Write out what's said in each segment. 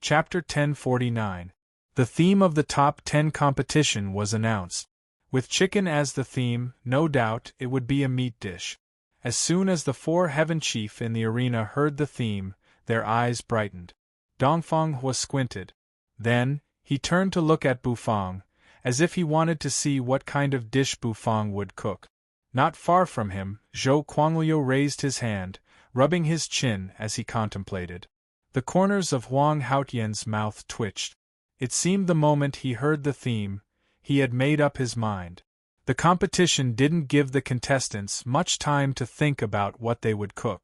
Chapter 1049. The theme of the top 10 competition was announced. With chicken as the theme, no doubt it would be a meat dish. As soon as the 4 heaven chief in the arena heard the theme, their eyes brightened. Dongfang Hua squinted. Then, he turned to look at Bufang, as if he wanted to see what kind of dish Bufang would cook. Not far from him, Zhou Quangliu raised his hand, rubbing his chin as he contemplated. The corners of Huang Haotian's mouth twitched. It seemed the moment he heard the theme, he had made up his mind. The competition didn't give the contestants much time to think about what they would cook.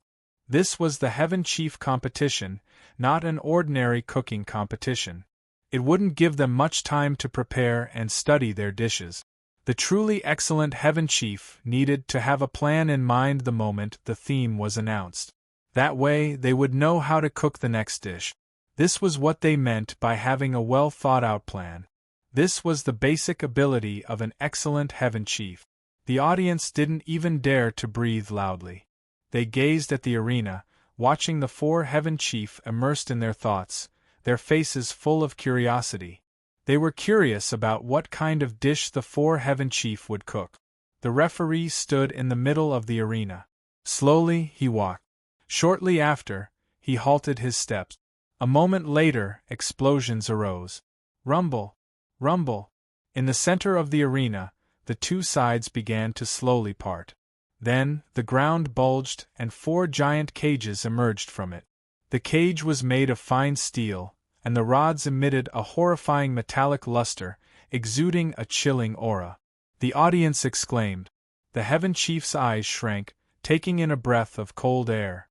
This was the Heaven Chief competition, not an ordinary cooking competition. It wouldn't give them much time to prepare and study their dishes. The truly excellent Heaven Chief needed to have a plan in mind the moment the theme was announced. That way they would know how to cook the next dish. This was what they meant by having a well-thought-out plan. This was the basic ability of an excellent Heaven Chief. The audience didn't even dare to breathe loudly. They gazed at the arena, watching the 4 Heaven Chief immersed in their thoughts, their faces full of curiosity. They were curious about what kind of dish the 4 Heaven Chief would cook. The referee stood in the middle of the arena. Slowly he walked. Shortly after, he halted his steps. A moment later, explosions arose. Rumble! Rumble! In the center of the arena, the 2 sides began to slowly part. Then, the ground bulged and 4 giant cages emerged from it. The cage was made of fine steel, and the rods emitted a horrifying metallic luster, exuding a chilling aura. The audience exclaimed. The Heaven Chief's eyes shrank, taking in a breath of cold air.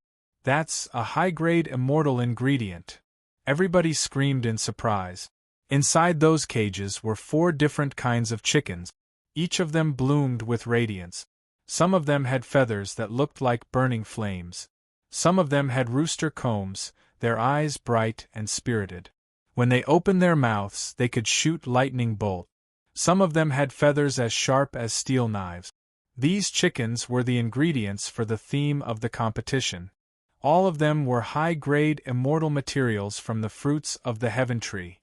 That's a high-grade immortal ingredient. Everybody screamed in surprise. Inside those cages were 4 different kinds of chickens. Each of them bloomed with radiance. Some of them had feathers that looked like burning flames. Some of them had rooster combs, their eyes bright and spirited. When they opened their mouths, they could shoot lightning bolts. Some of them had feathers as sharp as steel knives. These chickens were the ingredients for the theme of the competition. All of them were high-grade immortal materials from the fruits of the Heaven Tree.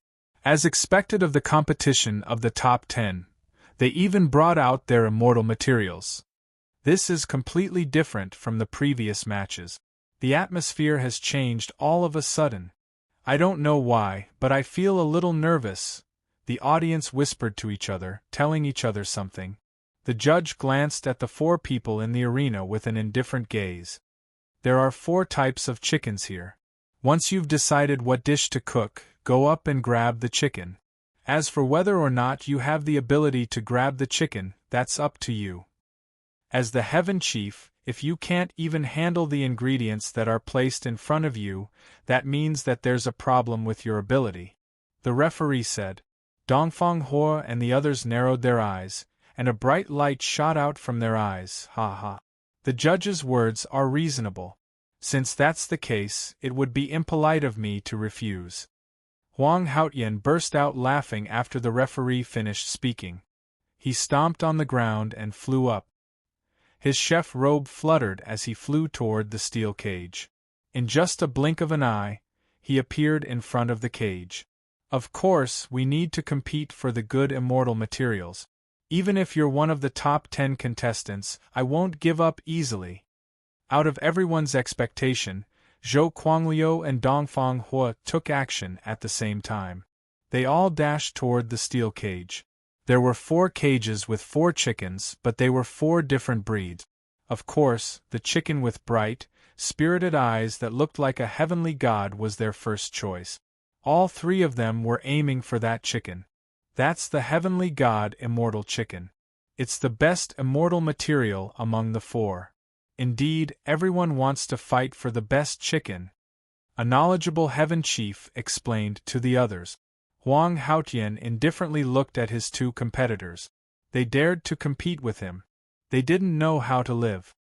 As expected of the competition of the top 10, they even brought out their immortal materials. This is completely different from the previous matches. The atmosphere has changed all of a sudden. I don't know why, but I feel a little nervous. The audience whispered to each other, telling each other something. The judge glanced at the 4 people in the arena with an indifferent gaze. There are 4 types of chickens here. Once you've decided what dish to cook, go up and grab the chicken. As for whether or not you have the ability to grab the chicken, that's up to you. As the Heaven Chief, if you can't even handle the ingredients that are placed in front of you, that means that there's a problem with your ability. The referee said. Dongfang Hua and the others narrowed their eyes, and a bright light shot out from their eyes. Ha ha. The judge's words are reasonable. Since that's the case, it would be impolite of me to refuse. Huang Haotian burst out laughing after the referee finished speaking. He stomped on the ground and flew up. His chef robe fluttered as he flew toward the steel cage. In just a blink of an eye, he appeared in front of the cage. Of course, we need to compete for the good immortal materials. Even if you're one of the top 10 contestants, I won't give up easily. Out of everyone's expectation, Zhou Quangliu and Dongfang Hua took action at the same time. They all dashed toward the steel cage. There were 4 cages with 4 chickens, but they were 4 different breeds. Of course, the chicken with bright, spirited eyes that looked like a heavenly god was their first choice. All 3 of them were aiming for that chicken. That's the heavenly god immortal chicken. It's the best immortal material among the 4. Indeed, everyone wants to fight for the best chicken. A knowledgeable Heaven Chief explained to the others. Huang Haotian indifferently looked at his 2 competitors. They dared to compete with him. They didn't know how to live.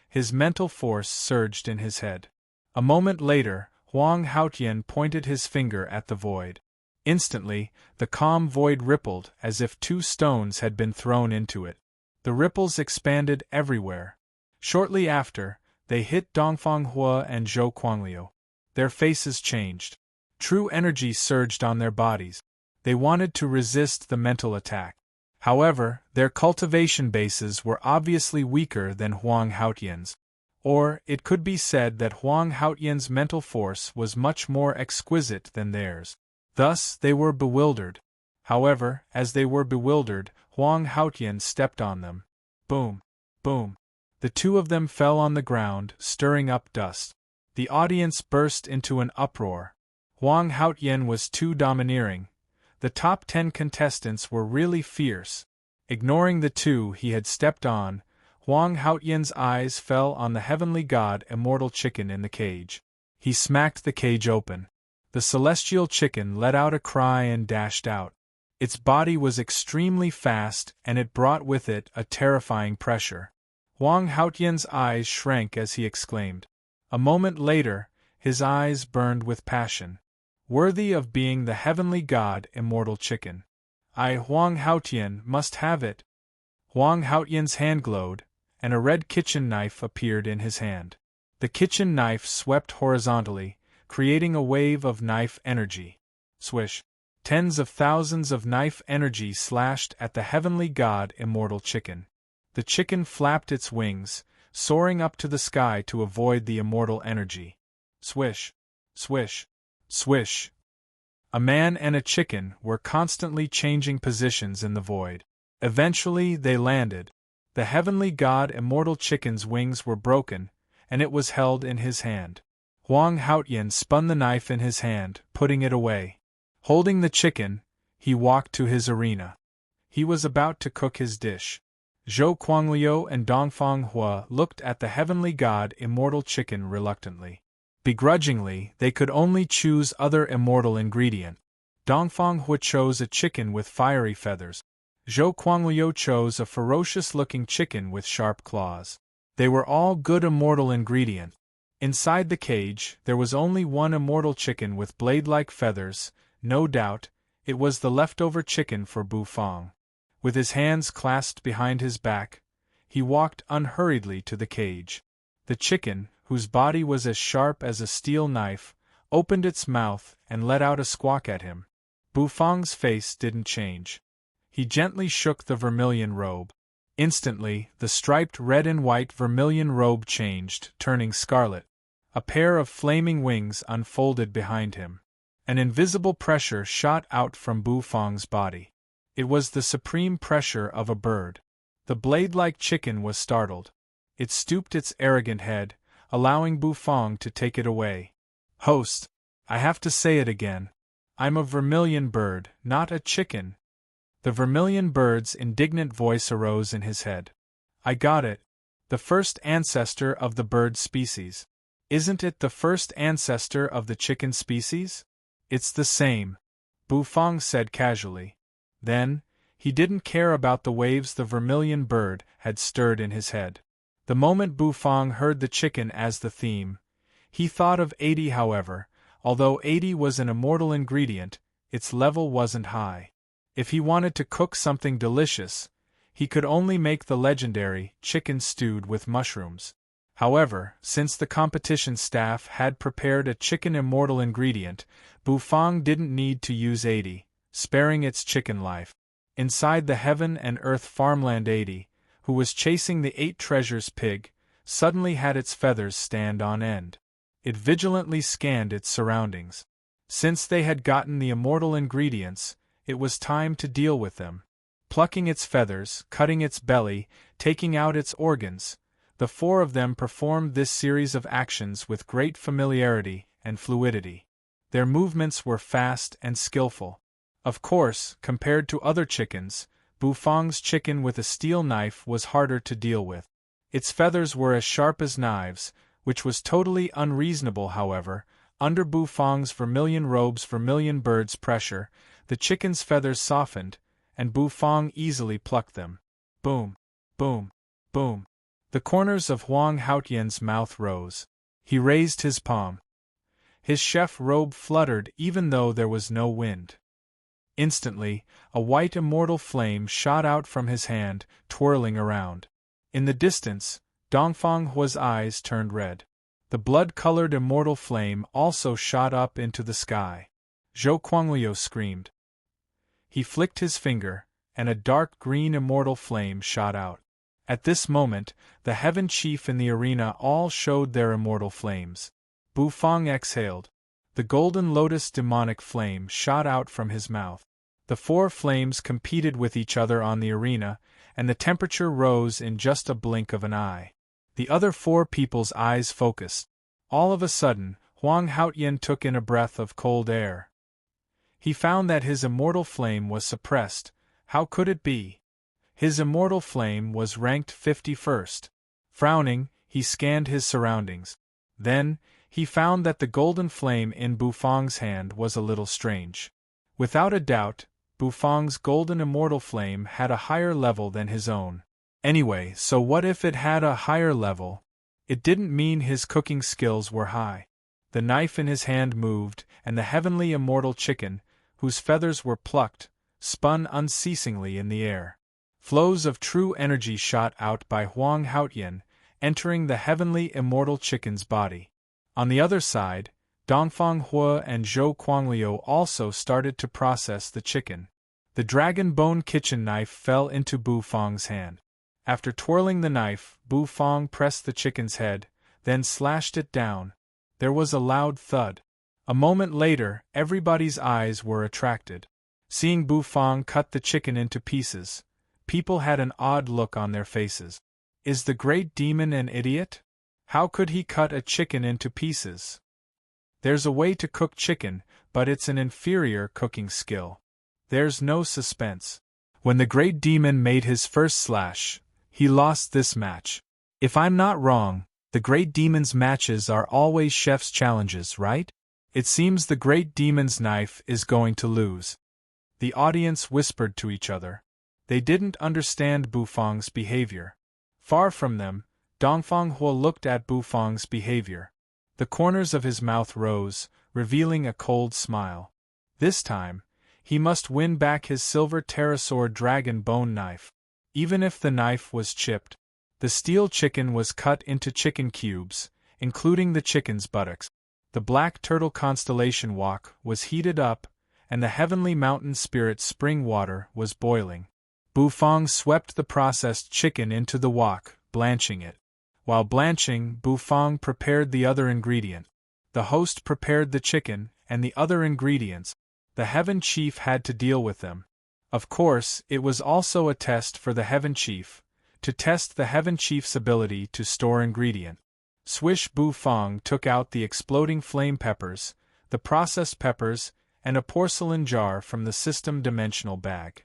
His mental force surged in his head. A moment later, Huang Haotian pointed his finger at the void. Instantly, the calm void rippled as if 2 stones had been thrown into it. The ripples expanded everywhere. Shortly after, they hit Dongfang Hua and Zhou Quangliu. Their faces changed. True energy surged on their bodies. They wanted to resist the mental attack. However, their cultivation bases were obviously weaker than Huang Haotian's. Or, it could be said that Huang Haotian's mental force was much more exquisite than theirs. Thus, they were bewildered. However, as they were bewildered, Huang Haotian stepped on them. Boom! Boom! The two of them fell on the ground, stirring up dust. The audience burst into an uproar. Huang Haotian was too domineering. The top 10 contestants were really fierce. Ignoring the two he had stepped on, Huang Haotian's eyes fell on the heavenly god immortal chicken in the cage. He smacked the cage open. The celestial chicken let out a cry and dashed out. Its body was extremely fast and it brought with it a terrifying pressure. Huang Haotian's eyes shrank as he exclaimed. A moment later, his eyes burned with passion. Worthy of being the heavenly god immortal chicken. I, Huang Haotian, must have it. Huang Haotian's hand glowed, and a red kitchen knife appeared in his hand. The kitchen knife swept horizontally, creating a wave of knife energy. Swish! Tens of thousands of knife energy slashed at the heavenly god immortal chicken. The chicken flapped its wings, soaring up to the sky to avoid the immortal energy. Swish! Swish! Swish! A man and a chicken were constantly changing positions in the void. Eventually they landed. The heavenly god immortal chicken's wings were broken, and it was held in his hand. Huang Haotian spun the knife in his hand, putting it away. Holding the chicken, he walked to his arena. He was about to cook his dish. Zhou Quangliu and Dongfang Hua looked at the heavenly god immortal chicken reluctantly. Begrudgingly, they could only choose other immortal ingredient. Dongfang Hua chose a chicken with fiery feathers. Zhou Quangliu chose a ferocious-looking chicken with sharp claws. They were all good immortal ingredient. Inside the cage, there was only one immortal chicken with blade-like feathers. No doubt, it was the leftover chicken for Bu Fang. With his hands clasped behind his back, he walked unhurriedly to the cage. The chicken, whose body was as sharp as a steel knife, opened its mouth and let out a squawk at him. Bu Fang's face didn't change. He gently shook the vermilion robe. Instantly, the striped red and white vermilion robe changed, turning scarlet. A pair of flaming wings unfolded behind him. An invisible pressure shot out from Bu Fang's body. It was the supreme pressure of a bird. The blade-like chicken was startled. It stooped its arrogant head, allowing Bu Fang to take it away. Host, I have to say it again. I'm a vermilion bird, not a chicken. The vermilion bird's indignant voice arose in his head. I got it. The first ancestor of the bird species. Isn't it the first ancestor of the chicken species? It's the same, Bu Fang said casually. Then, he didn't care about the waves the vermilion bird had stirred in his head. The moment Bu Fang heard the chicken as the theme, he thought of 80. However, although 80 was an immortal ingredient, its level wasn't high. If he wanted to cook something delicious, he could only make the legendary chicken stewed with mushrooms. However, since the competition staff had prepared a chicken immortal ingredient, Bu Fang didn't need to use 80, sparing its chicken life. Inside the heaven and earth farmland 80, who was chasing the 8 treasures pig, suddenly had its feathers stand on end. It vigilantly scanned its surroundings. Since they had gotten the immortal ingredients, it was time to deal with them. Plucking its feathers, cutting its belly, taking out its organs, the 4 of them performed this series of actions with great familiarity and fluidity. Their movements were fast and skillful. Of course, compared to other chickens, Bu Fang's chicken with a steel knife was harder to deal with. Its feathers were as sharp as knives, which was totally unreasonable. However, under Bu Fang's vermilion robe's vermilion bird's pressure, the chicken's feathers softened, and Bu Fang easily plucked them. Boom! Boom! Boom! The corners of Huang Haotian's mouth rose. He raised his palm. His chef robe fluttered even though there was no wind. Instantly, a white immortal flame shot out from his hand, twirling around. In the distance, Dongfang Hua's eyes turned red. The blood-colored immortal flame also shot up into the sky. Zhou Quangliu screamed. He flicked his finger, and a dark green immortal flame shot out. At this moment, the Heaven Chief in the arena all showed their immortal flames. Bu Fang exhaled. The golden lotus demonic flame shot out from his mouth. The four flames competed with each other on the arena, and the temperature rose in just a blink of an eye. The other four people's eyes focused. All of a sudden, Huang Haotian took in a breath of cold air. He found that his immortal flame was suppressed. How could it be? His immortal flame was ranked 51st. Frowning, he scanned his surroundings. Then, he found that the golden flame in Bu Fang's hand was a little strange. Without a doubt, Bu Fang's golden immortal flame had a higher level than his own. Anyway, so what if it had a higher level? It didn't mean his cooking skills were high. The knife in his hand moved, and the heavenly immortal chicken, whose feathers were plucked, spun unceasingly in the air. Flows of true energy shot out by Huang Haotian, entering the heavenly immortal chicken's body. On the other side, Dongfang Hua and Zhou Quangliu also started to process the chicken. The dragon bone kitchen knife fell into Bu Fang's hand. After twirling the knife, Bu Fang pressed the chicken's head, then slashed it down. There was a loud thud. A moment later, everybody's eyes were attracted. Seeing Bu Fang cut the chicken into pieces, people had an odd look on their faces. Is the great demon an idiot? How could he cut a chicken into pieces? There's a way to cook chicken, but it's an inferior cooking skill. There's no suspense. When the great demon made his first slash, he lost this match. If I'm not wrong, the great demon's matches are always chef's challenges, right? It seems the great demon's knife is going to lose. The audience whispered to each other. They didn't understand Bu Fang's behavior. Far from them, Dongfang Hua looked at Bu Fang's behavior. The corners of his mouth rose, revealing a cold smile. This time, he must win back his silver pterosaur dragon bone knife. Even if the knife was chipped, the steel chicken was cut into chicken cubes, including the chicken's buttocks. The black turtle constellation wok was heated up, and the heavenly mountain spirit spring water was boiling. Bu Fang swept the processed chicken into the wok, blanching it. While blanching, Bu Fang prepared the other ingredient. The host prepared the chicken, and the other ingredients. The Heaven Chief had to deal with them. Of course, it was also a test for the Heaven Chief, to test the Heaven Chief's ability to store ingredient. Swish. Bu Fang took out the exploding flame peppers, the processed peppers, and a porcelain jar from the system-dimensional bag.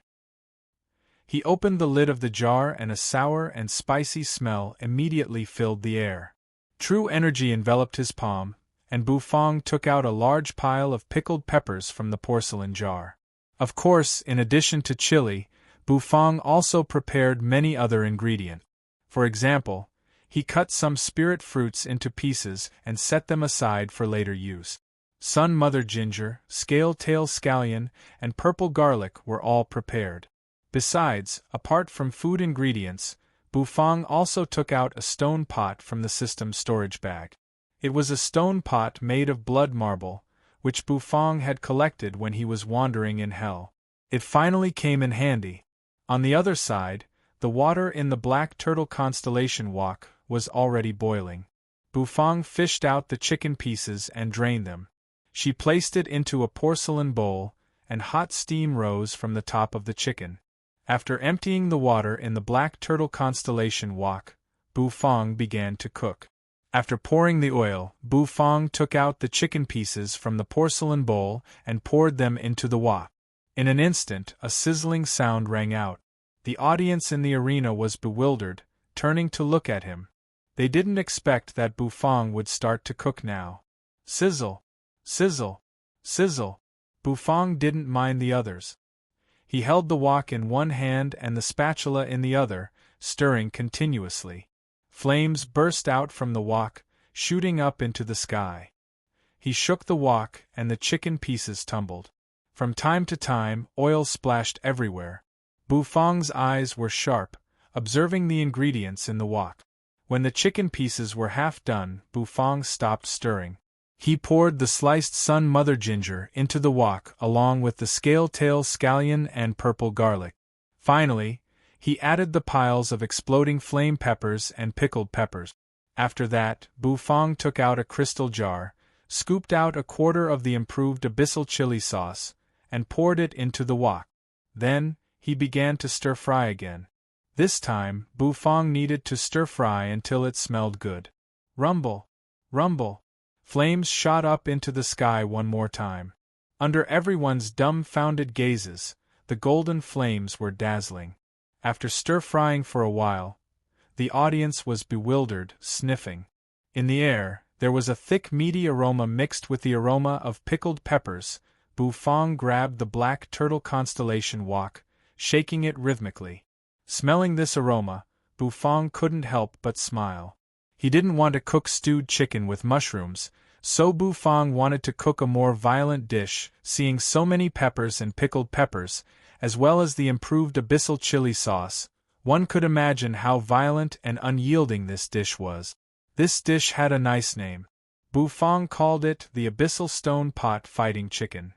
He opened the lid of the jar and a sour and spicy smell immediately filled the air. True energy enveloped his palm, and Bu Fang took out a large pile of pickled peppers from the porcelain jar. Of course, in addition to chili, Bu Fang also prepared many other ingredients. For example, he cut some spirit fruits into pieces and set them aside for later use. Sun mother ginger, scale-tail scallion, and purple garlic were all prepared. Besides, apart from food ingredients, Bu Fang also took out a stone pot from the system storage bag. It was a stone pot made of blood marble, which Bu Fang had collected when he was wandering in hell. It finally came in handy. On the other side, the water in the black turtle constellation wok was already boiling. Bu Fang fished out the chicken pieces and drained them. She placed it into a porcelain bowl, and hot steam rose from the top of the chicken. After emptying the water in the black turtle constellation wok, Bu Fang began to cook. After pouring the oil, Bu Fang took out the chicken pieces from the porcelain bowl and poured them into the wok. In an instant, a sizzling sound rang out. The audience in the arena was bewildered, turning to look at him. They didn't expect that Bu Fang would start to cook now. Sizzle! Sizzle! Sizzle! Bu Fang didn't mind the others. He held the wok in one hand and the spatula in the other, stirring continuously. Flames burst out from the wok, shooting up into the sky. He shook the wok and the chicken pieces tumbled. From time to time, oil splashed everywhere. Bu Fang's eyes were sharp, observing the ingredients in the wok. When the chicken pieces were half done, Bu Fang stopped stirring. He poured the sliced sun mother ginger into the wok along with the scale-tail scallion and purple garlic. Finally, he added the piles of exploding flame peppers and pickled peppers. After that, Bu Fong took out a crystal jar, scooped out a quarter of the improved abyssal chili sauce, and poured it into the wok. Then, he began to stir-fry again. This time, Bu Fong needed to stir-fry until it smelled good. Rumble! Rumble! Flames shot up into the sky one more time. Under everyone's dumbfounded gazes, the golden flames were dazzling. After stir-frying for a while, the audience was bewildered, sniffing. In the air, there was a thick meaty aroma mixed with the aroma of pickled peppers. Bu Fong grabbed the black turtle constellation wok, shaking it rhythmically. Smelling this aroma, Bu Fong couldn't help but smile. He didn't want to cook stewed chicken with mushrooms, so Bu Fong wanted to cook a more violent dish. Seeing so many peppers and pickled peppers, as well as the improved abyssal chili sauce, one could imagine how violent and unyielding this dish was. This dish had a nice name. Bu Fong called it the Abyssal Stone Pot Fighting Chicken.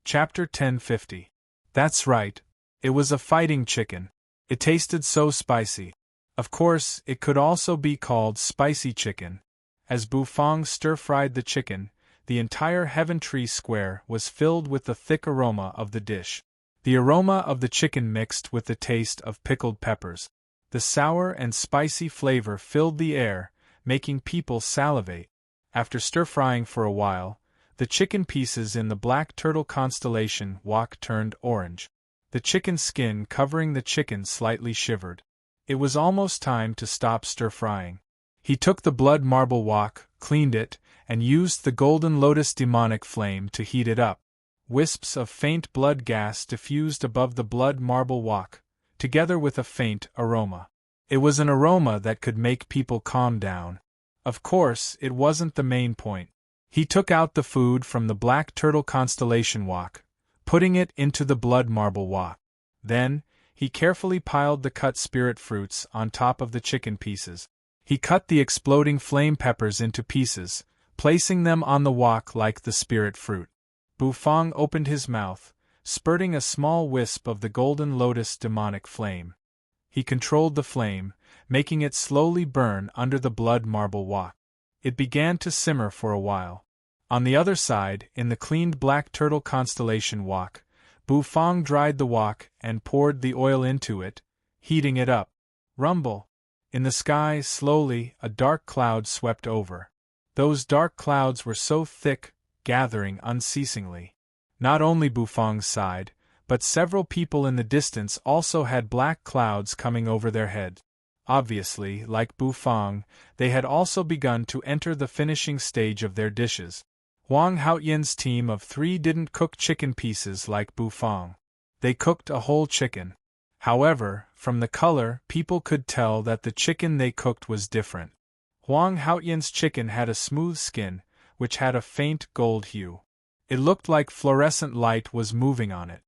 Chapter 1050. That's right. It was a fighting chicken. It tasted so spicy. Of course, it could also be called spicy chicken. As Bu Fong stir-fried the chicken, the entire Heaven Tree Square was filled with the thick aroma of the dish. The aroma of the chicken mixed with the taste of pickled peppers. The sour and spicy flavor filled the air, making people salivate. After stir-frying for a while, the chicken pieces in the black turtle constellation wok turned orange. The chicken skin covering the chicken slightly shivered. It was almost time to stop stir-frying. He took the blood marble wok, cleaned it, and used the golden lotus demonic flame to heat it up. Wisps of faint blood gas diffused above the blood marble wok, together with a faint aroma. It was an aroma that could make people calm down. Of course, it wasn't the main point. He took out the food from the black turtle constellation wok, putting it into the blood marble wok. Then, he carefully piled the cut spirit fruits on top of the chicken pieces. He cut the exploding flame peppers into pieces, placing them on the wok like the spirit fruit. Bu Fong opened his mouth, spurting a small wisp of the golden lotus demonic flame. He controlled the flame, making it slowly burn under the blood marble wok. It began to simmer for a while. On the other side, in the cleaned black turtle constellation wok, Bu Fong dried the wok and poured the oil into it, heating it up. Rumble! In the sky, slowly, a dark cloud swept over. Those dark clouds were so thick, gathering unceasingly. Not only Bu Fong's side, but several people in the distance also had black clouds coming over their heads. Obviously, like Bu Fong, they had also begun to enter the finishing stage of their dishes. Huang Haotian's team of 3 didn't cook chicken pieces like Bu Fong. They cooked a whole chicken. However, from the color, people could tell that the chicken they cooked was different. Huang Haotian's chicken had a smooth skin, which had a faint gold hue. It looked like fluorescent light was moving on it.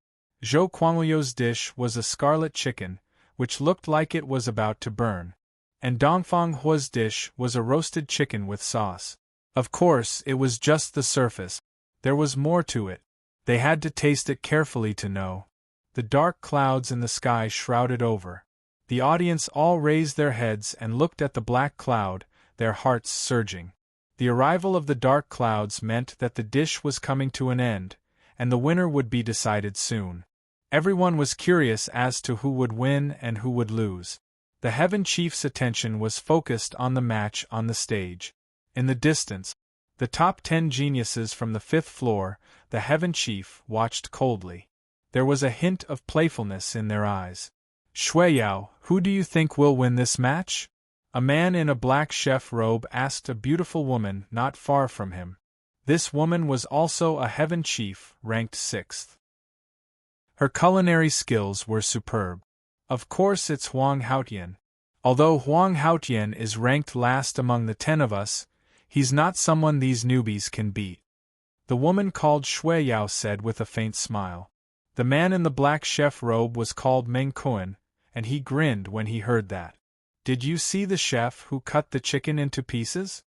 Zhou Kuanglio's dish was a scarlet chicken, which looked like it was about to burn. And Dongfang Hua's dish was a roasted chicken with sauce. Of course, it was just the surface. There was more to it. They had to taste it carefully to know. The dark clouds in the sky shrouded over. The audience all raised their heads and looked at the black cloud, their hearts surging. The arrival of the dark clouds meant that the dish was coming to an end, and the winner would be decided soon. Everyone was curious as to who would win and who would lose. The Heaven Chief's attention was focused on the match on the stage. In the distance, the top 10 geniuses from the 5th floor, the Heaven Chief, watched coldly. There was a hint of playfulness in their eyes. Shuiyao, who do you think will win this match? A man in a black chef robe asked a beautiful woman not far from him. This woman was also a Heaven Chief, ranked 6th. Her culinary skills were superb. Of course it's Huang Haotian. Although Huang Haotian is ranked last among the 10 of us, he's not someone these newbies can beat. The woman called Shuiyao said with a faint smile. The man in the black chef robe was called Meng Kuan, and he grinned when he heard that. Did you see the chef who cut the chicken into pieces?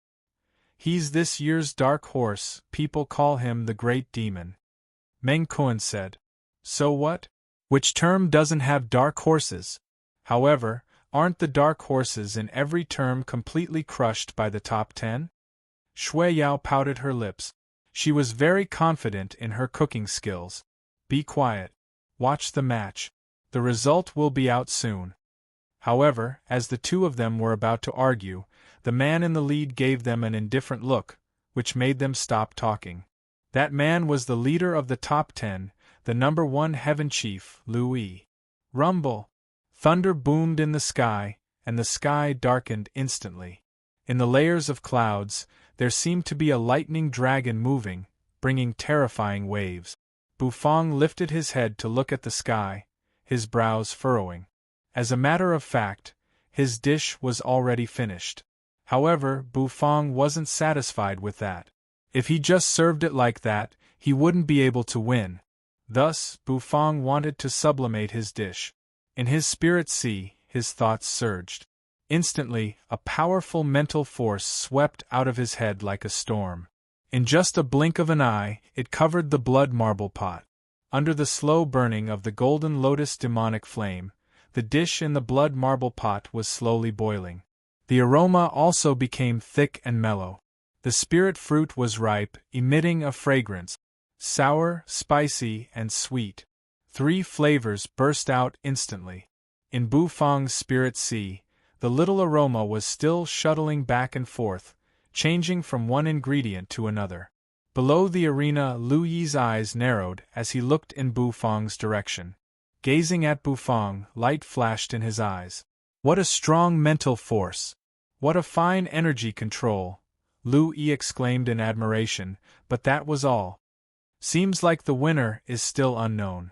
He's this year's dark horse, people call him the Great Demon. Meng Kuan said. So what? Which term doesn't have dark horses? However, aren't the dark horses in every term completely crushed by the top 10? Shui Yao pouted her lips. She was very confident in her cooking skills. Be quiet. Watch the match. The result will be out soon. However, as the two of them were about to argue, the man in the lead gave them an indifferent look, which made them stop talking. That man was the leader of the top 10, the number 1 Heaven Chief, Lu Yi. Rumble! Thunder boomed in the sky, and the sky darkened instantly. In the layers of clouds, there seemed to be a lightning dragon moving, bringing terrifying waves. Bufang lifted his head to look at the sky, his brows furrowing. As a matter of fact, his dish was already finished. However, Bufang wasn't satisfied with that. If he just served it like that, he wouldn't be able to win. Thus, Bufang wanted to sublimate his dish. In his spirit sea, his thoughts surged. Instantly, a powerful mental force swept out of his head like a storm. In just a blink of an eye, it covered the blood marble pot. Under the slow burning of the golden lotus demonic flame, the dish in the blood marble pot was slowly boiling. The aroma also became thick and mellow. The spirit fruit was ripe, emitting a fragrance. Sour, spicy, and sweet. 3 flavors burst out instantly. In Bufang's spirit sea, the little aroma was still shuttling back and forth, changing from one ingredient to another. Below the arena, Lu Yi's eyes narrowed as he looked in Bufang's direction. Gazing at Bufang, light flashed in his eyes. What a strong mental force! What a fine energy control! Lu Yi exclaimed in admiration, but that was all. Seems like the winner is still unknown.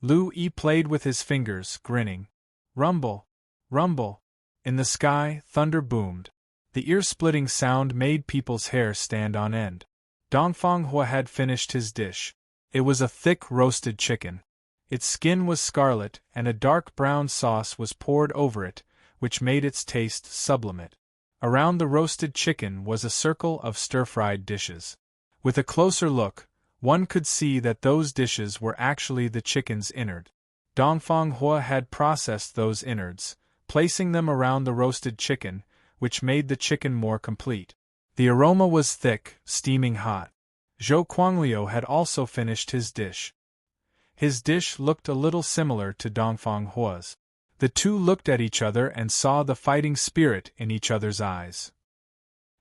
Lu Yi played with his fingers, grinning. Rumble! Rumble! In the sky, thunder boomed. The ear-splitting sound made people's hair stand on end. Dongfang Hua had finished his dish. It was a thick roasted chicken. Its skin was scarlet, and a dark brown sauce was poured over it, which made its taste sublimate. Around the roasted chicken was a circle of stir-fried dishes. With a closer look, one could see that those dishes were actually the chicken's innard. Dongfang Hua had processed those innards, placing them around the roasted chicken, which made the chicken more complete. The aroma was thick, steaming hot. Zhou Quangliu had also finished his dish. His dish looked a little similar to Dongfang Hua's. The two looked at each other and saw the fighting spirit in each other's eyes.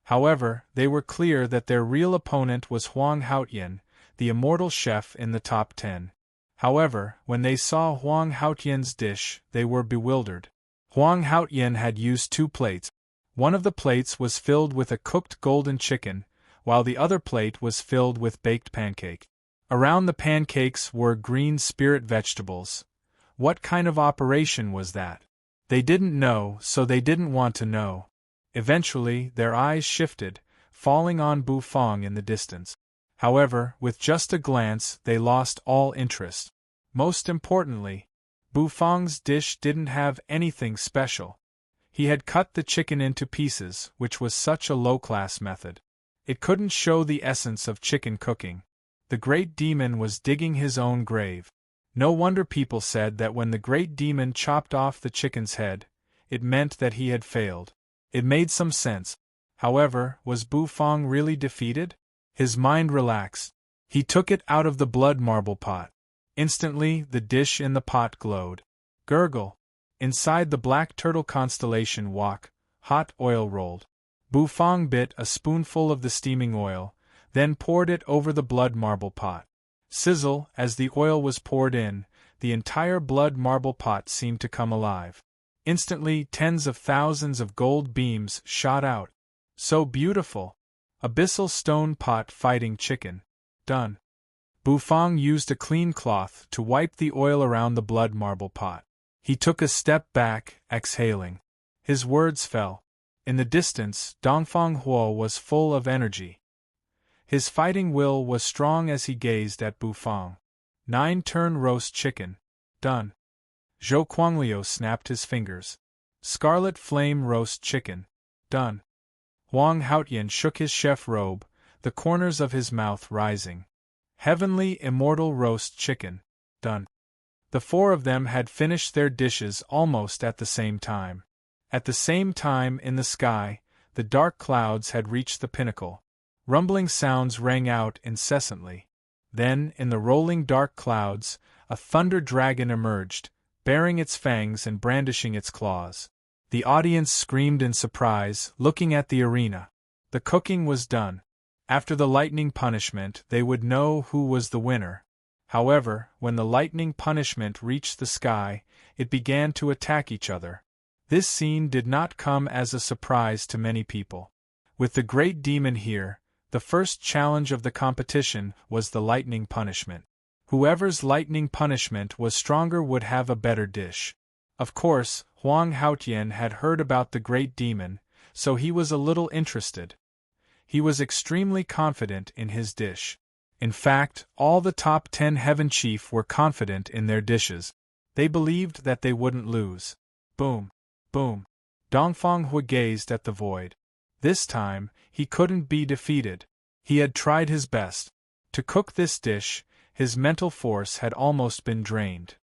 However, they were clear that their real opponent was Huang Haotian, the immortal chef in the top 10. However, when they saw Huang Haotian's dish, they were bewildered. Huang Haotian had used 2 plates. One of the plates was filled with a cooked golden chicken, while the other plate was filled with baked pancake. Around the pancakes were green spirit vegetables. What kind of operation was that? They didn't know, so they didn't want to know. Eventually, their eyes shifted, falling on Bufang in the distance. However, with just a glance, they lost all interest. Most importantly, Bufang's dish didn't have anything special. He had cut the chicken into pieces, which was such a low-class method. It couldn't show the essence of chicken cooking. The great demon was digging his own grave. No wonder people said that when the great demon chopped off the chicken's head, it meant that he had failed. It made some sense. However, was Bufang really defeated? His mind relaxed. He took it out of the blood marble pot. Instantly, the dish in the pot glowed. Gurgle! Inside the black turtle constellation wok, hot oil rolled. Bufang bit a spoonful of the steaming oil, then poured it over the blood marble pot. Sizzle, as the oil was poured in, the entire blood marble pot seemed to come alive. Instantly, tens of thousands of gold beams shot out. So beautiful! Abyssal stone pot fighting chicken. Done. Bufang used a clean cloth to wipe the oil around the blood marble pot. He took a step back, exhaling. His words fell. In the distance, Dongfang Hua was full of energy. His fighting will was strong as he gazed at Bufang. 9-turn roast chicken. Done. Zhou Quangliu snapped his fingers. Scarlet flame roast chicken. Done. Huang Haotian shook his chef robe, the corners of his mouth rising. Heavenly immortal roast chicken. Done. The four of them had finished their dishes almost at the same time. At the same time in the sky, the dark clouds had reached the pinnacle. Rumbling sounds rang out incessantly. Then, in the rolling dark clouds, a thunder dragon emerged, baring its fangs and brandishing its claws. The audience screamed in surprise, looking at the arena. The cooking was done. After the lightning punishment, they would know who was the winner. However, when the lightning punishment reached the sky, it began to attack each other. This scene did not come as a surprise to many people. With the great demon here, the first challenge of the competition was the lightning punishment. Whoever's lightning punishment was stronger would have a better dish. Of course, Huang Haotian had heard about the great demon, so he was a little interested. He was extremely confident in his dish. In fact, all the top 10 Heaven Chief were confident in their dishes. They believed that they wouldn't lose. Boom. Boom. Dongfang Hui gazed at the void. This time, he couldn't be defeated. He had tried his best. To cook this dish, his mental force had almost been drained.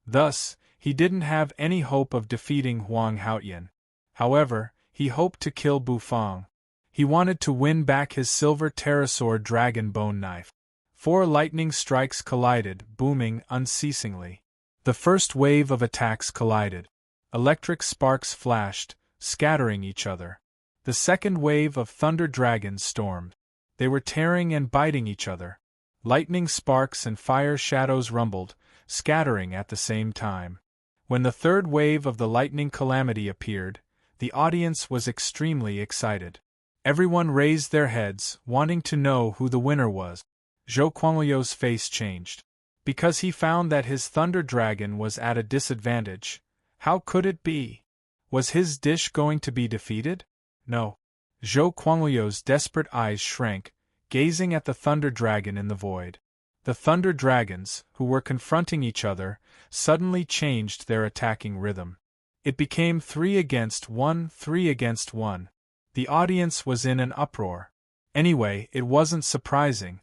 Thus, he didn't have any hope of defeating Huang Haotian. However, he hoped to kill Bufang. He wanted to win back his silver pterosaur dragon bone knife. 4 lightning strikes collided, booming unceasingly. The first wave of attacks collided. Electric sparks flashed, scattering each other. The second wave of thunder dragons stormed. They were tearing and biting each other. Lightning sparks and fire shadows rumbled, scattering at the same time. When the third wave of the lightning calamity appeared, the audience was extremely excited. Everyone raised their heads, wanting to know who the winner was. Zhou Quanglio's face changed. Because he found that his thunder dragon was at a disadvantage. How could it be? Was his dish going to be defeated? No. Zhou Quanglio's desperate eyes shrank, gazing at the thunder dragon in the void. The thunder dragons, who were confronting each other, suddenly changed their attacking rhythm. It became 3 against 1, 3 against 1. The audience was in an uproar. Anyway, it wasn't surprising.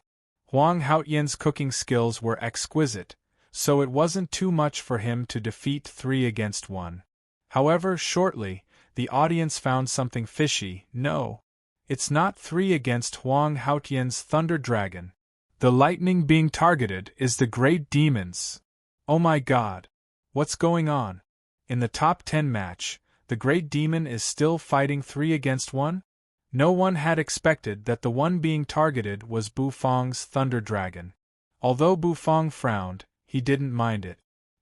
Huang Haotian's cooking skills were exquisite, so it wasn't too much for him to defeat 3 against 1. However, shortly, the audience found something fishy. No. It's not 3 against Huang Haotian's thunder dragon. The lightning being targeted is the great demon's. Oh my god. What's going on? In the top 10 match, the great demon is still fighting 3 against 1? No one had expected that the one being targeted was Bufang's thunder dragon. Although Bufang frowned, he didn't mind it.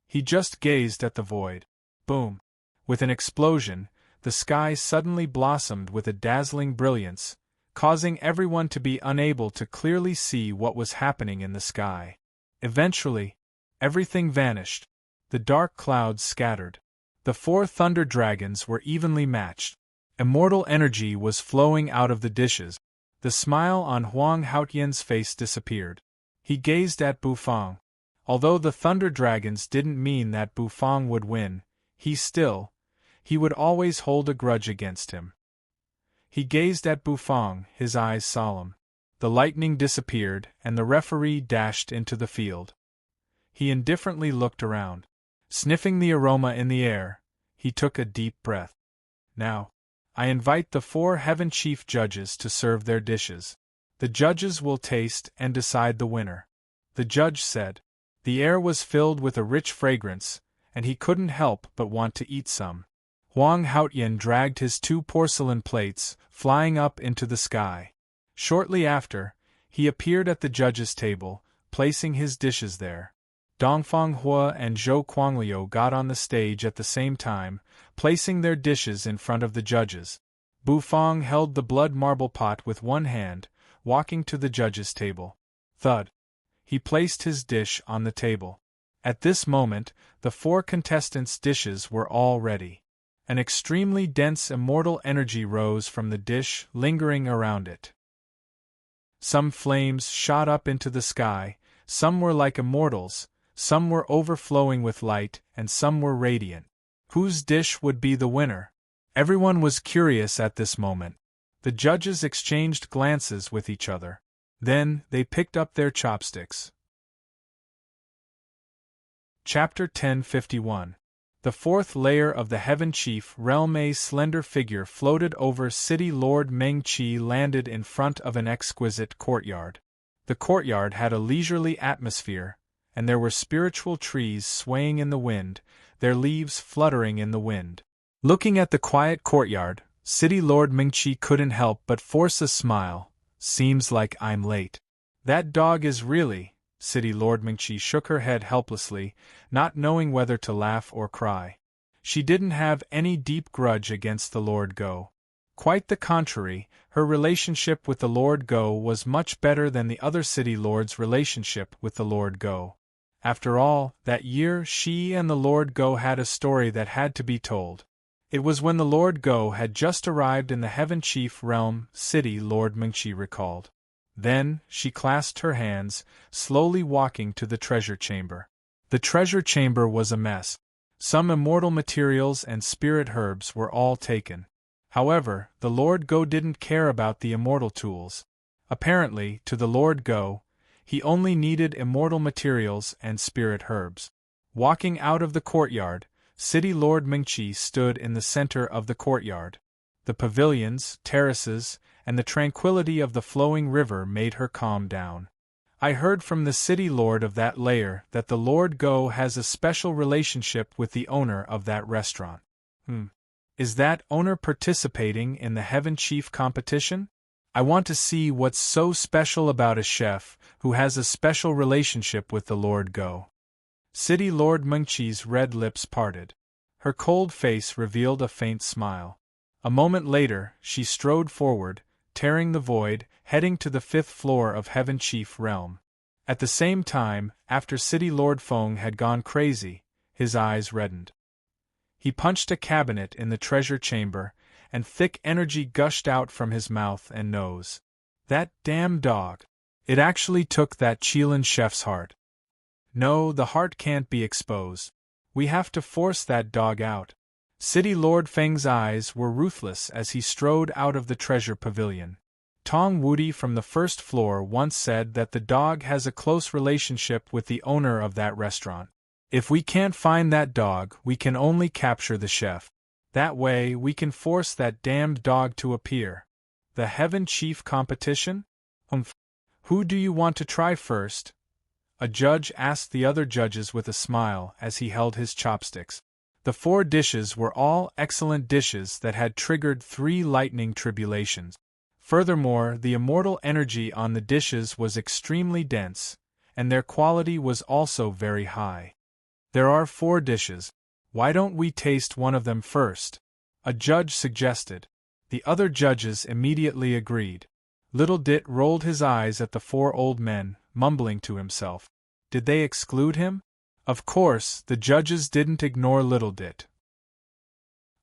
He just gazed at the void. Boom. With an explosion, the sky suddenly blossomed with a dazzling brilliance, causing everyone to be unable to clearly see what was happening in the sky. Eventually, everything vanished. The dark clouds scattered. The 4 thunder dragons were evenly matched. Immortal energy was flowing out of the dishes. The smile on Huang Haotian's face disappeared. He gazed at Bufang. Although the thunder dragons didn't mean that Bufang would win, he would always hold a grudge against him. He gazed at Bufang, his eyes solemn. The lightning disappeared, and the referee dashed into the field. He indifferently looked around. Sniffing the aroma in the air, he took a deep breath. Now, I invite the 4 Heaven Chief judges to serve their dishes. The judges will taste and decide the winner. The judge said. The air was filled with a rich fragrance, and he couldn't help but want to eat some. Huang Haotian dragged his 2 porcelain plates, flying up into the sky. Shortly after, he appeared at the judges' table, placing his dishes there. Dongfang Hui and Zhou Quanglio got on the stage at the same time, placing their dishes in front of the judges. Bufang held the blood marble pot with one hand, walking to the judges' table. Thud. He placed his dish on the table. At this moment, the 4 contestants' dishes were all ready. An extremely dense immortal energy rose from the dish, lingering around it. Some flames shot up into the sky, some were like immortals, some were overflowing with light, and some were radiant. Whose dish would be the winner? Everyone was curious at this moment. The judges exchanged glances with each other. Then, they picked up their chopsticks. Chapter 1051. The fourth layer of the Heaven Chief Realm. A slender figure floated over City Lord Meng-Chi landed in front of an exquisite courtyard. The courtyard had a leisurely atmosphere, and there were spiritual trees swaying in the wind, their leaves fluttering in the wind. Looking at the quiet courtyard, City Lord Meng-Chi couldn't help but force a smile. Seems like I'm late. That dog is really... City Lord Meng-Chi shook her head helplessly, not knowing whether to laugh or cry. She didn't have any deep grudge against the Lord Go. Quite the contrary, her relationship with the Lord Go was much better than the other city lords' relationship with the Lord Go. After all, that year she and the Lord Go had a story that had to be told. It was when the Lord Go had just arrived in the Heaven Chief Realm, City Lord Meng-Chi recalled. Then, she clasped her hands, slowly walking to the treasure chamber. The treasure chamber was a mess. Some immortal materials and spirit herbs were all taken. However, the Lord Go didn't care about the immortal tools. Apparently, to the Lord Go, he only needed immortal materials and spirit herbs. Walking out of the courtyard, City Lord Meng-Chi stood in the center of the courtyard. The pavilions, terraces, and the tranquility of the flowing river made her calm down. I heard from the city lord of that layer that the Lord Go has a special relationship with the owner of that restaurant. Is that owner participating in the Heaven Chief competition? I want to see what's so special about a chef who has a special relationship with the Lord Go. City Lord Meng-Chi's red lips parted. Her cold face revealed a faint smile. A moment later, she strode forward, tearing the void, heading to the 5th floor of Heaven Chief Realm. At the same time, after City Lord Feng had gone crazy, his eyes reddened. He punched a cabinet in the treasure chamber, and thick energy gushed out from his mouth and nose. That damn dog! It actually took that Qilin chef's heart. No, the heart can't be exposed. We have to force that dog out. City Lord Feng's eyes were ruthless as he strode out of the treasure pavilion. Tong Wudi from the 1st floor once said that the dog has a close relationship with the owner of that restaurant. If we can't find that dog, we can only capture the chef. That way, we can force that damned dog to appear. The Heaven Chief competition? Who do you want to try first? A judge asked the other judges with a smile as he held his chopsticks. The 4 dishes were all excellent dishes that had triggered 3 lightning tribulations. Furthermore, the immortal energy on the dishes was extremely dense, and their quality was also very high. There are 4 dishes. Why don't we taste one of them first? A judge suggested. The other judges immediately agreed. Little Dit rolled his eyes at the 4 old men, mumbling to himself. Did they exclude him? Of course, the judges didn't ignore Little Dit.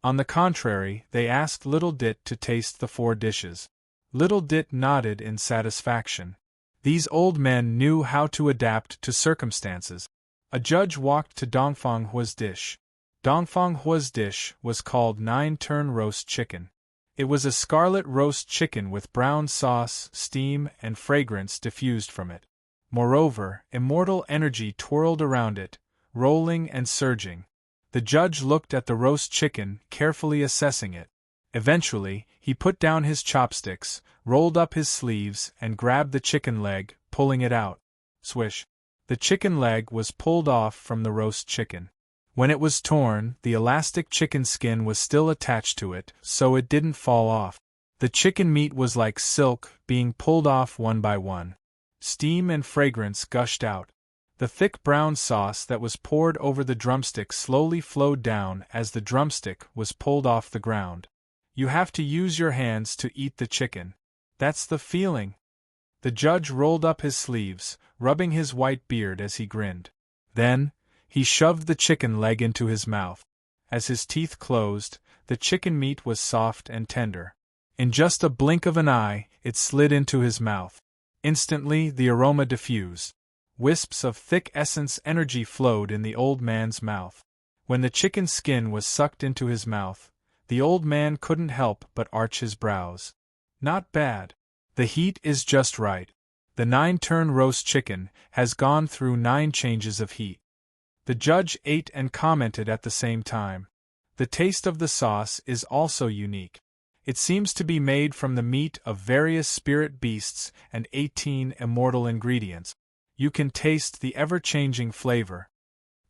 On the contrary, they asked Little Dit to taste the 4 dishes. Little Dit nodded in satisfaction. These old men knew how to adapt to circumstances. A judge walked to Dongfang Hua's dish. Dongfang Hua's dish was called 9-turn roast chicken. It was a scarlet roast chicken with brown sauce, steam, and fragrance diffused from it. Moreover, immortal energy twirled around it, rolling and surging. The judge looked at the roast chicken, carefully assessing it. Eventually, he put down his chopsticks, rolled up his sleeves, and grabbed the chicken leg, pulling it out. Swish! The chicken leg was pulled off from the roast chicken. When it was torn, the elastic chicken skin was still attached to it, so it didn't fall off. The chicken meat was like silk, being pulled off one by one. Steam and fragrance gushed out. The thick brown sauce that was poured over the drumstick slowly flowed down as the drumstick was pulled off the ground. You have to use your hands to eat the chicken. That's the feeling. The judge rolled up his sleeves, rubbing his white beard as he grinned. Then, he shoved the chicken leg into his mouth. As his teeth closed, the chicken meat was soft and tender. In just a blink of an eye, it slid into his mouth. Instantly, the aroma diffused. Wisps of thick essence energy flowed in the old man's mouth. When the chicken skin was sucked into his mouth, the old man couldn't help but arch his brows. Not bad. The heat is just right. The 9-turn roast chicken has gone through 9 changes of heat. The judge ate and commented at the same time. The taste of the sauce is also unique. It seems to be made from the meat of various spirit beasts and 18 immortal ingredients. You can taste the ever-changing flavor.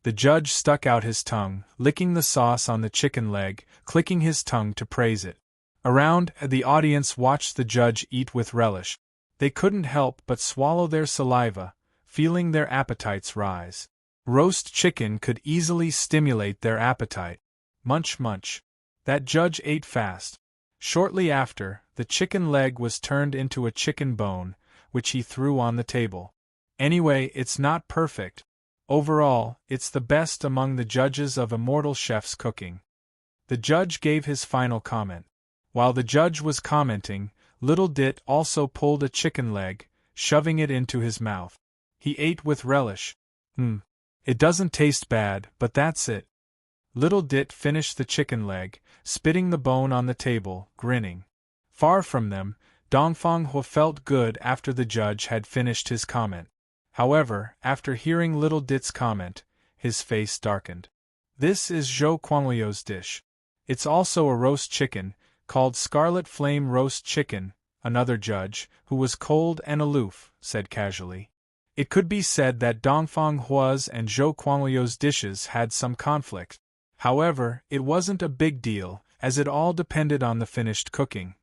The judge stuck out his tongue, licking the sauce on the chicken leg, clicking his tongue to praise it. Around, the audience watched the judge eat with relish. They couldn't help but swallow their saliva, feeling their appetites rise. Roast chicken could easily stimulate their appetite. Munch munch. That judge ate fast. Shortly after, the chicken leg was turned into a chicken bone, which he threw on the table. Anyway, it's not perfect. Overall, it's the best among the judges of immortal chefs cooking. The judge gave his final comment. While the judge was commenting, Little Dit also pulled a chicken leg, shoving it into his mouth. He ate with relish. It doesn't taste bad, but that's it. Little Dit finished the chicken leg, spitting the bone on the table, grinning. Far from them, Dongfang Hu felt good after the judge had finished his comment. However, after hearing Little Dit's comment, his face darkened. This is Zhou Quangliu's dish. It's also a roast chicken, called Scarlet Flame Roast Chicken, another judge, who was cold and aloof, said casually. It could be said that Dongfang Hua's and Zhou Quangliu's dishes had some conflict. However, it wasn't a big deal, as it all depended on the finished cooking.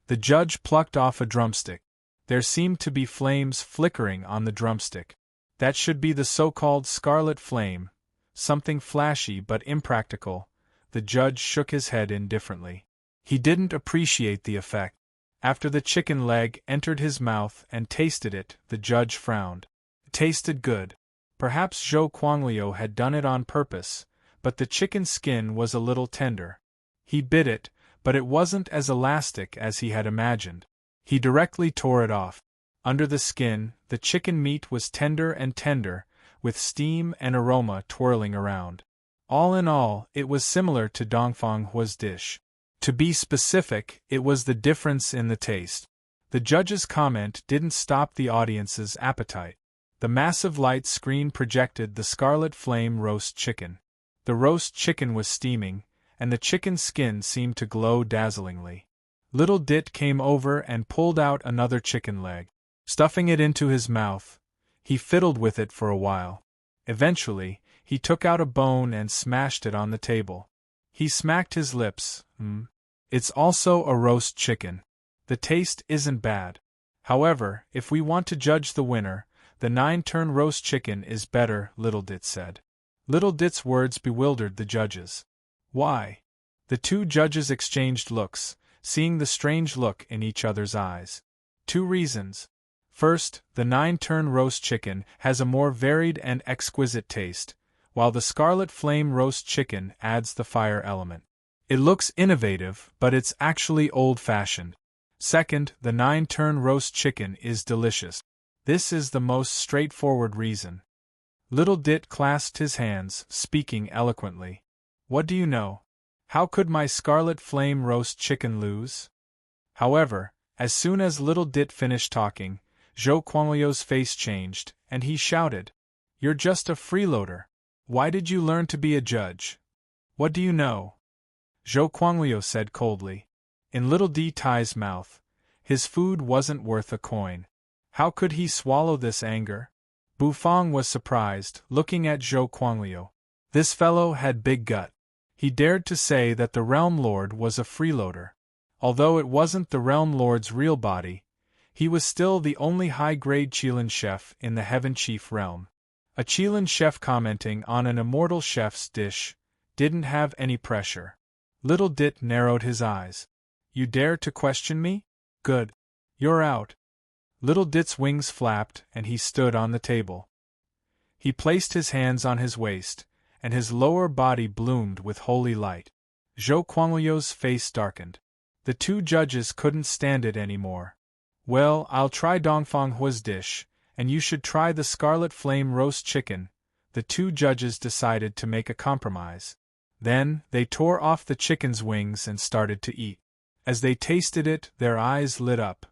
The judge plucked off a drumstick. There seemed to be flames flickering on the drumstick. That should be the so-called scarlet flame, something flashy but impractical. The judge shook his head indifferently. He didn't appreciate the effect. After the chicken leg entered his mouth and tasted it, the judge frowned. It tasted good. Perhaps Zhou Quangliu had done it on purpose, but the chicken skin was a little tender. He bit it, but it wasn't as elastic as he had imagined. He directly tore it off. Under the skin, the chicken meat was tender and tender, with steam and aroma twirling around. All in all, it was similar to Dongfang Hua's dish. To be specific, it was the difference in the taste. The judge's comment didn't stop the audience's appetite. The massive light screen projected the Scarlet Flame roast chicken. The roast chicken was steaming, and the chicken skin seemed to glow dazzlingly. Little Dit came over and pulled out another chicken leg. Stuffing it into his mouth, he fiddled with it for a while. Eventually, he took out a bone and smashed it on the table. He smacked his lips. It's also a roast chicken. The taste isn't bad. However, if we want to judge the winner, the 9-turn roast chicken is better, Little Dit said. Little Dit's words bewildered the judges. Why? The two judges exchanged looks, seeing the strange look in each other's eyes. 2 reasons. First, the 9-turn roast chicken has a more varied and exquisite taste, while the Scarlet Flame roast chicken adds the fire element. It looks innovative, but it's actually old-fashioned. Second, the 9-turn roast chicken is delicious. This is the most straightforward reason. Little Dit clasped his hands, speaking eloquently. What do you know? How could my Scarlet Flame roast chicken lose? However, as soon as Little Dit finished talking, Zhou Quangliu's face changed, and he shouted, "You're just a freeloader. Why did you learn to be a judge? What do you know?" Zhou Quangliu said coldly. In Little Dit's mouth, his food wasn't worth a coin. How could he swallow this anger? Bufang was surprised, looking at Zhou Quangliu. This fellow had big gut. He dared to say that the Realm Lord was a freeloader. Although it wasn't the Realm Lord's real body, he was still the only high-grade Qilin chef in the Heaven Chief realm. A Qilin chef commenting on an immortal chef's dish didn't have any pressure. Little Dit narrowed his eyes. You dare to question me? Good. You're out. Little Dit's wings flapped and he stood on the table. He placed his hands on his waist, and his lower body bloomed with holy light. Zhou Quangliu's face darkened. The two judges couldn't stand it anymore. Well, I'll try Dongfang Hua's dish, and you should try the Scarlet Flame roast chicken. The two judges decided to make a compromise. Then, they tore off the chicken's wings and started to eat. As they tasted it, their eyes lit up.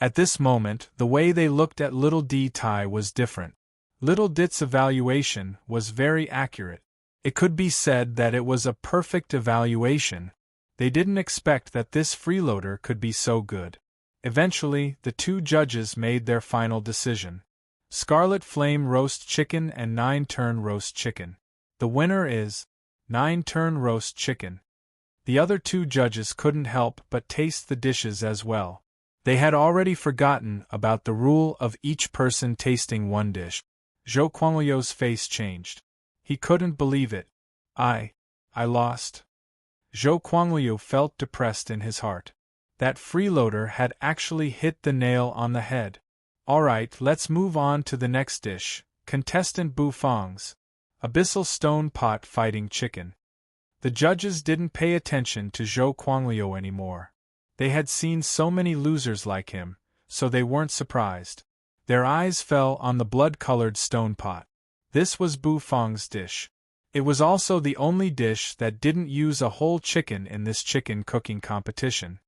At this moment, the way they looked at Little Tai was different. Little Dit's evaluation was very accurate. It could be said that it was a perfect evaluation. They didn't expect that this freeloader could be so good. Eventually, the two judges made their final decision. Scarlet Flame Roast Chicken and 9-Turn Roast Chicken. The winner is 9-Turn Roast Chicken. The other two judges couldn't help but taste the dishes as well. They had already forgotten about the rule of each person tasting one dish. Zhou Guanglio's face changed. He couldn't believe it. I lost. Zhou Guanglio felt depressed in his heart. That freeloader had actually hit the nail on the head. Alright, let's move on to the next dish. Contestant Bu Feng's Abyssal Stone Pot Fighting Chicken. The judges didn't pay attention to Zhou Guanglio anymore. They had seen so many losers like him, so they weren't surprised. Their eyes fell on the blood-colored stone pot. This was Bu Feng's dish. It was also the only dish that didn't use a whole chicken in this chicken cooking competition.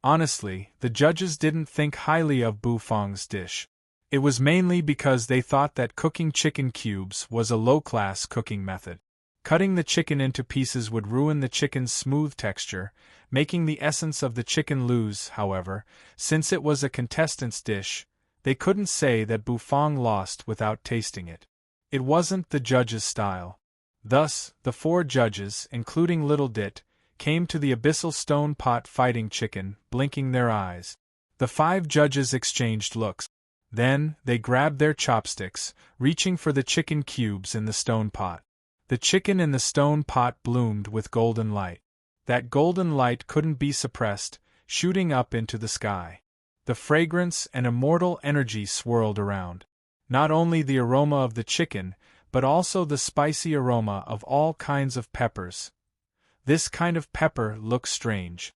Honestly, the judges didn't think highly of Bu Feng's dish. It was mainly because they thought that cooking chicken cubes was a low-class cooking method. Cutting the chicken into pieces would ruin the chicken's smooth texture, making the essence of the chicken lose. However, since it was a contestant's dish, they couldn't say that Bu Feng lost without tasting it. It wasn't the judges' style. Thus, the four judges, including Little Dit, came to the Abyssal Stone Pot Fighting Chicken, blinking their eyes. The 5 judges exchanged looks. Then, they grabbed their chopsticks, reaching for the chicken cubes in the stone pot. The chicken in the stone pot bloomed with golden light. That golden light couldn't be suppressed, shooting up into the sky. The fragrance and immortal energy swirled around. Not only the aroma of the chicken, but also the spicy aroma of all kinds of peppers. This kind of pepper looks strange.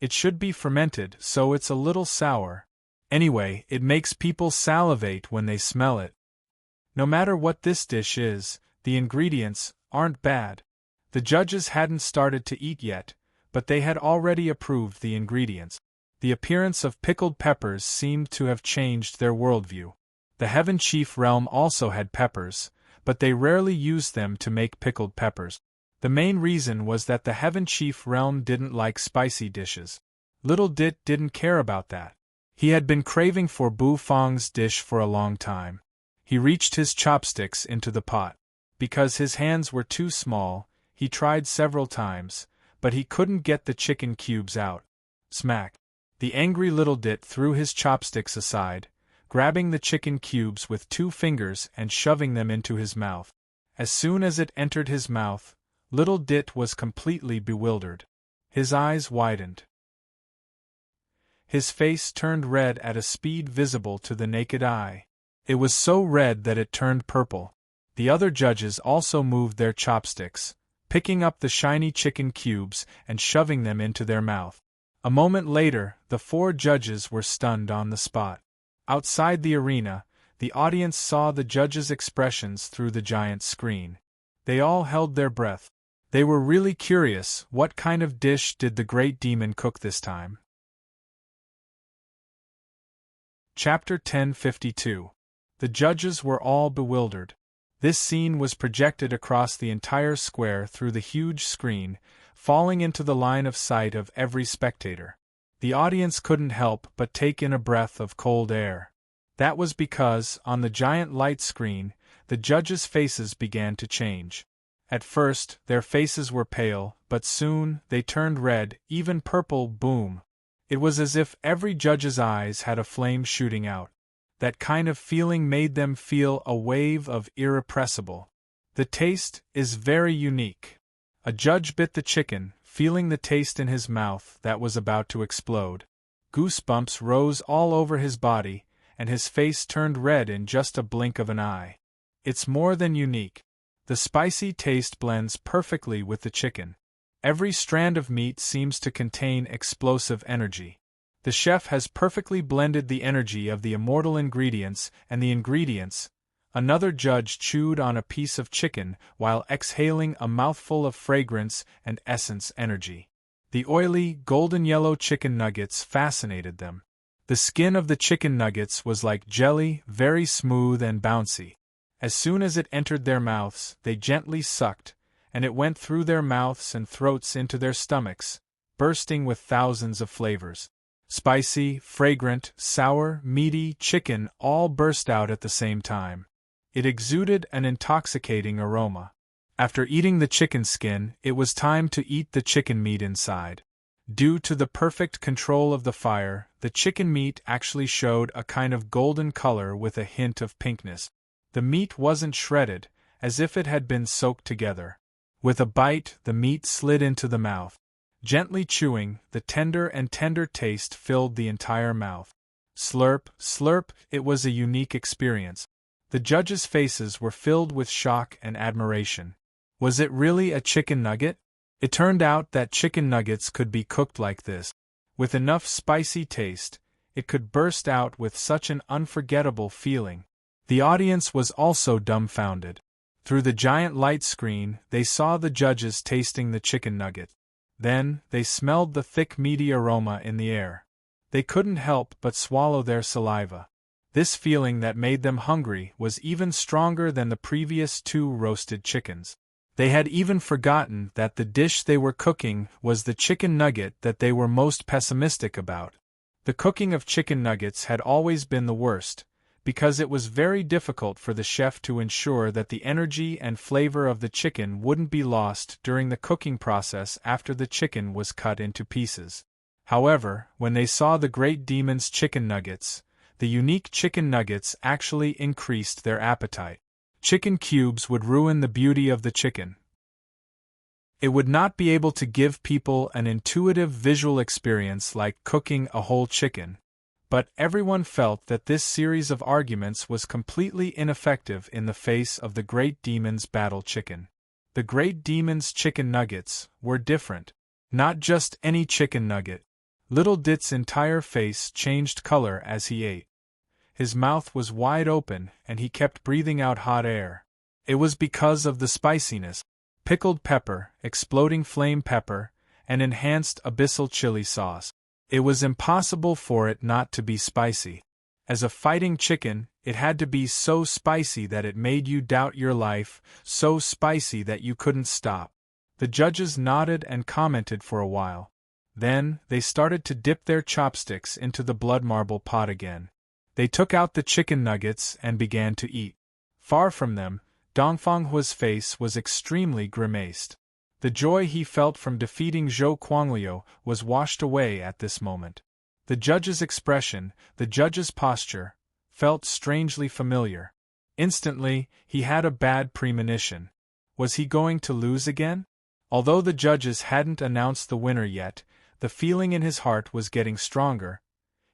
It should be fermented, so it's a little sour. Anyway, it makes people salivate when they smell it. No matter what this dish is, the ingredients aren't bad. The judges hadn't started to eat yet, but they had already approved the ingredients. The appearance of pickled peppers seemed to have changed their worldview. The Heaven Chief realm also had peppers, but they rarely used them to make pickled peppers. The main reason was that the Heaven Chief realm didn't like spicy dishes. Little Dit didn't care about that. He had been craving for Bu Feng's dish for a long time. He reached his chopsticks into the pot. Because his hands were too small, he tried several times, but he couldn't get the chicken cubes out. Smack! The angry Little Dit threw his chopsticks aside, grabbing the chicken cubes with 2 fingers and shoving them into his mouth. As soon as it entered his mouth, Little Dit was completely bewildered. His eyes widened. His face turned red at a speed visible to the naked eye. It was so red that it turned purple. The other judges also moved their chopsticks, picking up the shiny chicken cubes and shoving them into their mouth. A moment later, the 4 judges were stunned on the spot. Outside the arena, the audience saw the judges' expressions through the giant screen. They all held their breath. They were really curious, what kind of dish did the great demon cook this time? Chapter 1052. The judges were all bewildered. This scene was projected across the entire square through the huge screen, falling into the line of sight of every spectator. The audience couldn't help but take in a breath of cold air. That was because, on the giant light screen, the judges' faces began to change. At first, their faces were pale, but soon, they turned red, even purple. Boom! It was as if every judge's eyes had a flame shooting out. That kind of feeling made them feel a wave of irrepressible. The taste is very unique. A judge bit the chicken, feeling the taste in his mouth that was about to explode. Goosebumps rose all over his body, and his face turned red in just a blink of an eye. It's more than unique. The spicy taste blends perfectly with the chicken. Every strand of meat seems to contain explosive energy. The chef has perfectly blended the energy of the immortal ingredients and the ingredients. Another judge chewed on a piece of chicken while exhaling a mouthful of fragrance and essence energy. The oily, golden-yellow chicken nuggets fascinated them. The skin of the chicken nuggets was like jelly, very smooth and bouncy. As soon as it entered their mouths, they gently sucked, and it went through their mouths and throats into their stomachs, bursting with thousands of flavors. Spicy, fragrant, sour, meaty, chicken all burst out at the same time. It exuded an intoxicating aroma. After eating the chicken skin, it was time to eat the chicken meat inside. Due to the perfect control of the fire, the chicken meat actually showed a kind of golden color with a hint of pinkness. The meat wasn't shredded, as if it had been soaked together. With a bite, the meat slid into the mouth. Gently chewing, the tender taste filled the entire mouth. Slurp, slurp, it was a unique experience. The judges' faces were filled with shock and admiration. Was it really a chicken nugget? It turned out that chicken nuggets could be cooked like this. With enough spicy taste, it could burst out with such an unforgettable feeling. The audience was also dumbfounded. Through the giant light screen, they saw the judges tasting the chicken nugget. Then, they smelled the thick meaty aroma in the air. They couldn't help but swallow their saliva. This feeling that made them hungry was even stronger than the previous 2 roasted chickens. They had even forgotten that the dish they were cooking was the chicken nugget that they were most pessimistic about. The cooking of chicken nuggets had always been the worst, because it was very difficult for the chef to ensure that the energy and flavor of the chicken wouldn't be lost during the cooking process after the chicken was cut into pieces. However, when they saw the Great Demon's chicken nuggets, the unique chicken nuggets actually increased their appetite. Chicken cubes would ruin the beauty of the chicken. It would not be able to give people an intuitive visual experience like cooking a whole chicken. But everyone felt that this series of arguments was completely ineffective in the face of the Great Demon's battle chicken. The Great Demon's chicken nuggets were different. Not just any chicken nugget. Little Dit's entire face changed color as he ate. His mouth was wide open and he kept breathing out hot air. It was because of the spiciness. Pickled pepper, exploding flame pepper, and enhanced abyssal chili sauce. It was impossible for it not to be spicy. As a fighting chicken, it had to be so spicy that it made you doubt your life, so spicy that you couldn't stop. The judges nodded and commented for a while. Then, they started to dip their chopsticks into the blood marble pot again. They took out the chicken nuggets and began to eat. Far from them, Dongfanghua's face was extremely grimaced. The joy he felt from defeating Zhou Quangliu was washed away at this moment. The judge's expression, the judge's posture, felt strangely familiar. Instantly, he had a bad premonition. Was he going to lose again? Although the judges hadn't announced the winner yet, the feeling in his heart was getting stronger.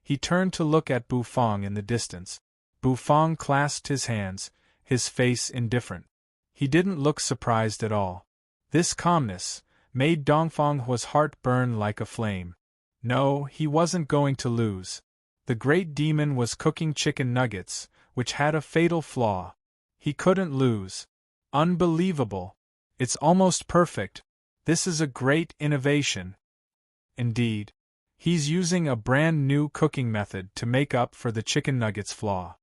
He turned to look at Bu Fong in the distance. Bu Fong clasped his hands, his face indifferent. He didn't look surprised at all. This calmness made Dongfanghua's heart burn like a flame. No, he wasn't going to lose. The Great Demon was cooking chicken nuggets, which had a fatal flaw. He couldn't lose. Unbelievable. It's almost perfect. This is a great innovation. Indeed. He's using a brand new cooking method to make up for the chicken nuggets flaw.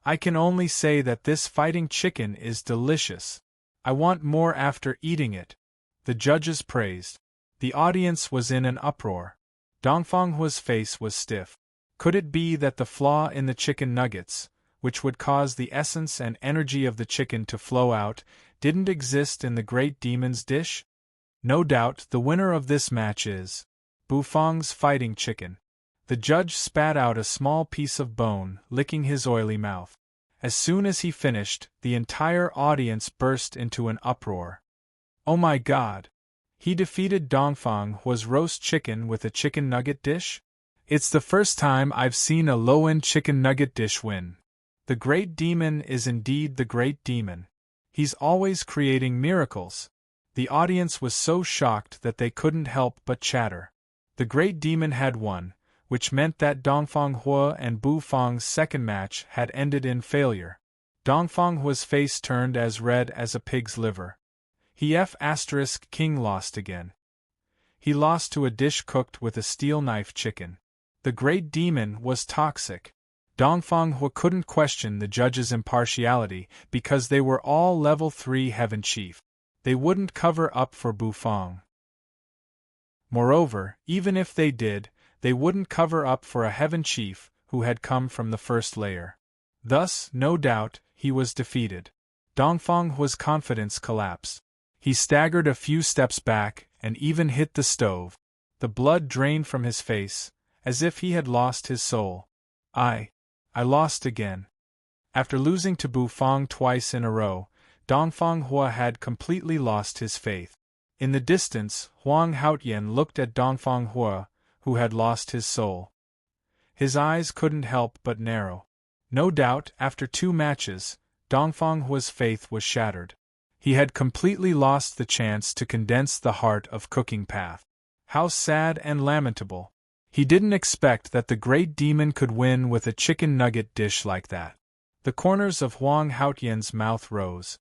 I can only say that this fighting chicken is delicious. I want more after eating it. The judges praised. The audience was in an uproar. Dongfanghua's face was stiff. Could it be that the flaw in the chicken nuggets, which would cause the essence and energy of the chicken to flow out, didn't exist in the Great Demon's dish? No doubt the winner of this match is Bu Fong's fighting chicken. The judge spat out a small piece of bone, licking his oily mouth. As soon as he finished, the entire audience burst into an uproar. Oh my God! He defeated Dongfanghua's roast chicken with a chicken nugget dish? It's the first time I've seen a low-end chicken nugget dish win. The Great Demon is indeed the Great Demon. He's always creating miracles. The audience was so shocked that they couldn't help but chatter. The Great Demon had won, which meant that Dongfanghua and Bu Fong's second match had ended in failure. Dongfanghua's face turned as red as a pig's liver. King lost again. he lost to a dish cooked with a steel knife chicken. The great demon was toxic. Dongfang Hua couldn't question the judges' impartiality because they were all level 3 Heaven Chief. They wouldn't cover up for Bufang. Moreover, even if they did, they wouldn't cover up for a Heaven Chief who had come from the first layer. Thus, no doubt, he was defeated. Dongfang Hua's confidence collapsed. He staggered a few steps back and even hit the stove. The blood drained from his face, as if he had lost his soul. I lost again. After losing to Bufang twice in a row, Dongfang Hua had completely lost his faith. In the distance, Huang Haotian looked at Dongfang Hua, who had lost his soul. His eyes couldn't help but narrow. No doubt, after 2 matches, Dongfang Hua's faith was shattered. He had completely lost the chance to condense the heart of cooking path. How sad and lamentable. He didn't expect that the great demon could win with a chicken nugget dish like that. The corners of Huang Haotian's mouth rose.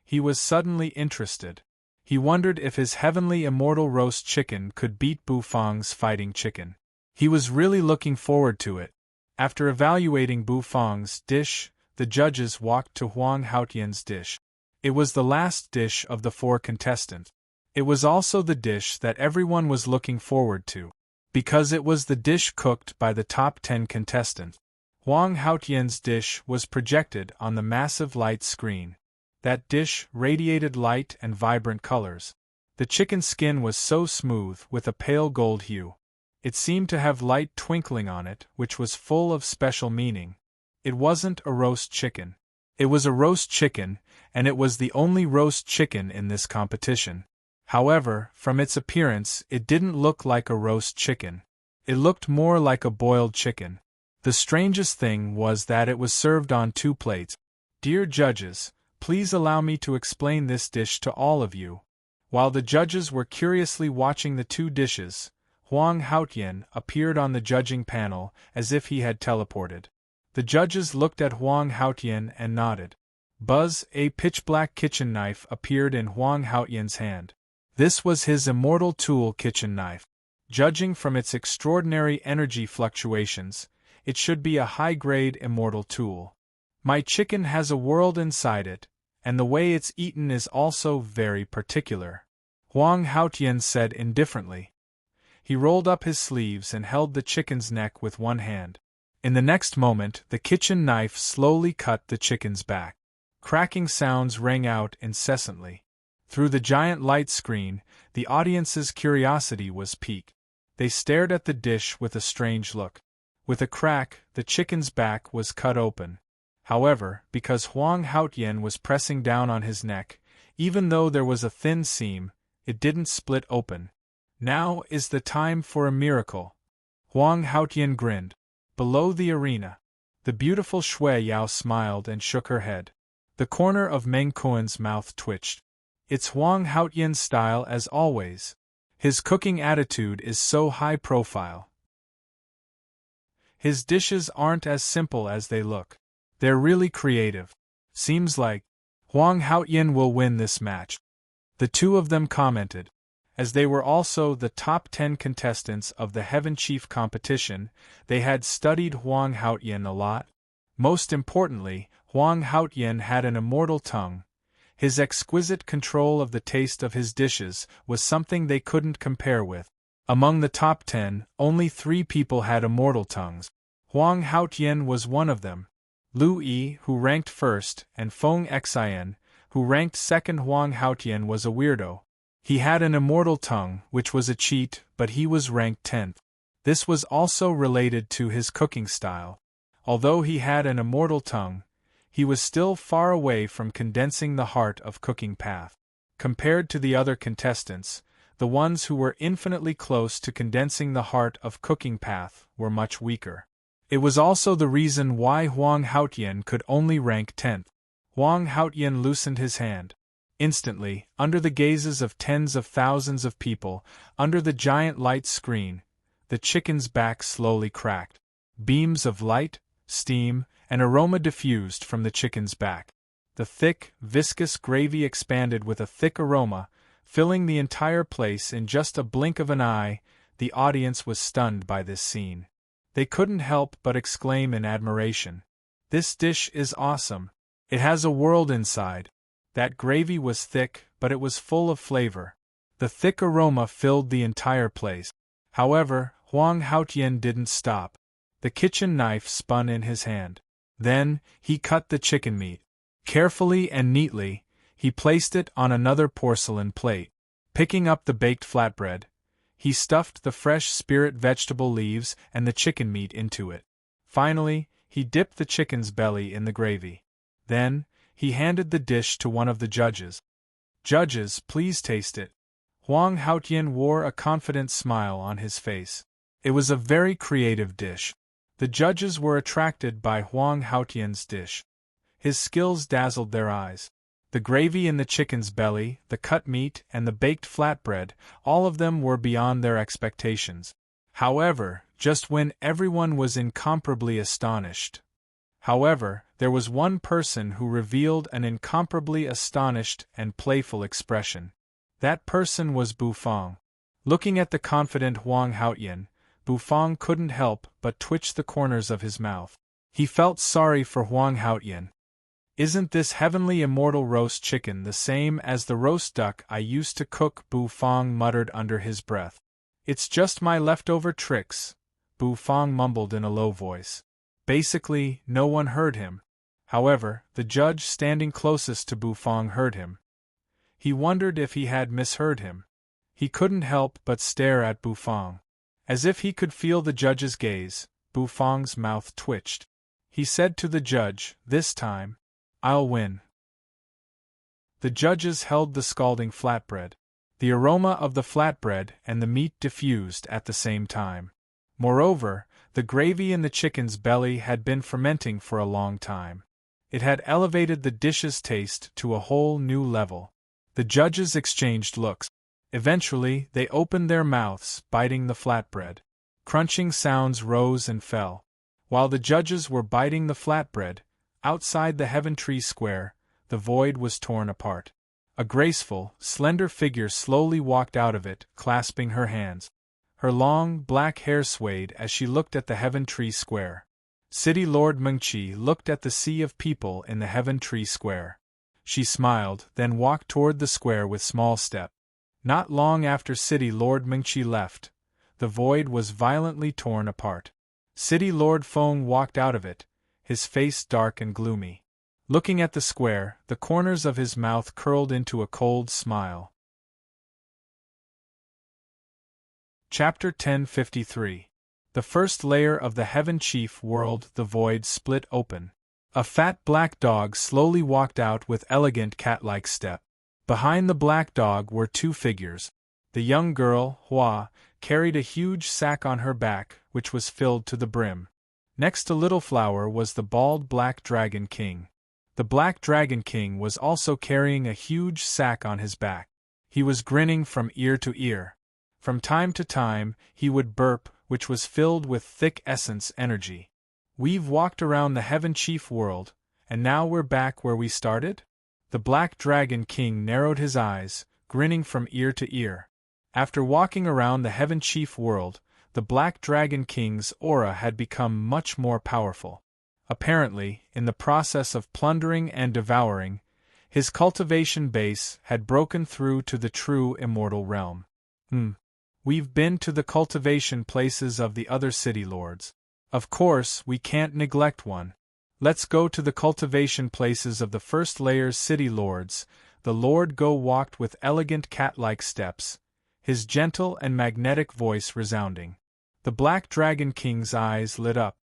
He was suddenly interested. He wondered if his heavenly immortal roast chicken could beat Bufang's fighting chicken. He was really looking forward to it. After evaluating Bufang's dish, the judges walked to Huang Haotian's dish. It was the last dish of the 4 contestants. It was also the dish that everyone was looking forward to, because it was the dish cooked by the top 10 contestants. Huang Haotian's dish was projected on the massive light screen. That dish radiated light and vibrant colors. The chicken skin was so smooth with a pale gold hue. It seemed to have light twinkling on it, which was full of special meaning. It wasn't a roast chicken. It was a roast chicken, and it was the only roast chicken in this competition. However, from its appearance, it didn't look like a roast chicken. It looked more like a boiled chicken. The strangest thing was that it was served on 2 plates. Dear judges, please allow me to explain this dish to all of you. While the judges were curiously watching the 2 dishes, Huang Haotian appeared on the judging panel as if he had teleported. The judges looked at Huang Haotian and nodded. Buzz, a pitch-black kitchen knife appeared in Huang Haotian's hand. This was his immortal tool kitchen knife. Judging from its extraordinary energy fluctuations, it should be a high-grade immortal tool. My chicken has a world inside it, and the way it's eaten is also very particular, Huang Haotian said indifferently. He rolled up his sleeves and held the chicken's neck with one hand. In the next moment, the kitchen knife slowly cut the chicken's back. Cracking sounds rang out incessantly. Through the giant light screen, the audience's curiosity was piqued. They stared at the dish with a strange look. With a crack, the chicken's back was cut open. However, because Huang Haotian was pressing down on his neck, even though there was a thin seam, it didn't split open. Now is the time for a miracle. Huang Haotian grinned. Below the arena, the beautiful Shui Yao smiled and shook her head. The corner of Meng Kuan's mouth twitched. It's Huang Haotian's style as always. His cooking attitude is so high profile. His dishes aren't as simple as they look. They're really creative. Seems like Huang Haotian will win this match. The 2 of them commented. As they were also the top 10 contestants of the Heaven Chief competition, they had studied Huang Haotian a lot. Most importantly, Huang Haotian had an immortal tongue. His exquisite control of the taste of his dishes was something they couldn't compare with. Among the top 10, only 3 people had immortal tongues. Huang Haotian was one of them. Lu Yi, who ranked first, and Feng Xian, who ranked second. Huang Haotian was a weirdo. He had an immortal tongue, which was a cheat, but he was ranked 10th. This was also related to his cooking style. Although he had an immortal tongue, he was still far away from condensing the heart of cooking path. Compared to the other contestants, the ones who were infinitely close to condensing the heart of cooking path were much weaker. It was also the reason why Huang Haotian could only rank 10th. Huang Haotian loosened his hand. Instantly, under the gazes of tens of thousands of people, under the giant light screen, the chicken's back slowly cracked. Beams of light, steam, and aroma diffused from the chicken's back. The thick, viscous gravy expanded with a thick aroma, filling the entire place in just a blink of an eye. The audience was stunned by this scene. They couldn't help but exclaim in admiration. "This dish is awesome. It has a world inside." That gravy was thick, but it was full of flavor. The thick aroma filled the entire place. However, Huang Haotian didn't stop. The kitchen knife spun in his hand. Then, he cut the chicken meat. Carefully and neatly, he placed it on another porcelain plate. Picking up the baked flatbread, he stuffed the fresh spirit vegetable leaves and the chicken meat into it. Finally, he dipped the chicken's belly in the gravy. Then, he handed the dish to one of the judges. "Judges, please taste it." Huang Haotian wore a confident smile on his face. It was a very creative dish. The judges were attracted by Huang Haotian's dish. His skills dazzled their eyes. The gravy in the chicken's belly, the cut meat, and the baked flatbread, all of them were beyond their expectations. However, just when everyone was incomparably astonished. There was one person who revealed an incomparably astonished and playful expression. That person was Bufang. Looking at the confident Huang Haotian, Bufang couldn't help but twitch the corners of his mouth. He felt sorry for Huang Haotian. "Isn't this heavenly immortal roast chicken the same as the roast duck I used to cook?" Bufang muttered under his breath. "It's just my leftover tricks," Bufang mumbled in a low voice. Basically, no one heard him. However, the judge standing closest to Bufang heard him. He wondered if he had misheard him. He couldn't help but stare at Bufang. As if he could feel the judge's gaze, Bufang's mouth twitched. He said to the judge, "This time, I'll win." The judges held the scalding flatbread. The aroma of the flatbread and the meat diffused at the same time. Moreover, the gravy in the chicken's belly had been fermenting for a long time. It had elevated the dish's taste to a whole new level. The judges exchanged looks. Eventually, they opened their mouths, biting the flatbread. Crunching sounds rose and fell. While the judges were biting the flatbread, outside the Heaven Tree Square, the void was torn apart. A graceful, slender figure slowly walked out of it, clasping her hands. Her long, black hair swayed as she looked at the Heaven Tree Square. City Lord Mengqi looked at the sea of people in the Heaven Tree Square. She smiled, then walked toward the square with small step. Not long after City Lord Mengqi left, the void was violently torn apart. City Lord Feng walked out of it, his face dark and gloomy. Looking at the square, the corners of his mouth curled into a cold smile. Chapter 1053. The first layer of the Heaven Chief World. The void split open. A fat black dog slowly walked out with elegant cat-like step. Behind the black dog were two figures. The young girl, Hua, carried a huge sack on her back, which was filled to the brim. Next to Little Flower was the bald Black Dragon King. The Black Dragon King was also carrying a huge sack on his back. He was grinning from ear to ear. From time to time, he would burp, which was filled with thick essence energy. "We've walked around the Heaven Chief World, and now we're back where we started?" The Black Dragon King narrowed his eyes, grinning from ear to ear. After walking around the Heaven Chief World, the Black Dragon King's aura had become much more powerful. Apparently, in the process of plundering and devouring, his cultivation base had broken through to the true immortal realm. We've been to the cultivation places of the other city lords. Of course, we can't neglect one. Let's go to the cultivation places of the first layer's city lords. The Lord Go walked with elegant cat-like steps, his gentle and magnetic voice resounding. The Black Dragon King's eyes lit up.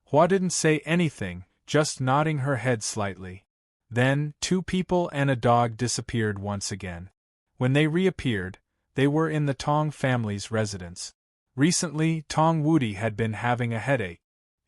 Hua didn't say anything, just nodding her head slightly. Then, two people and a dog disappeared once again. When they reappeared, they were in the Tong family's residence. Recently, Tong Wudi had been having a headache.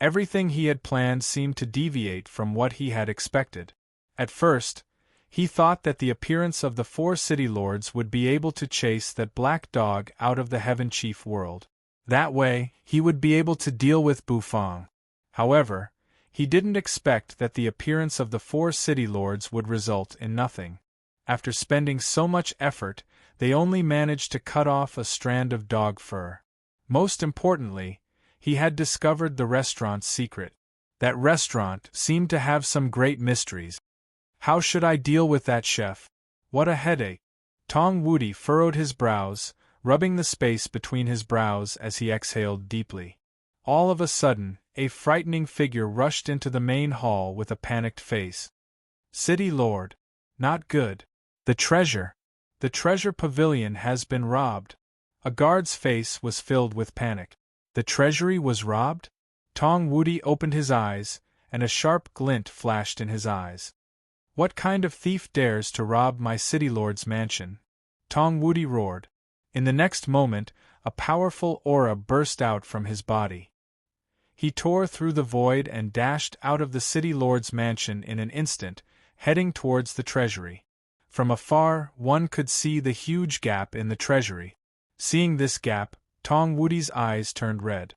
Everything he had planned seemed to deviate from what he had expected. At first, he thought that the appearance of the four city lords would be able to chase that black dog out of the Heaven Chief World. That way, he would be able to deal with Bufang. However, he didn't expect that the appearance of the four city lords would result in nothing. After spending so much effort, they only managed to cut off a strand of dog fur. Most importantly, he had discovered the restaurant's secret. That restaurant seemed to have some great mysteries. How should I deal with that, chef? What a headache! Tong Woody furrowed his brows, rubbing the space between his brows as he exhaled deeply. All of a sudden, a frightening figure rushed into the main hall with a panicked face. City Lord. Not good. The treasure. The treasure pavilion has been robbed. A guard's face was filled with panic. The treasury was robbed? Tong Woody opened his eyes, and a sharp glint flashed in his eyes. What kind of thief dares to rob my city lord's mansion? Tong Woody roared. In the next moment, a powerful aura burst out from his body. He tore through the void and dashed out of the city lord's mansion in an instant, heading towards the treasury. From afar, one could see the huge gap in the treasury. Seeing this gap, Tong Woody's eyes turned red.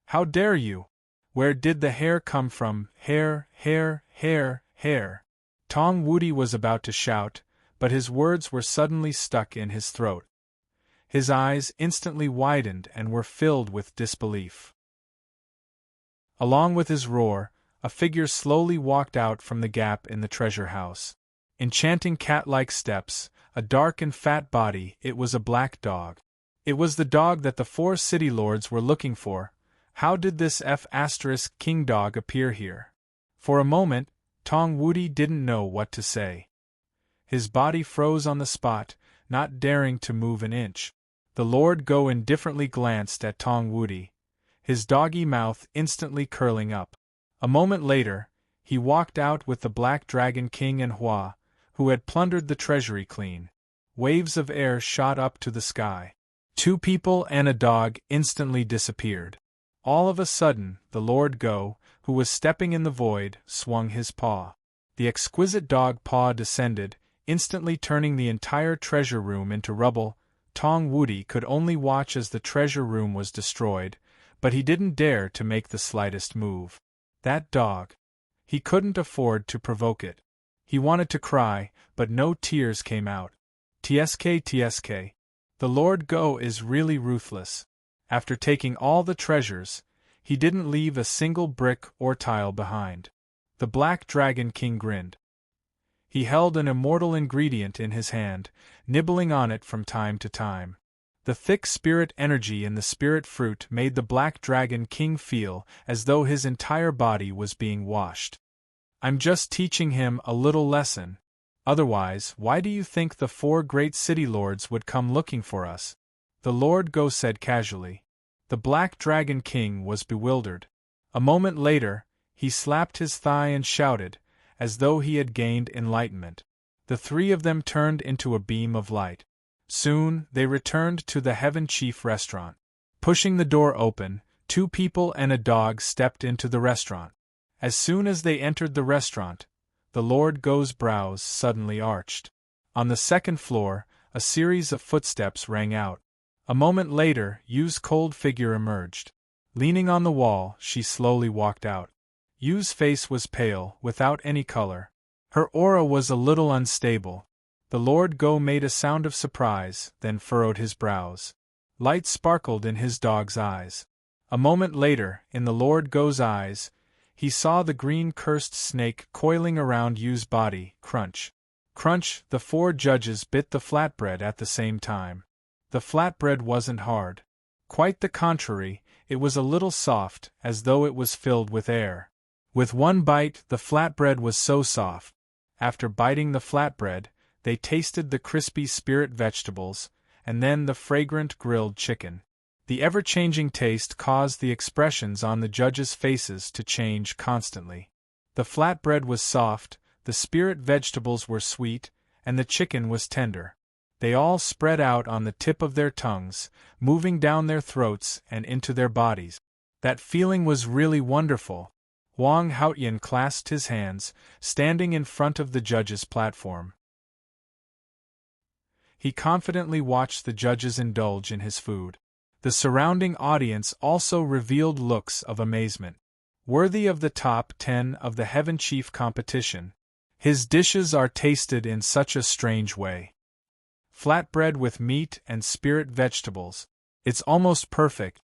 How dare you? Where did the hair come from? Hair, hair, hair, hair. Tong Woody was about to shout, but his words were suddenly stuck in his throat. His eyes instantly widened and were filled with disbelief. Along with his roar, a figure slowly walked out from the gap in the treasure house. Enchanting cat-like steps, a dark and fat body, it was a black dog. It was the dog that the 4 city lords were looking for. How did this King dog appear here? For a moment, Tong Woody didn't know what to say. His body froze on the spot, not daring to move an inch. The Lord Go indifferently glanced at Tong Woody, his doggy mouth instantly curling up. A moment later, he walked out with the Black Dragon King and Hua, who had plundered the treasury clean. Waves of air shot up to the sky. 2 people and a dog instantly disappeared. All of a sudden, the Lord Go, who was stepping in the void, swung his paw. The exquisite dog paw descended, instantly turning the entire treasure room into rubble. Tong Woody could only watch as the treasure room was destroyed, but he didn't dare to make the slightest move. That dog. He couldn't afford to provoke it. He wanted to cry, but no tears came out. TSK. The Lord Go is really ruthless. After taking all the treasures, he didn't leave a single brick or tile behind. The Black Dragon King grinned. He held an immortal ingredient in his hand, nibbling on it from time to time. The thick spirit energy in the spirit fruit made the Black Dragon King feel as though his entire body was being washed. I'm just teaching him a little lesson. Otherwise, why do you think the 4 great city lords would come looking for us? The Lord Go said casually. The Black Dragon King was bewildered. A moment later, he slapped his thigh and shouted, as though he had gained enlightenment. The 3 of them turned into a beam of light. Soon, they returned to the Heaven Chief restaurant. Pushing the door open, 2 people and a dog stepped into the restaurant. As soon as they entered the restaurant, the Lord Go's brows suddenly arched. On the 2nd floor, a series of footsteps rang out. A moment later, Yu's cold figure emerged. Leaning on the wall, she slowly walked out. Yu's face was pale, without any color. Her aura was a little unstable. The Lord Go made a sound of surprise, then furrowed his brows. Light sparkled in his dog's eyes. A moment later, in the Lord Go's eyes, he saw the green cursed snake coiling around Yu's body. Crunch. Crunch, the 4 judges bit the flatbread at the same time. The flatbread wasn't hard. Quite the contrary, it was a little soft, as though it was filled with air. With one bite, the flatbread was so soft. After biting the flatbread, they tasted the crispy spirit vegetables, and then the fragrant grilled chicken. The ever-changing taste caused the expressions on the judges' faces to change constantly. The flatbread was soft, the spirit vegetables were sweet, and the chicken was tender. They all spread out on the tip of their tongues, moving down their throats and into their bodies. That feeling was really wonderful. Wang Haotian clasped his hands, standing in front of the judges' platform. He confidently watched the judges indulge in his food. The surrounding audience also revealed looks of amazement. Worthy of the top 10 of the Heaven Chief competition. His dishes are tasted in such a strange way. Flatbread with meat and spirit vegetables. It's almost perfect.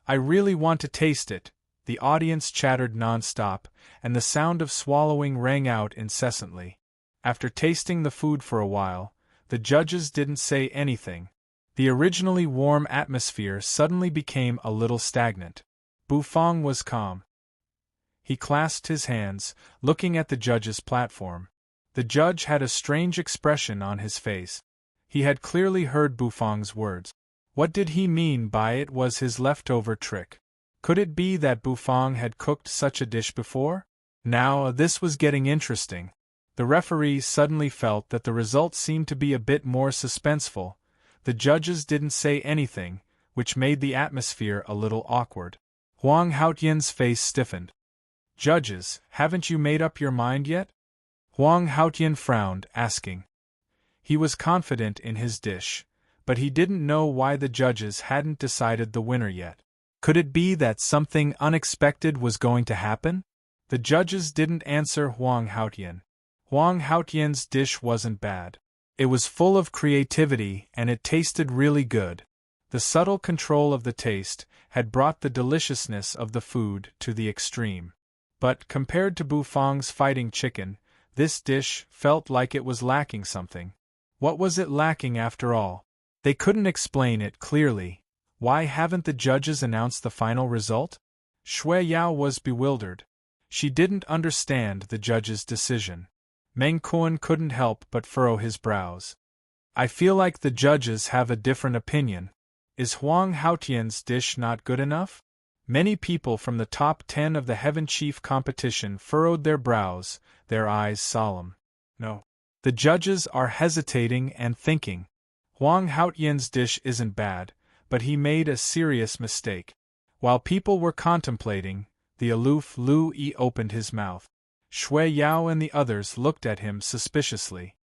I really want to taste it. The audience chattered nonstop, and the sound of swallowing rang out incessantly. After tasting the food for a while, the judges didn't say anything. The originally warm atmosphere suddenly became a little stagnant. Bufang was calm. He clasped his hands, looking at the judge's platform. The judge had a strange expression on his face. He had clearly heard Bufang's words. What did he mean by it was his leftover trick? Could it be that Bufang had cooked such a dish before? Now, this was getting interesting. The referee suddenly felt that the result seemed to be a bit more suspenseful. The judges didn't say anything, which made the atmosphere a little awkward. Huang Haotian's face stiffened. Judges, haven't you made up your mind yet? Huang Haotian frowned, asking. He was confident in his dish, but he didn't know why the judges hadn't decided the winner yet. Could it be that something unexpected was going to happen? The judges didn't answer Huang Haotian. Huang Haotian's dish wasn't bad. It was full of creativity and it tasted really good. The subtle control of the taste had brought the deliciousness of the food to the extreme. But compared to Bufang's fighting chicken, this dish felt like it was lacking something. What was it lacking after all? They couldn't explain it clearly. Why haven't the judges announced the final result? Shui Yao was bewildered. She didn't understand the judge's decision. Meng Kuan couldn't help but furrow his brows. I feel like the judges have a different opinion. Is Huang Haotian's dish not good enough? Many people from the top 10 of the Heaven Chief competition furrowed their brows, their eyes solemn. No. The judges are hesitating and thinking. Huang Haotian's dish isn't bad, but he made a serious mistake. While people were contemplating, the aloof Lu Yi opened his mouth. Shui Yao and the others looked at him suspiciously.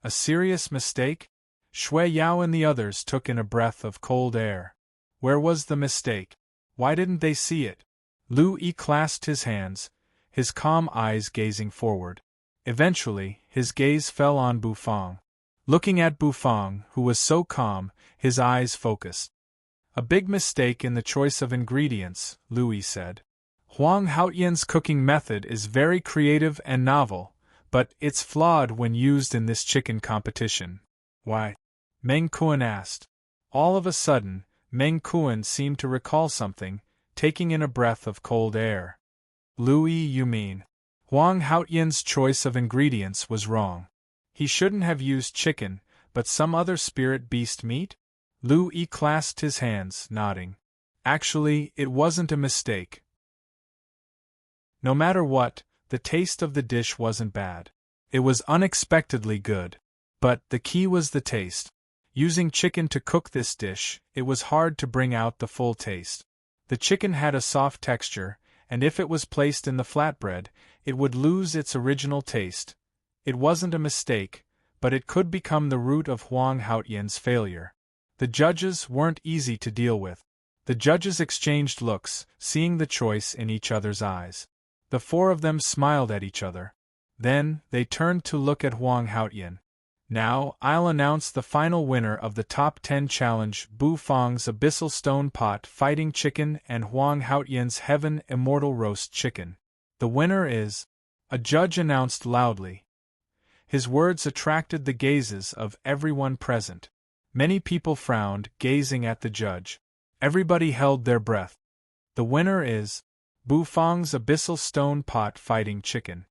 A serious mistake? Shui Yao and the others took in a breath of cold air. Where was the mistake? Why didn't they see it? Lu Yi clasped his hands, his calm eyes gazing forward. Eventually, his gaze fell on Bufang. Looking at Bufang, who was so calm, his eyes focused. A big mistake in the choice of ingredients, Lu Yi said. Huang Haotian's cooking method is very creative and novel, but it's flawed when used in this chicken competition. Why? Meng Kuan asked. All of a sudden, Meng Kuan seemed to recall something, taking in a breath of cold air. Lu Yi, you mean? Huang Haotian's choice of ingredients was wrong. He shouldn't have used chicken, but some other spirit beast meat? Lu Yi clasped his hands, nodding. Actually, it wasn't a mistake. No matter what, the taste of the dish wasn't bad. It was unexpectedly good. But the key was the taste. Using chicken to cook this dish, it was hard to bring out the full taste. The chicken had a soft texture, and if it was placed in the flatbread, it would lose its original taste. It wasn't a mistake, but it could become the root of Huang Haotian's failure. The judges weren't easy to deal with. The judges exchanged looks, seeing the choice in each other's eyes. The four of them smiled at each other. Then, they turned to look at Huang Haotian. Now, I'll announce the final winner of the top 10 challenge, Bufang's Abyssal Stone Pot Fighting Chicken and Huang Haotian's Heaven Immortal Roast Chicken. The winner is... a judge announced loudly. His words attracted the gazes of everyone present. Many people frowned, gazing at the judge. Everybody held their breath. The winner is... Bufang's Abyssal Stone Pot Fighting Chicken.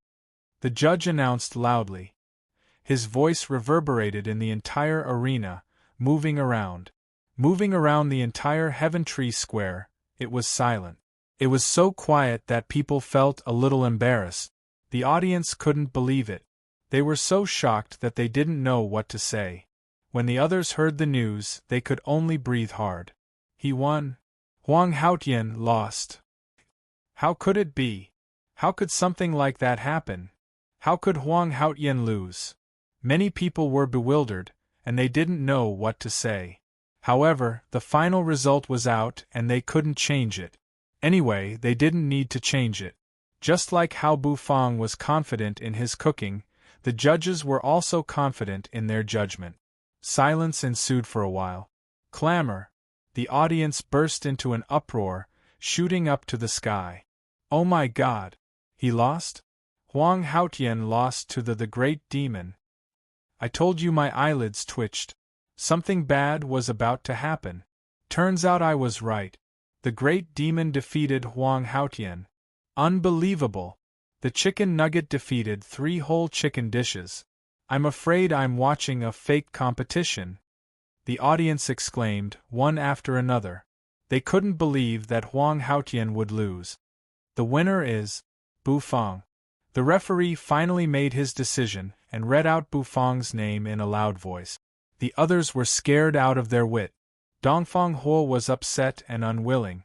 The judge announced loudly. His voice reverberated in the entire arena, moving around the entire Heaven Tree Square. It was silent. It was so quiet that people felt a little embarrassed. The audience couldn't believe it. They were so shocked that they didn't know what to say. When the others heard the news, they could only breathe hard. He won. Huang Haotian lost. How could it be? How could something like that happen? How could Huang Haotian lose? Many people were bewildered, and they didn't know what to say. However, the final result was out and they couldn't change it. Anyway, they didn't need to change it. Just like how Bufang was confident in his cooking, the judges were also confident in their judgment. Silence ensued for a while. Clamor. The audience burst into an uproar, shooting up to the sky. Oh my God! He lost? Huang Haotian lost to the great demon. I told you my eyelids twitched. Something bad was about to happen. Turns out I was right. The great demon defeated Huang Haotian. Unbelievable! The chicken nugget defeated 3 whole chicken dishes. I'm afraid I'm watching a fake competition. The audience exclaimed, one after another. They couldn't believe that Huang Haotian would lose. The winner is Bufang. The referee finally made his decision and read out Bufang's name in a loud voice. The others were scared out of their wit. Dongfang Huo was upset and unwilling.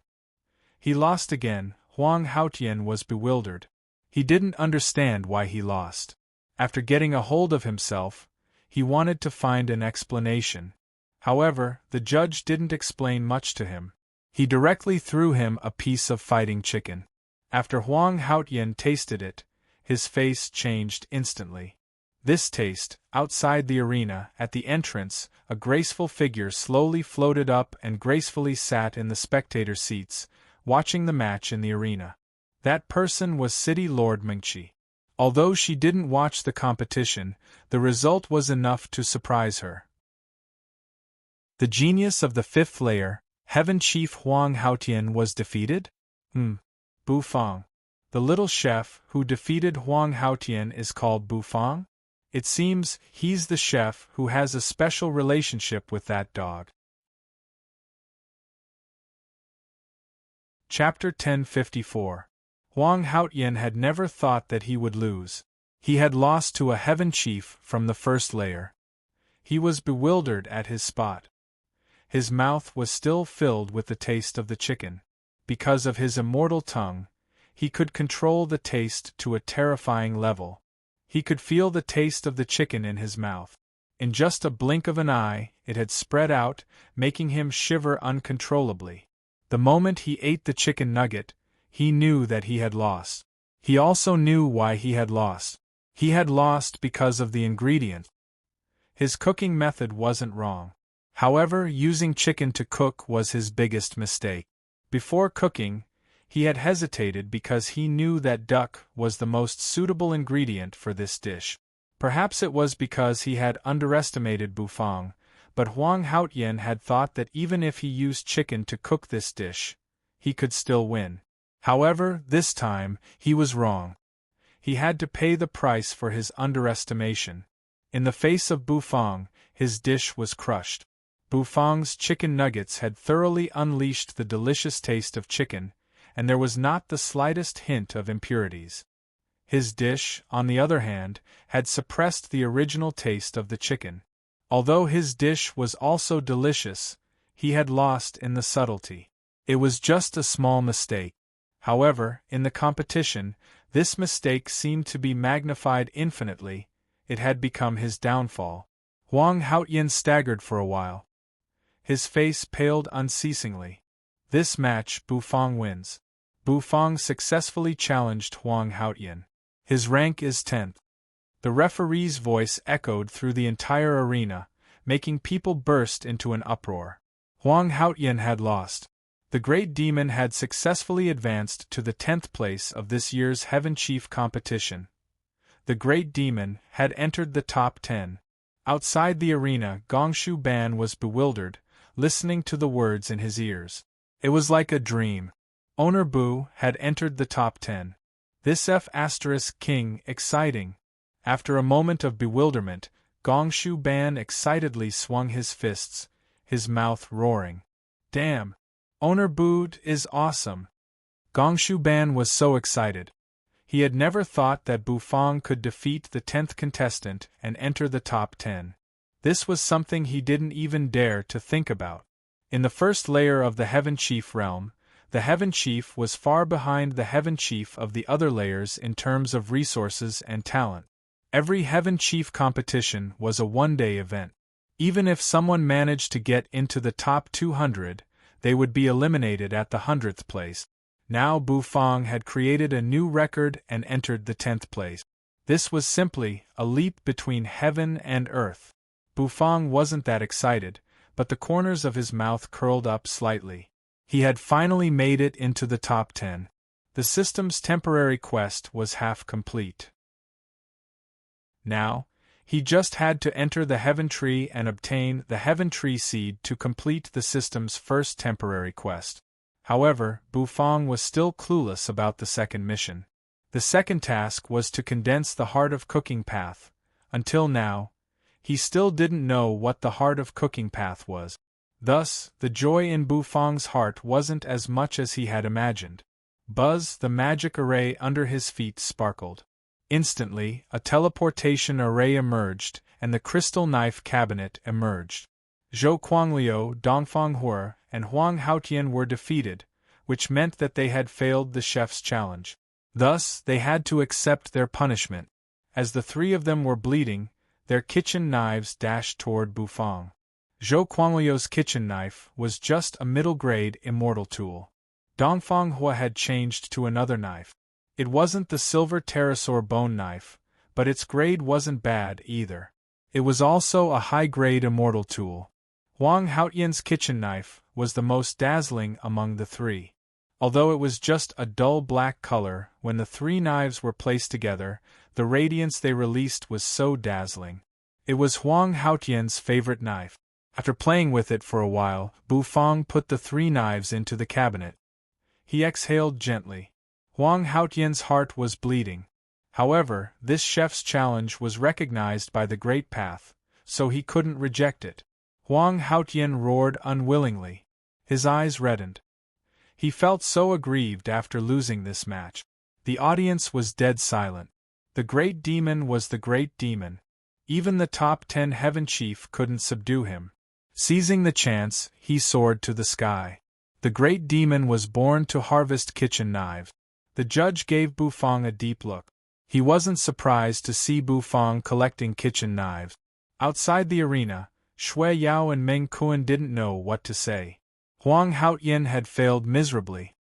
He lost again. Huang Haotian was bewildered. He didn't understand why he lost. After getting a hold of himself, he wanted to find an explanation. However, the judge didn't explain much to him. He directly threw him a piece of fighting chicken. After Huang Haotian tasted it, his face changed instantly. This taste, outside the arena, at the entrance, a graceful figure slowly floated up and gracefully sat in the spectator seats, watching the match in the arena. That person was City Lord Mengqi. Although she didn't watch the competition, the result was enough to surprise her. The genius of the 5th layer, Heaven Chief Huang Haotian, was defeated? Bufang. The little chef who defeated Huang Haotian is called Bufang? It seems he's the chef who has a special relationship with that dog. Chapter 1054. Huang Haotian had never thought that he would lose. He had lost to a heaven chief from the 1st layer. He was bewildered at his spot. His mouth was still filled with the taste of the chicken. Because of his immortal tongue, he could control the taste to a terrifying level. He could feel the taste of the chicken in his mouth. In just a blink of an eye, it had spread out, making him shiver uncontrollably. The moment he ate the chicken nugget, he knew that he had lost. He also knew why he had lost. He had lost because of the ingredient. His cooking method wasn't wrong. However, using chicken to cook was his biggest mistake. Before cooking, he had hesitated because he knew that duck was the most suitable ingredient for this dish. Perhaps it was because he had underestimated Bufang, but Huang Haotian had thought that even if he used chicken to cook this dish, he could still win. However, this time, he was wrong. He had to pay the price for his underestimation. In the face of Bufang, his dish was crushed. Bufang's chicken nuggets had thoroughly unleashed the delicious taste of chicken, and there was not the slightest hint of impurities. His dish, on the other hand, had suppressed the original taste of the chicken. Although his dish was also delicious, he had lost in the subtlety. It was just a small mistake. However, in the competition, this mistake seemed to be magnified infinitely. It had become his downfall. Huang Haotian staggered for a while. His face paled unceasingly. This match, Bufang wins. Bufang successfully challenged Huang Haotian. His rank is 10th. The referee's voice echoed through the entire arena, making people burst into an uproar. Huang Haotian had lost. The Great Demon had successfully advanced to the 10th place of this year's Heaven Chief competition. The Great Demon had entered the top 10. Outside the arena, Gongshu Ban was bewildered, listening to the words in his ears. It was like a dream. Owner Bu had entered the top 10. This F*King, exciting. After a moment of bewilderment, Gongshu Ban excitedly swung his fists, his mouth roaring. Damn! Owner Bu is awesome! Gongshu Ban was so excited. He had never thought that Bufang could defeat the 10th contestant and enter the top 10. This was something he didn't even dare to think about. In the 1st layer of the Heaven Chief realm, the Heaven Chief was far behind the Heaven Chief of the other layers in terms of resources and talent. Every Heaven Chief competition was a one-day event. Even if someone managed to get into the top 200, they would be eliminated at the 100th place. Now Bufang had created a new record and entered the 10th place. This was simply a leap between heaven and earth. Bufang wasn't that excited, but the corners of his mouth curled up slightly. He had finally made it into the top 10. The system's temporary quest was half complete. Now, he just had to enter the Heaven Tree and obtain the Heaven Tree seed to complete the system's first temporary quest. However, Bufang was still clueless about the second mission. The second task was to condense the Heart of Cooking Path. Until now, he still didn't know what the Heart of Cooking Path was. Thus, the joy in Bufang's heart wasn't as much as he had imagined. Buzz, the magic array under his feet, sparkled. Instantly, a teleportation array emerged, and the crystal knife cabinet emerged. Zhou Quangliu, Dongfang Hui, and Huang Haotian were defeated, which meant that they had failed the chef's challenge. Thus, they had to accept their punishment. As the three of them were bleeding, their kitchen knives dashed toward Bufang. Zhou Quangliu's kitchen knife was just a middle-grade immortal tool. Dongfang Hui had changed to another knife. It wasn't the silver pterosaur bone knife, but its grade wasn't bad either. It was also a high-grade immortal tool. Huang Haotian's kitchen knife was the most dazzling among the three. Although it was just a dull black color, when the three knives were placed together, the radiance they released was so dazzling. It was Huang Haotian's favorite knife. After playing with it for a while, Bufang put the three knives into the cabinet. He exhaled gently. Huang Haotian's heart was bleeding. However, this chef's challenge was recognized by the Great Path, so he couldn't reject it. Huang Haotian roared unwillingly. His eyes reddened. He felt so aggrieved after losing this match. The audience was dead silent. The Great Demon was the Great Demon. Even the top 10 Heaven Chief couldn't subdue him. Seizing the chance, he soared to the sky. The Great Demon was born to harvest kitchen knives. The judge gave Bufang a deep look. He wasn't surprised to see Bufang collecting kitchen knives. Outside the arena, Shui Yao and Meng Kuan didn't know what to say. Huang Haotian had failed miserably.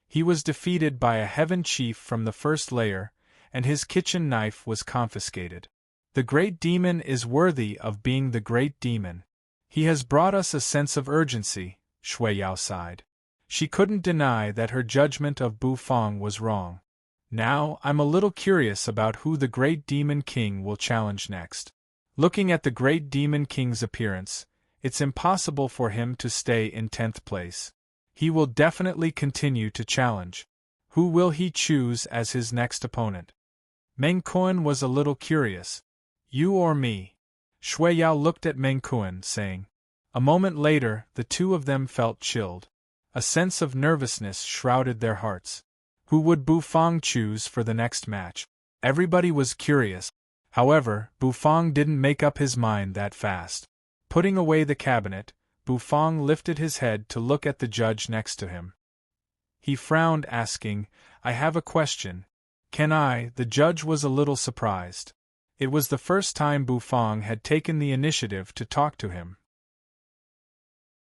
He was defeated by a Heaven Chief from the first layer, and his kitchen knife was confiscated. The Great Demon is worthy of being the Great Demon. He has brought us a sense of urgency, Shui Yao sighed. She couldn't deny that her judgment of Bufang was wrong. Now, I'm a little curious about who the Great Demon King will challenge next. Looking at the Great Demon King's appearance, it's impossible for him to stay in 10th place. He will definitely continue to challenge. Who will he choose as his next opponent? Meng Kuan was a little curious. You or me? Shui Yao looked at Meng Kuan, saying. A moment later, the two of them felt chilled. A sense of nervousness shrouded their hearts. Who would Bufang choose for the next match? Everybody was curious. However, Bufang didn't make up his mind that fast. Putting away the cabinet, Bufang lifted his head to look at the judge next to him. He frowned, asking, I have a question. Can I? The judge was a little surprised. It was the first time Bufang had taken the initiative to talk to him.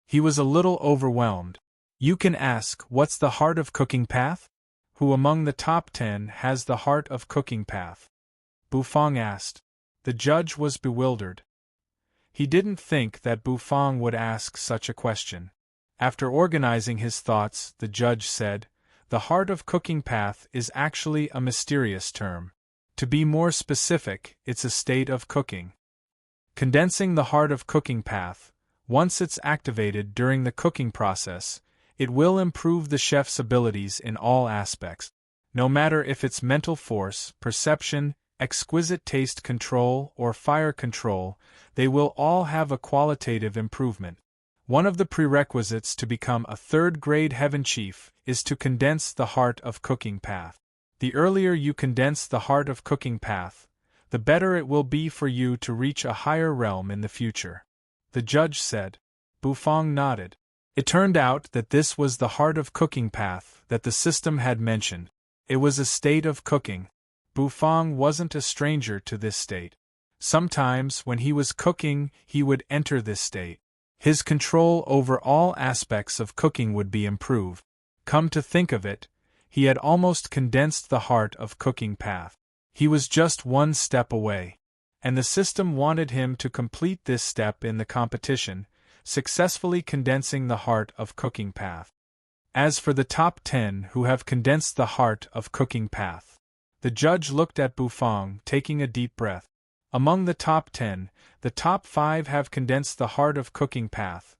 He was a little overwhelmed. You can ask, what's the Heart of Cooking Path? Who among the top 10 has the Heart of Cooking Path? Bufang asked. The judge was bewildered. He didn't think that Bufang would ask such a question. After organizing his thoughts, the judge said, the Heart of Cooking Path is actually a mysterious term. To be more specific, it's a state of cooking. Condensing the Heart of Cooking Path, once it's activated during the cooking process, it will improve the chef's abilities in all aspects. No matter if it's mental force, perception, exquisite taste control, or fire control, they will all have a qualitative improvement. One of the prerequisites to become a third-grade Heaven Chief is to condense the Heart of Cooking Path. The earlier you condense the Heart of Cooking Path, the better it will be for you to reach a higher realm in the future. The judge said. Bufang nodded. It turned out that this was the Heart of Cooking Path that the system had mentioned. It was a state of cooking. Bufang wasn't a stranger to this state. Sometimes, when he was cooking, he would enter this state. His control over all aspects of cooking would be improved. Come to think of it, he had almost condensed the Heart of Cooking Path. He was just one step away. and the system wanted him to complete this step in the competition, successfully condensing the heart of cooking path. As for the top 10 who have condensed the heart of cooking path, the judge looked at Bufang, taking a deep breath. Among the top 10, the top 5 have condensed the heart of cooking path.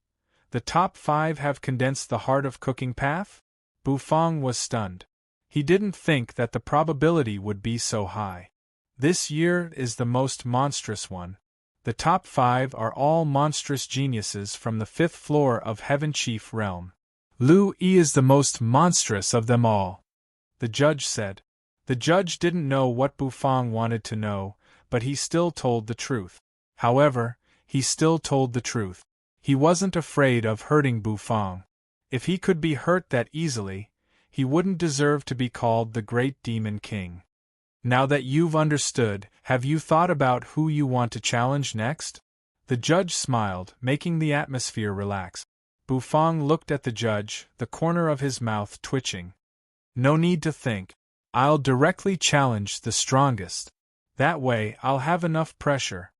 The top 5 have condensed the heart of cooking path? Bufang was stunned. He didn't think that the probability would be so high. This year is the most monstrous one. The top 5 are all monstrous geniuses from the 5th floor of Heaven Chief Realm. Lu Yi is the most monstrous of them all, the judge said. The judge didn't know what Bufang wanted to know, but he still told the truth. However, he still told the truth. He wasn't afraid of hurting Bufang. If he could be hurt that easily, he wouldn't deserve to be called the Great Demon King. Now that you've understood, have you thought about who you want to challenge next? The judge smiled, making the atmosphere relax. Bufang looked at the judge, the corner of his mouth twitching. No need to think. I'll directly challenge the strongest. That way I'll have enough pressure,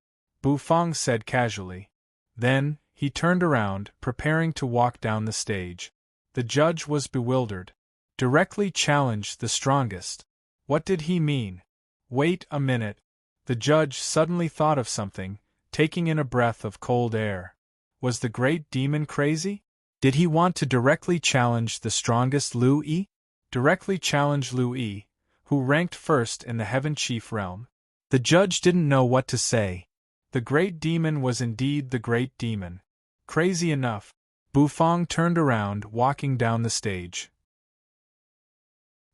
Bufang said casually. Then, he turned around, preparing to walk down the stage. The judge was bewildered. Directly challenge the strongest. What did he mean? Wait a minute. The judge suddenly thought of something, taking in a breath of cold air. Was the great demon crazy? Did he want to directly challenge the strongest Lu Yi? Directly challenge Lu Yi, who ranked first in the Heaven Chief Realm? The judge didn't know what to say. The great demon was indeed the great demon. Crazy enough. Bufang turned around, walking down the stage.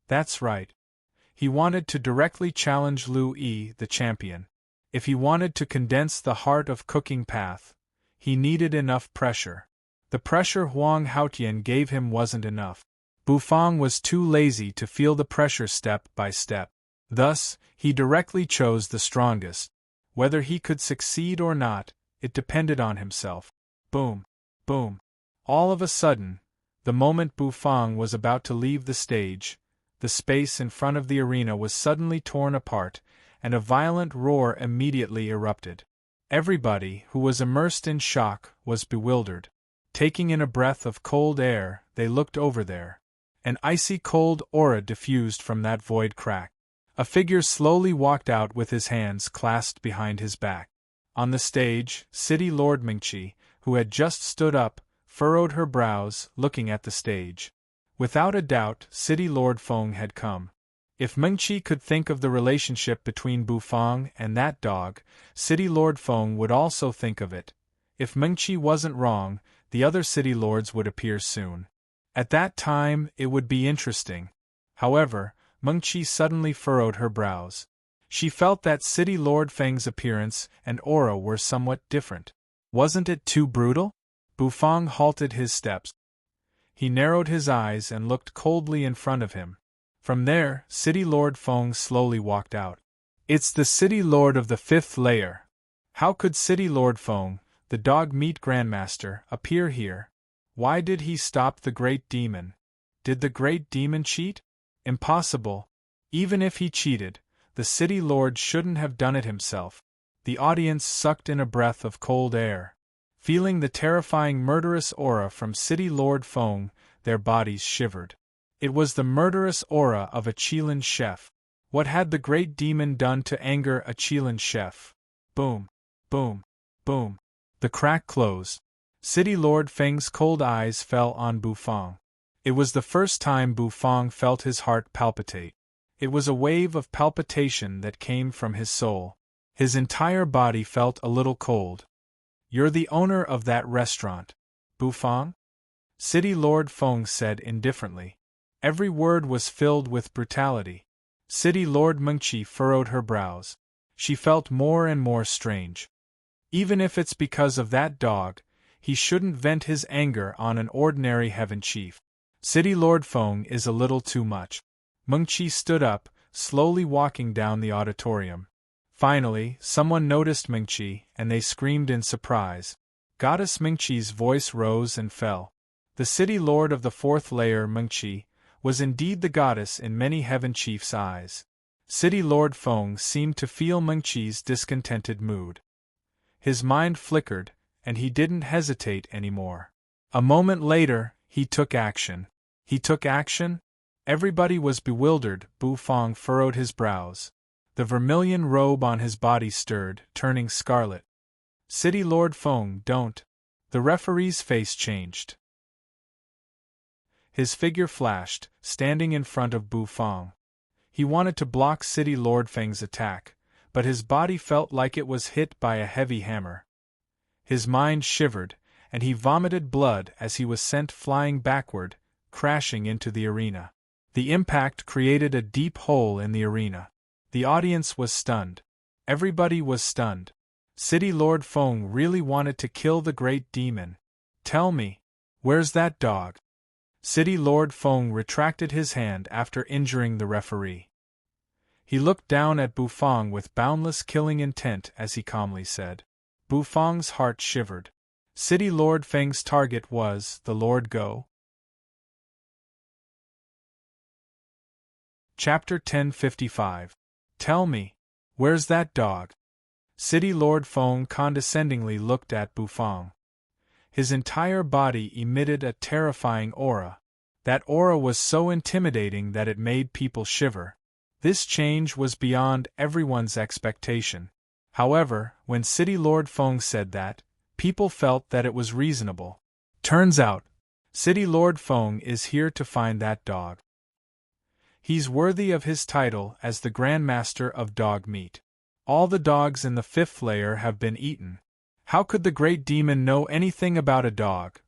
That's right. He wanted to directly challenge Lu Yi, the champion. If he wanted to condense the heart of cooking path, he needed enough pressure. The pressure Huang Haotian gave him wasn't enough. Bufang was too lazy to feel the pressure step by step. Thus, he directly chose the strongest. Whether he could succeed or not, it depended on himself. Boom! Boom! All of a sudden, the moment Bufang was about to leave the stage, the space in front of the arena was suddenly torn apart, and a violent roar immediately erupted. Everybody, who was immersed in shock, was bewildered. Taking in a breath of cold air, they looked over there. An icy cold aura diffused from that void crack. A figure slowly walked out with his hands clasped behind his back. On the stage, City Lord Mengqi, who had just stood up, furrowed her brows, looking at the stage. Without a doubt, City Lord Feng had come. If Mengqi could think of the relationship between Bufang and that dog, City Lord Feng would also think of it. If Mengqi wasn't wrong, the other city lords would appear soon. At that time, it would be interesting. However, Mengqi suddenly furrowed her brows. She felt that City Lord Feng's appearance and aura were somewhat different. Wasn't it too brutal? Bufang halted his steps. He narrowed his eyes and looked coldly in front of him. From there, City Lord Feng slowly walked out. It's the City Lord of the 5th layer. How could City Lord Feng, the dog meat grandmaster, appear here? Why did he stop the great demon? Did the great demon cheat? Impossible. Even if he cheated, the City Lord shouldn't have done it himself. The audience sucked in a breath of cold air. Feeling the terrifying murderous aura from City Lord Feng, their bodies shivered. It was the murderous aura of a Qilin chef. What had the great demon done to anger a Qilin chef? Boom! Boom! Boom! The crack closed. City Lord Feng's cold eyes fell on Bufang. It was the first time Bufang felt his heart palpitate. It was a wave of palpitation that came from his soul. His entire body felt a little cold. You're the owner of that restaurant, Bufang? City Lord Feng said indifferently. Every word was filled with brutality. City Lord Mengqi furrowed her brows. She felt more and more strange. Even if it's because of that dog, he shouldn't vent his anger on an ordinary heaven chief. City Lord Feng is a little too much. Mengqi stood up, slowly walking down the auditorium. Finally, someone noticed Mengqi, and they screamed in surprise. Goddess Mengqi's voice rose and fell. The City Lord of the 4th layer Mengqi was indeed the goddess in many heaven chiefs' eyes. City Lord Feng seemed to feel Mengqi's discontented mood. His mind flickered, and he didn't hesitate anymore. A moment later, he took action. He took action? Everybody was bewildered. Bu Feng furrowed his brows. The vermilion robe on his body stirred, turning scarlet. City Lord Feng, don't. The referee's face changed. His figure flashed, standing in front of Bu Feng. He wanted to block City Lord Feng's attack, but his body felt like it was hit by a heavy hammer. His mind shivered, and he vomited blood as he was sent flying backward, crashing into the arena. The impact created a deep hole in the arena. The audience was stunned. Everybody was stunned. City Lord Feng really wanted to kill the great demon. Tell me, where's that dog? City Lord Feng retracted his hand after injuring the referee. He looked down at Bu Feng with boundless killing intent as he calmly said. Bu Feng's heart shivered. City Lord Feng's target was the Lord Go. Chapter 1055. Tell me, where's that dog? City Lord Feng condescendingly looked at Bu Feng. His entire body emitted a terrifying aura. That aura was so intimidating that it made people shiver. This change was beyond everyone's expectation. However, when City Lord Feng said that, people felt that it was reasonable. Turns out, City Lord Feng is here to find that dog. He's worthy of his title as the Grandmaster of Dog Meat. All the dogs in the 5th layer have been eaten. How could the great demon know anything about a dog?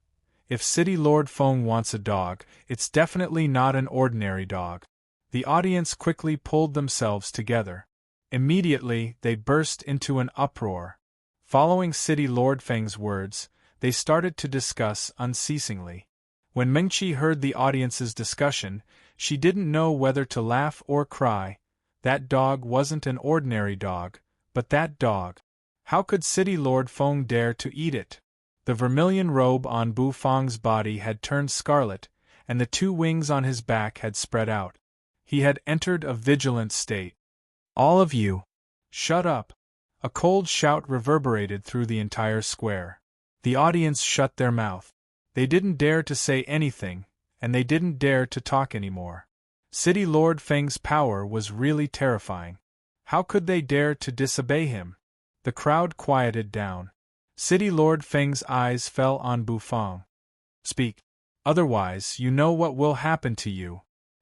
If City Lord Feng wants a dog, it's definitely not an ordinary dog. The audience quickly pulled themselves together. Immediately, they burst into an uproar. Following City Lord Feng's words, they started to discuss unceasingly. When Mengqi heard the audience's discussion, she didn't know whether to laugh or cry. That dog wasn't an ordinary dog, but that dog. How could City Lord Feng dare to eat it? The vermilion robe on Bu Feng's body had turned scarlet, and the 2 wings on his back had spread out. He had entered a vigilant state. All of you, shut up! A cold shout reverberated through the entire square. The audience shut their mouth. They didn't dare to say anything, and they didn't dare to talk anymore. City Lord Feng's power was really terrifying. How could they dare to disobey him? The crowd quieted down. City Lord Feng's eyes fell on Bu Feng. Speak. Otherwise, you know what will happen to you.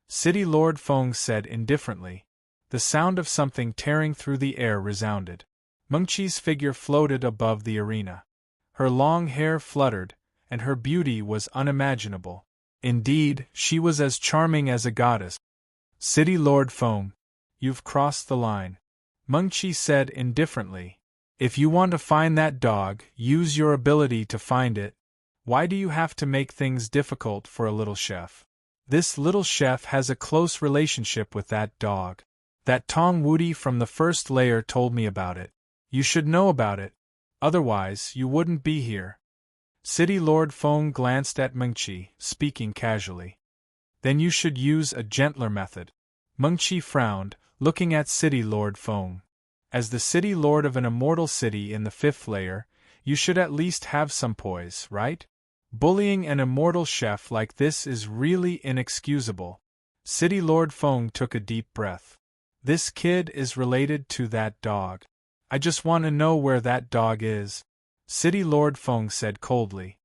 City Lord Feng said indifferently. The sound of something tearing through the air resounded. Mengqi's figure floated above the arena. Her long hair fluttered, and her beauty was unimaginable. Indeed, she was as charming as a goddess. City Lord Feng, you've crossed the line. Mengqi said indifferently. If you want to find that dog, use your ability to find it. Why do you have to make things difficult for a little chef? This little chef has a close relationship with that dog. That Tong Wudi from the 1st layer told me about it. You should know about it. Otherwise, you wouldn't be here. City Lord Feng glanced at Mengqi, speaking casually. Then you should use a gentler method. Mengqi frowned, looking at City Lord Feng. As the City Lord of an immortal city in the 5th layer, you should at least have some poise, right? Bullying an immortal chef like this is really inexcusable. City Lord Feng took a deep breath. This kid is related to that dog. I just want to know where that dog is. City Lord Feng said coldly.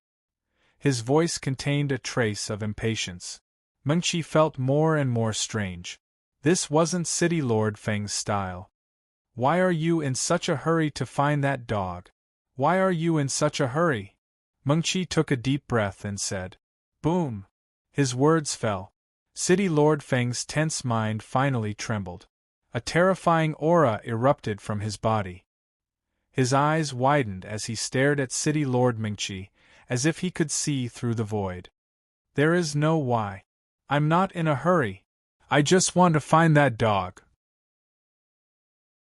His voice contained a trace of impatience. Mengqi felt more and more strange. This wasn't City Lord Feng's style. Why are you in such a hurry to find that dog? Why are you in such a hurry? Mengqi took a deep breath and said. Boom! His words fell. City Lord Feng's tense mind finally trembled. A terrifying aura erupted from his body. His eyes widened as he stared at City Lord Mengqi, as if he could see through the void. There is no why. I'm not in a hurry. I just want to find that dog.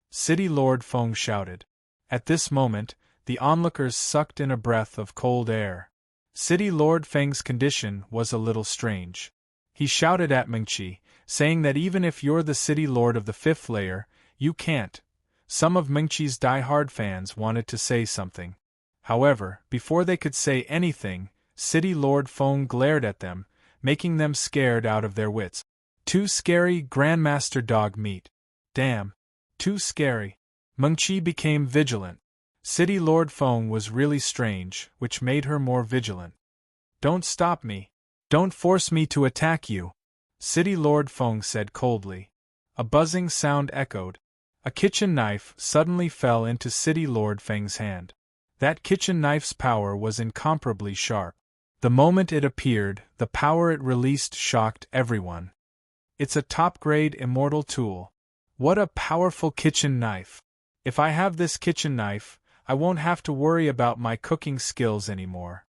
City Lord Feng shouted. At this moment, the onlookers sucked in a breath of cold air. City Lord Feng's condition was a little strange. He shouted at Mengqi, saying that even if you're the city lord of the 5th layer, you can't. Some of Mengqi's die-hard fans wanted to say something. However, before they could say anything, City Lord Feng glared at them, making them scared out of their wits. Too scary, Grandmaster Dog Meat. Damn. Too scary. Mengqi became vigilant. City Lord Feng was really strange, which made her more vigilant. Don't stop me. Don't force me to attack you, City Lord Feng said coldly. A buzzing sound echoed. A kitchen knife suddenly fell into City Lord Feng's hand. That kitchen knife's power was incomparably sharp. The moment it appeared, the power it released shocked everyone. It's a top-grade immortal tool. What a powerful kitchen knife! If I have this kitchen knife, I won't have to worry about my cooking skills anymore.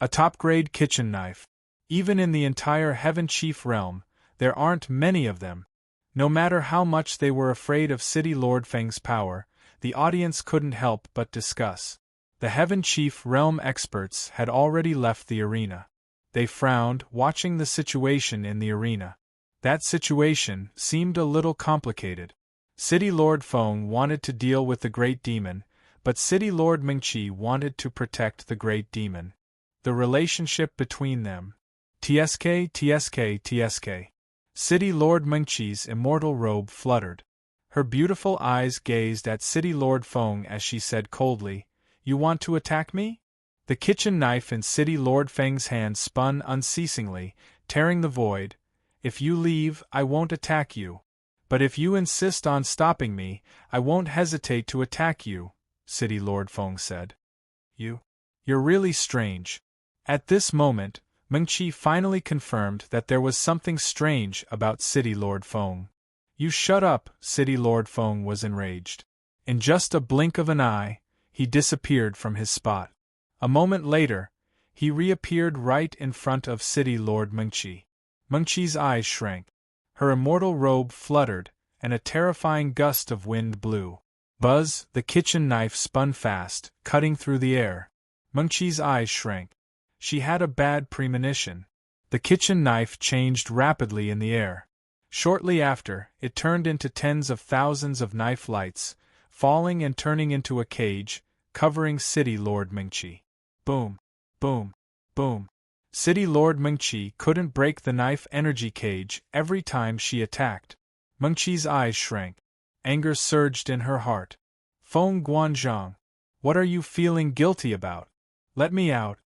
A top-grade kitchen knife. Even in the entire Heaven Chief realm, there aren't many of them. No matter how much they were afraid of City Lord Feng's power, the audience couldn't help but discuss. The Heaven Chief realm experts had already left the arena. They frowned, watching the situation in the arena. That situation seemed a little complicated. City Lord Feng wanted to deal with the Great Demon, but City Lord Mengqi wanted to protect the Great Demon. The relationship between them. TSK. City Lord Mengqi's immortal robe fluttered. Her beautiful eyes gazed at City Lord Feng as she said coldly, "You want to attack me?" The kitchen knife in City Lord Feng's hand spun unceasingly, tearing the void. "If you leave, I won't attack you. But if you insist on stopping me, I won't hesitate to attack you," City Lord Feng said. You're really strange." At this moment, Mengqi finally confirmed that there was something strange about City Lord Feng. "You shut up," City Lord Feng was enraged. In just a blink of an eye, he disappeared from his spot. A moment later, he reappeared right in front of City Lord Mengqi. Mengqi's eyes shrank. Her immortal robe fluttered, and a terrifying gust of wind blew. Buzz, the kitchen knife spun fast, cutting through the air. Mengqi's eyes shrank. She had a bad premonition. The kitchen knife changed rapidly in the air. Shortly after, it turned into tens of thousands of knife lights, falling and turning into a cage, covering City Lord Mengqi. Boom, boom, boom. City Lord Mengqi couldn't break the knife energy cage every time she attacked. Mengqi's eyes shrank. Anger surged in her heart. "Feng Guanzhong, what are you feeling guilty about? Let me out."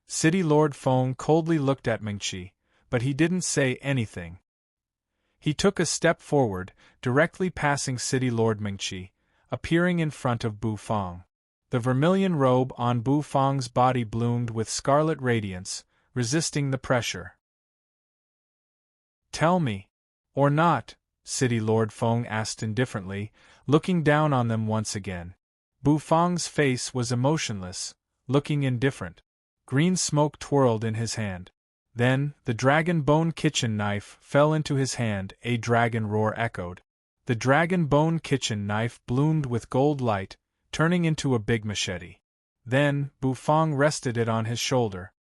City Lord Feng coldly looked at Mengqi, but he didn't say anything. He took a step forward, directly passing City Lord Mengqi, appearing in front of Bu Feng. The vermilion robe on Bu Feng's body bloomed with scarlet radiance, resisting the pressure. "Tell me, or not?" City Lord Feng asked indifferently, looking down on them once again. Bu Feng's face was emotionless, looking indifferent. Green smoke twirled in his hand. Then, the dragon bone kitchen knife fell into his hand. A dragon roar echoed. The dragon bone kitchen knife bloomed with gold light, turning into a big machete. Then, Bu Feng rested it on his shoulder.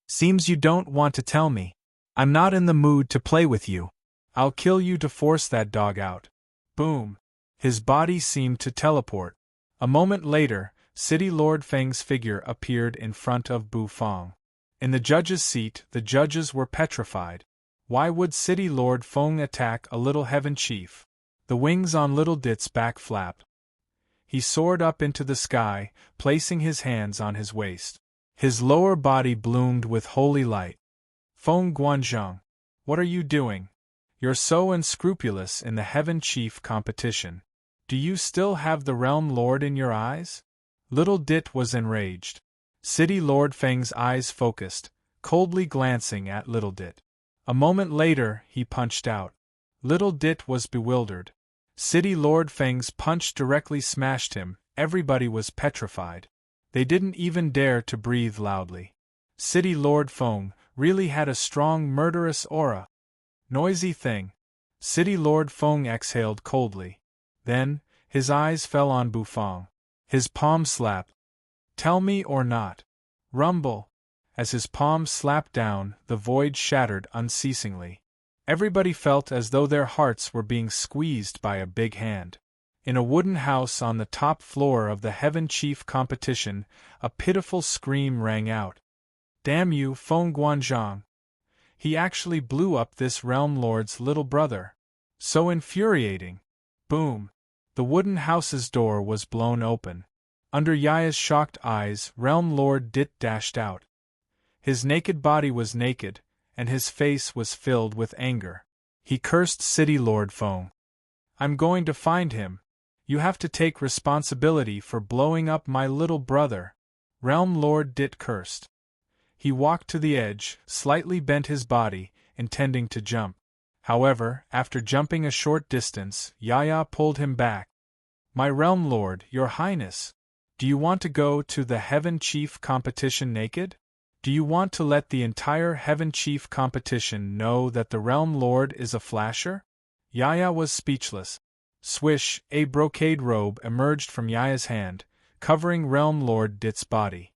"Seems you don't want to tell me. I'm not in the mood to play with you. I'll kill you to force that dog out." Boom! His body seemed to teleport. A moment later, City Lord Feng's figure appeared in front of Bu Feng. In the judge's seat, the judges were petrified. Why would City Lord Feng attack a little heaven chief? The wings on Little Dit's back flapped. He soared up into the sky, placing his hands on his waist. His lower body bloomed with holy light. "Feng Guanzhong, what are you doing? You're so unscrupulous in the Heaven Chief competition. Do you still have the Realm Lord in your eyes?" Little Dit was enraged. City Lord Feng's eyes focused, coldly glancing at Little Dit. A moment later, he punched out. Little Dit was bewildered. City Lord Feng's punch directly smashed him. Everybody was petrified. They didn't even dare to breathe loudly. City Lord Feng really had a strong murderous aura. Noisy thing. City Lord Feng exhaled coldly. Then, his eyes fell on Bu Feng. His palm slapped. "Tell me or not." Rumble. As his palm slapped down, the void shattered unceasingly. Everybody felt as though their hearts were being squeezed by a big hand. In a wooden house on the top floor of the Heaven Chief competition, a pitiful scream rang out. "Damn you, Feng Guanzhang! He actually blew up this realm lord's little brother. So infuriating!" Boom! The wooden house's door was blown open. Under Yaya's shocked eyes, Realm Lord Dit dashed out. His naked body was naked, and his face was filled with anger. He cursed City Lord Feng. "I'm going to find him. You have to take responsibility for blowing up my little brother," Realm Lord Dit cursed. He walked to the edge, slightly bent his body, intending to jump. However, after jumping a short distance, Yaya pulled him back. "My Realm Lord, Your Highness, do you want to go to the Heaven Chief competition naked? Do you want to let the entire Heaven Chief competition know that the Realm Lord is a flasher?" Yaya was speechless. Swish, a brocade robe emerged from Yaya's hand, covering Realm Lord Dit's body.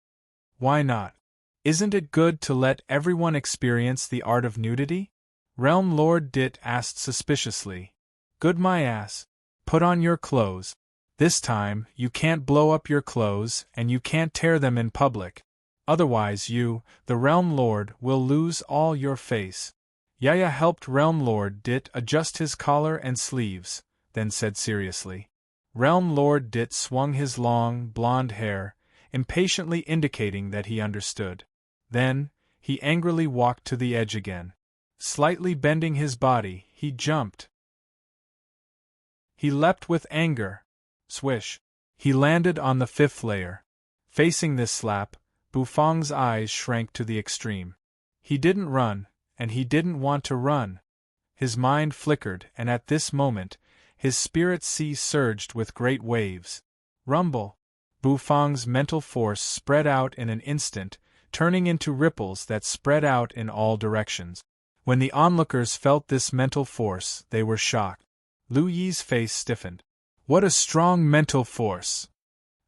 "Why not? Isn't it good to let everyone experience the art of nudity?" Realm Lord Dit asked suspiciously. "Good my ass. Put on your clothes. This time, you can't blow up your clothes and you can't tear them in public. Otherwise you, the Realm Lord, will lose all your face." Yaya helped Realm Lord Dit adjust his collar and sleeves, then said seriously. Realm Lord Dit swung his long, blonde hair, impatiently indicating that he understood. Then, he angrily walked to the edge again. Slightly bending his body, he jumped. He leapt with anger. Swish! He landed on the 5th layer. Facing this slap, Bufang's eyes shrank to the extreme. He didn't run, and he didn't want to run. His mind flickered, and at this moment, his spirit sea surged with great waves. Rumble! Bufang's mental force spread out in an instant, turning into ripples that spread out in all directions. When the onlookers felt this mental force, they were shocked. Lu Yi's face stiffened. What a strong mental force!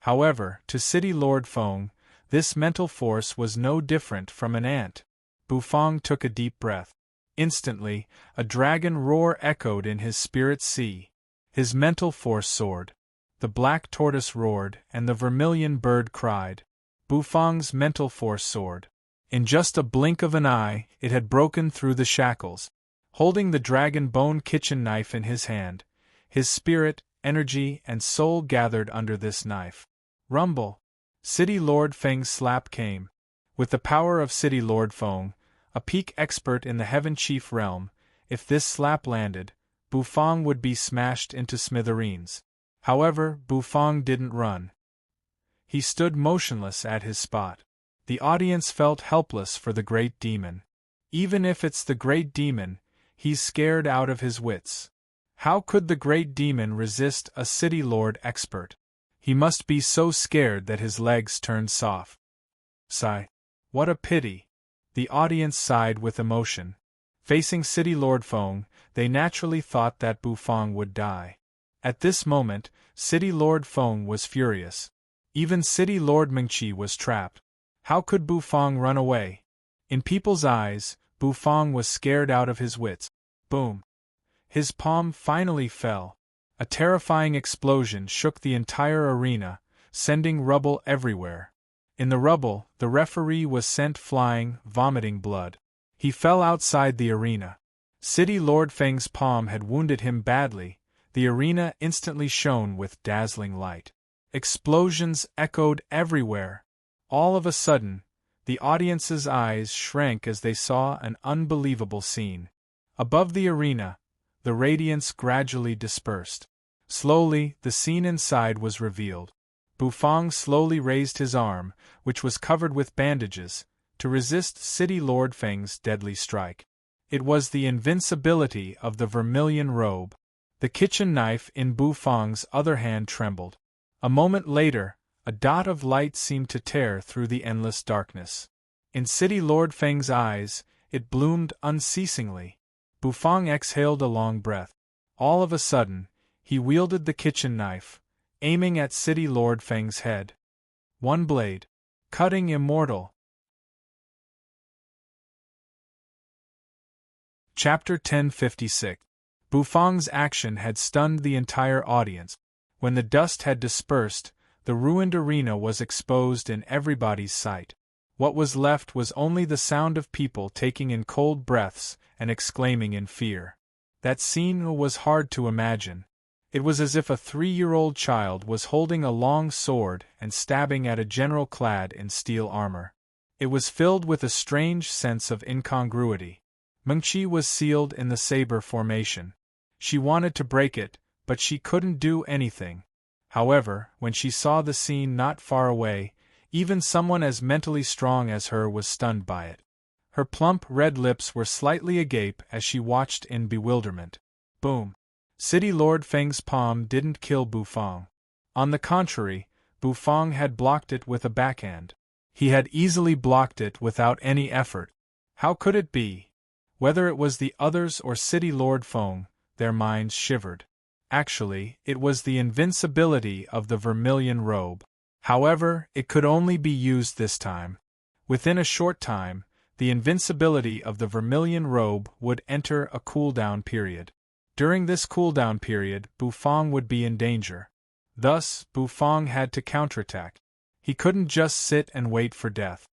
However, to City Lord Feng, this mental force was no different from an ant. Bufang took a deep breath. Instantly, a dragon roar echoed in his spirit sea. His mental force soared. The black tortoise roared, and the vermilion bird cried. Bufang's mental force soared. In just a blink of an eye, it had broken through the shackles. Holding the dragon bone kitchen knife in his hand, his spirit, energy, and soul gathered under this knife. Rumble! City Lord Feng's slap came. With the power of City Lord Feng, a peak expert in the Heaven Chief realm, if this slap landed, Bufang would be smashed into smithereens. However, Bufang didn't run. He stood motionless at his spot. The audience felt helpless for the great demon. Even if it's the great demon, he's scared out of his wits. How could the great demon resist a City Lord expert? He must be so scared that his legs turned soft. Sigh. What a pity. The audience sighed with emotion. Facing City Lord Feng, they naturally thought that Bufang would die. At this moment, City Lord Feng was furious. Even City Lord Mengqi was trapped. How could Bufang run away? In people's eyes, Bufang was scared out of his wits. Boom! His palm finally fell. A terrifying explosion shook the entire arena, sending rubble everywhere. In the rubble, the referee was sent flying, vomiting blood. He fell outside the arena. City Lord Feng's palm had wounded him badly. The arena instantly shone with dazzling light. Explosions echoed everywhere. All of a sudden, the audience's eyes shrank as they saw an unbelievable scene. Above the arena, the radiance gradually dispersed. Slowly, the scene inside was revealed. Bufang slowly raised his arm, which was covered with bandages, to resist City Lord Feng's deadly strike. It was the invincibility of the vermilion robe. The kitchen knife in Bufang's other hand trembled. A moment later, a dot of light seemed to tear through the endless darkness. In City Lord Feng's eyes, it bloomed unceasingly. Bufang exhaled a long breath. All of a sudden, he wielded the kitchen knife, aiming at City Lord Feng's head. One blade. Cutting immortal. Chapter 1056. Bufang's action had stunned the entire audience. When the dust had dispersed, the ruined arena was exposed in everybody's sight. What was left was only the sound of people taking in cold breaths and exclaiming in fear. That scene was hard to imagine. It was as if a 3-year-old child was holding a long sword and stabbing at a general clad in steel armor. It was filled with a strange sense of incongruity. Mengqi was sealed in the saber formation. She wanted to break it, but she couldn't do anything. However, when she saw the scene not far away, even someone as mentally strong as her was stunned by it. Her plump red lips were slightly agape as she watched in bewilderment. Boom! City Lord Feng's palm didn't kill Bufang. On the contrary, Bufang had blocked it with a backhand. He had easily blocked it without any effort. How could it be? Whether it was the others or City Lord Feng, their minds shivered. Actually, it was the invincibility of the vermilion robe. However, it could only be used this time. Within a short time, the invincibility of the vermilion robe would enter a cooldown period. During this cooldown period, Bufang would be in danger. Thus, Bufang had to counterattack. He couldn't just sit and wait for death.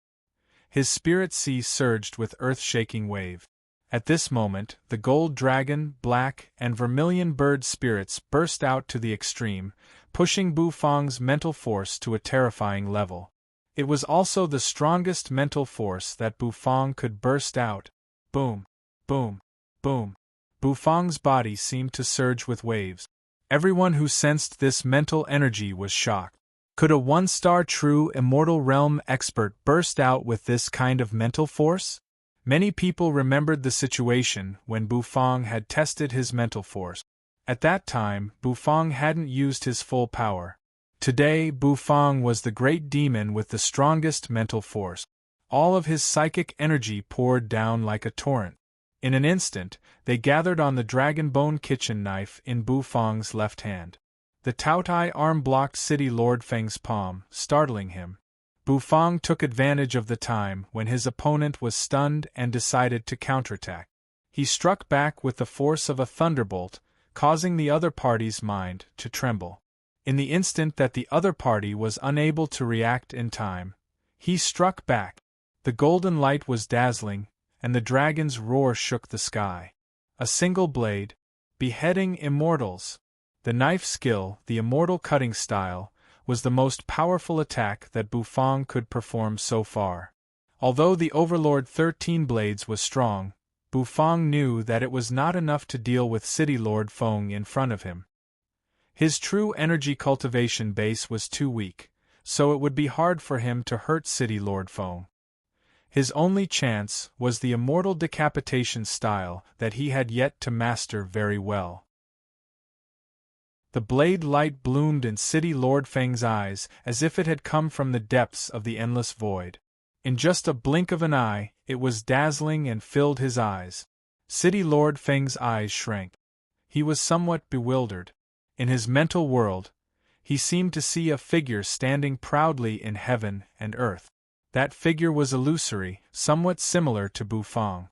His spirit sea surged with earth-shaking wave. At this moment, the gold dragon, black, and vermilion bird spirits burst out to the extreme, pushing Bufang's mental force to a terrifying level. It was also the strongest mental force that Bufang could burst out. Boom! Boom! Boom! Bufang's body seemed to surge with waves. Everyone who sensed this mental energy was shocked. Could a one-star true immortal realm expert burst out with this kind of mental force? Many people remembered the situation when Bufang had tested his mental force. At that time, Bufang hadn't used his full power. Today, Bufang was the great demon with the strongest mental force. All of his psychic energy poured down like a torrent. In an instant, they gathered on the dragon bone kitchen knife in Bufang's left hand. The Taotai arm blocked City Lord Feng's palm, startling him. Bufang took advantage of the time when his opponent was stunned and decided to counterattack. He struck back with the force of a thunderbolt, causing the other party's mind to tremble. In the instant that the other party was unable to react in time, he struck back. The golden light was dazzling, and the dragon's roar shook the sky. A single blade, beheading immortals. The knife skill, the immortal cutting style, was the most powerful attack that Bufang could perform so far. Although the Overlord 13 Blades was strong, Bufang knew that it was not enough to deal with City Lord Feng in front of him. His true energy cultivation base was too weak, so it would be hard for him to hurt City Lord Feng. His only chance was the immortal decapitation style that he had yet to master very well. The blade light bloomed in City Lord Feng's eyes as if it had come from the depths of the endless void. In just a blink of an eye, it was dazzling and filled his eyes. City Lord Feng's eyes shrank. He was somewhat bewildered. In his mental world, he seemed to see a figure standing proudly in heaven and earth. That figure was illusory, somewhat similar to Bufang.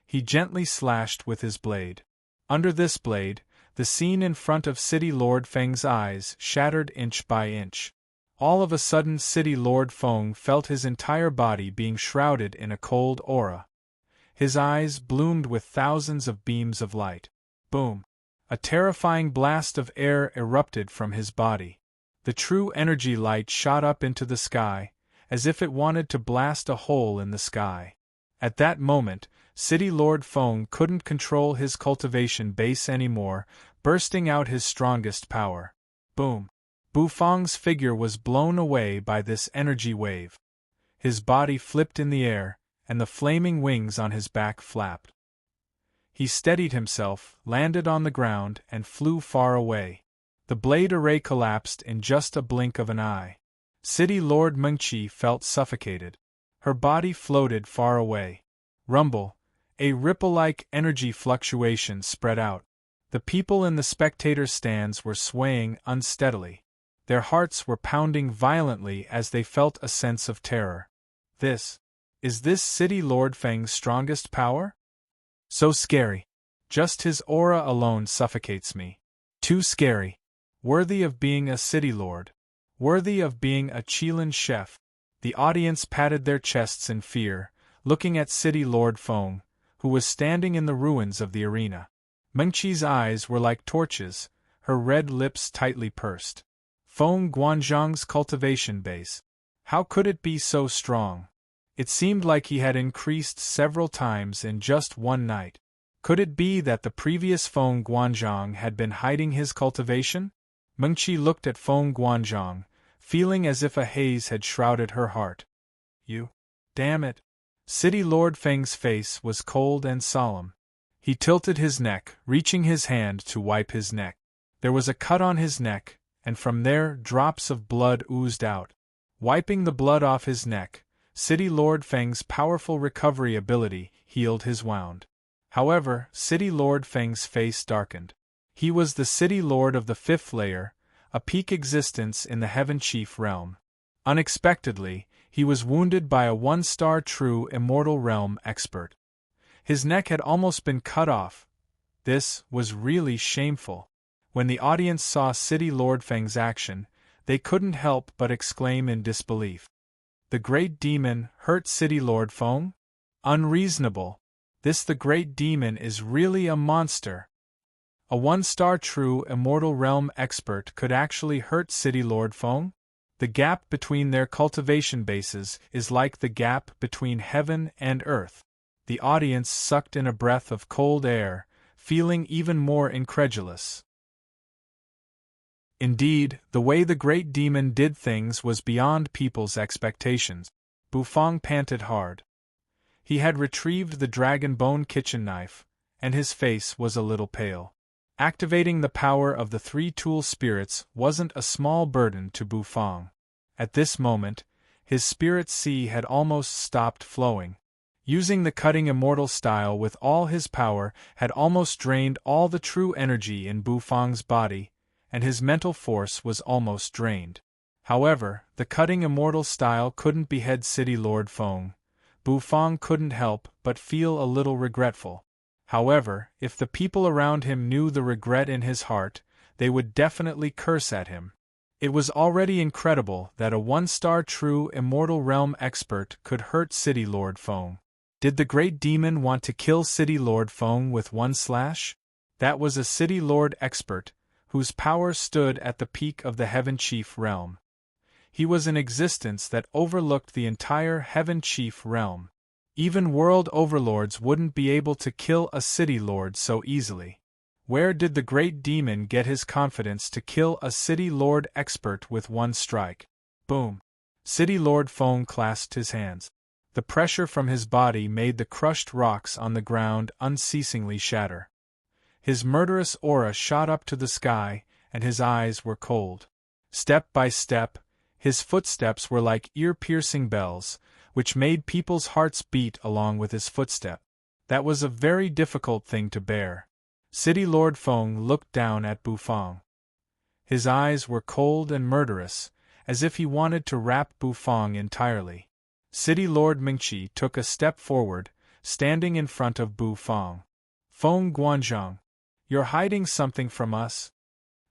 He gently slashed with his blade. Under this blade, the scene in front of City Lord Feng's eyes shattered inch by inch. All of a sudden City Lord Feng felt his entire body being shrouded in a cold aura. His eyes bloomed with thousands of beams of light. Boom! A terrifying blast of air erupted from his body. The true energy light shot up into the sky, as if it wanted to blast a hole in the sky. At that moment, City Lord Feng couldn't control his cultivation base anymore, bursting out his strongest power. Boom! Bufang's figure was blown away by this energy wave. His body flipped in the air, and the flaming wings on his back flapped. He steadied himself, landed on the ground, and flew far away. The blade array collapsed in just a blink of an eye. City Lord Mengqi felt suffocated. Her body floated far away. Rumble! A ripple-like energy fluctuation spread out. The people in the spectator stands were swaying unsteadily. Their hearts were pounding violently as they felt a sense of terror. Is this City Lord Feng's strongest power? So scary. Just his aura alone suffocates me. Too scary. Worthy of being a city lord. Worthy of being a Qilin chef. The audience patted their chests in fear, looking at City Lord Feng, who was standing in the ruins of the arena. Mengqi's eyes were like torches, her red lips tightly pursed. Feng Guanzhong's cultivation base. How could it be so strong? It seemed like he had increased several times in just one night. Could it be that the previous Feng Guanzhong had been hiding his cultivation? Mengqi looked at Feng Guanzhong, feeling as if a haze had shrouded her heart. You. Damn it. City Lord Feng's face was cold and solemn. He tilted his neck, reaching his hand to wipe his neck. There was a cut on his neck, and from there drops of blood oozed out. Wiping the blood off his neck, City Lord Feng's powerful recovery ability healed his wound. However, City Lord Feng's face darkened. He was the City Lord of the 5th layer, a peak existence in the Heaven Chief realm. Unexpectedly, he was wounded by a 1-star true immortal realm expert. His neck had almost been cut off. This was really shameful. When the audience saw City Lord Feng's action, they couldn't help but exclaim in disbelief. The Great Demon hurt City Lord Feng? Unreasonable. The Great Demon is really a monster. A 1-star true immortal realm expert could actually hurt City Lord Feng? The gap between their cultivation bases is like the gap between heaven and earth. The audience sucked in a breath of cold air, feeling even more incredulous. Indeed, the way the Great Demon did things was beyond people's expectations. Bufang panted hard. He had retrieved the dragon bone kitchen knife, and his face was a little pale. Activating the power of the 3 tool spirits wasn't a small burden to Bufang. At this moment, his spirit sea had almost stopped flowing. Using the cutting immortal style with all his power had almost drained all the true energy in Bufang's body, and his mental force was almost drained. However, the cutting immortal style couldn't behead City Lord Feng. Bufang couldn't help but feel a little regretful. However, if the people around him knew the regret in his heart, they would definitely curse at him. It was already incredible that a 1-star true immortal realm expert could hurt City Lord Feng. Did the Great Demon want to kill City Lord Feng with 1 slash? That was a City Lord expert, whose power stood at the peak of the Heaven Chief realm. He was an existence that overlooked the entire Heaven Chief realm. Even world overlords wouldn't be able to kill a City Lord so easily. Where did the Great Demon get his confidence to kill a City Lord expert with 1 strike? Boom! City Lord Feng clasped his hands. The pressure from his body made the crushed rocks on the ground unceasingly shatter. His murderous aura shot up to the sky, and his eyes were cold. Step by step, his footsteps were like ear-piercing bells, which made people's hearts beat along with his footstep. That was a very difficult thing to bear. City Lord Feng looked down at Bufang. His eyes were cold and murderous, as if he wanted to wrap Bufang entirely. City Lord Mengqi took a step forward, standing in front of Bufang. Feng Guanzhong, you're hiding something from us?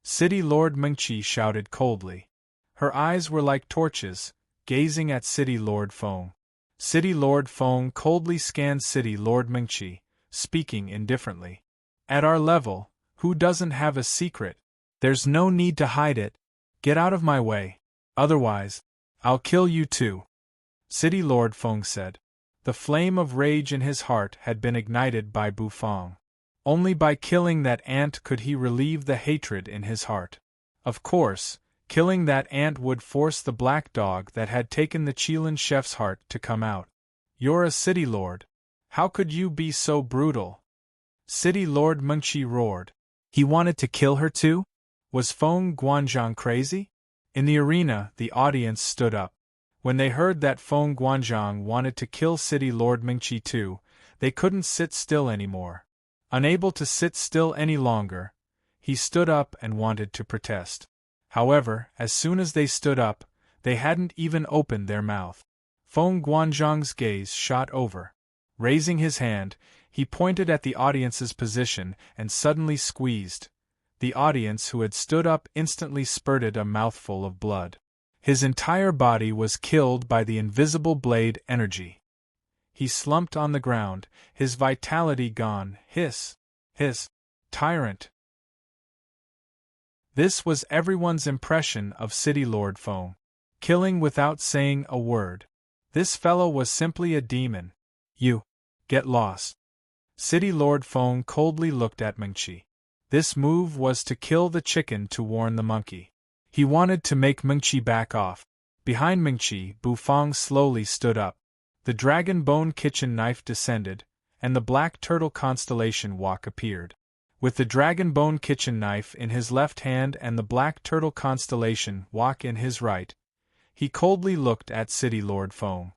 City Lord Mengqi shouted coldly. Her eyes were like torches, gazing at City Lord Feng. City Lord Feng coldly scanned City Lord Mengqi, speaking indifferently. At our level, who doesn't have a secret? There's no need to hide it. Get out of my way. Otherwise, I'll kill you too. City Lord Feng said. The flame of rage in his heart had been ignited by Bufang. Only by killing that ant could he relieve the hatred in his heart. Of course, killing that ant would force the black dog that had taken the Qilin chef's heart to come out. You're a city lord. How could you be so brutal? City Lord Mengqi roared. He wanted to kill her too? Was Feng Guanzhong crazy? In the arena, the audience stood up. When they heard that Feng Guanzhong wanted to kill City Lord Mengqi too, they couldn't sit still anymore. Unable to sit still any longer, he stood up and wanted to protest. However, as soon as they stood up, they hadn't even opened their mouth. Feng Guanzhong's gaze shot over. Raising his hand, He pointed at the audience's position and suddenly squeezed. The audience who had stood up instantly spurted a mouthful of blood. His entire body was killed by the invisible blade energy. He slumped on the ground, his vitality gone. Hiss! Hiss! Tyrant! This was everyone's impression of City Lord Feng. Killing without saying a word. This fellow was simply a demon. You. Get lost. City Lord Feng coldly looked at Mengqi. This move was to kill the chicken to warn the monkey. He wanted to make Mengqi back off. Behind Mengqi, Bu Feng slowly stood up. The dragon bone kitchen knife descended, and the black turtle constellation walk appeared. With the dragon bone kitchen knife in his left hand and the black turtle constellation walk in his right, he coldly looked at City Lord Feng.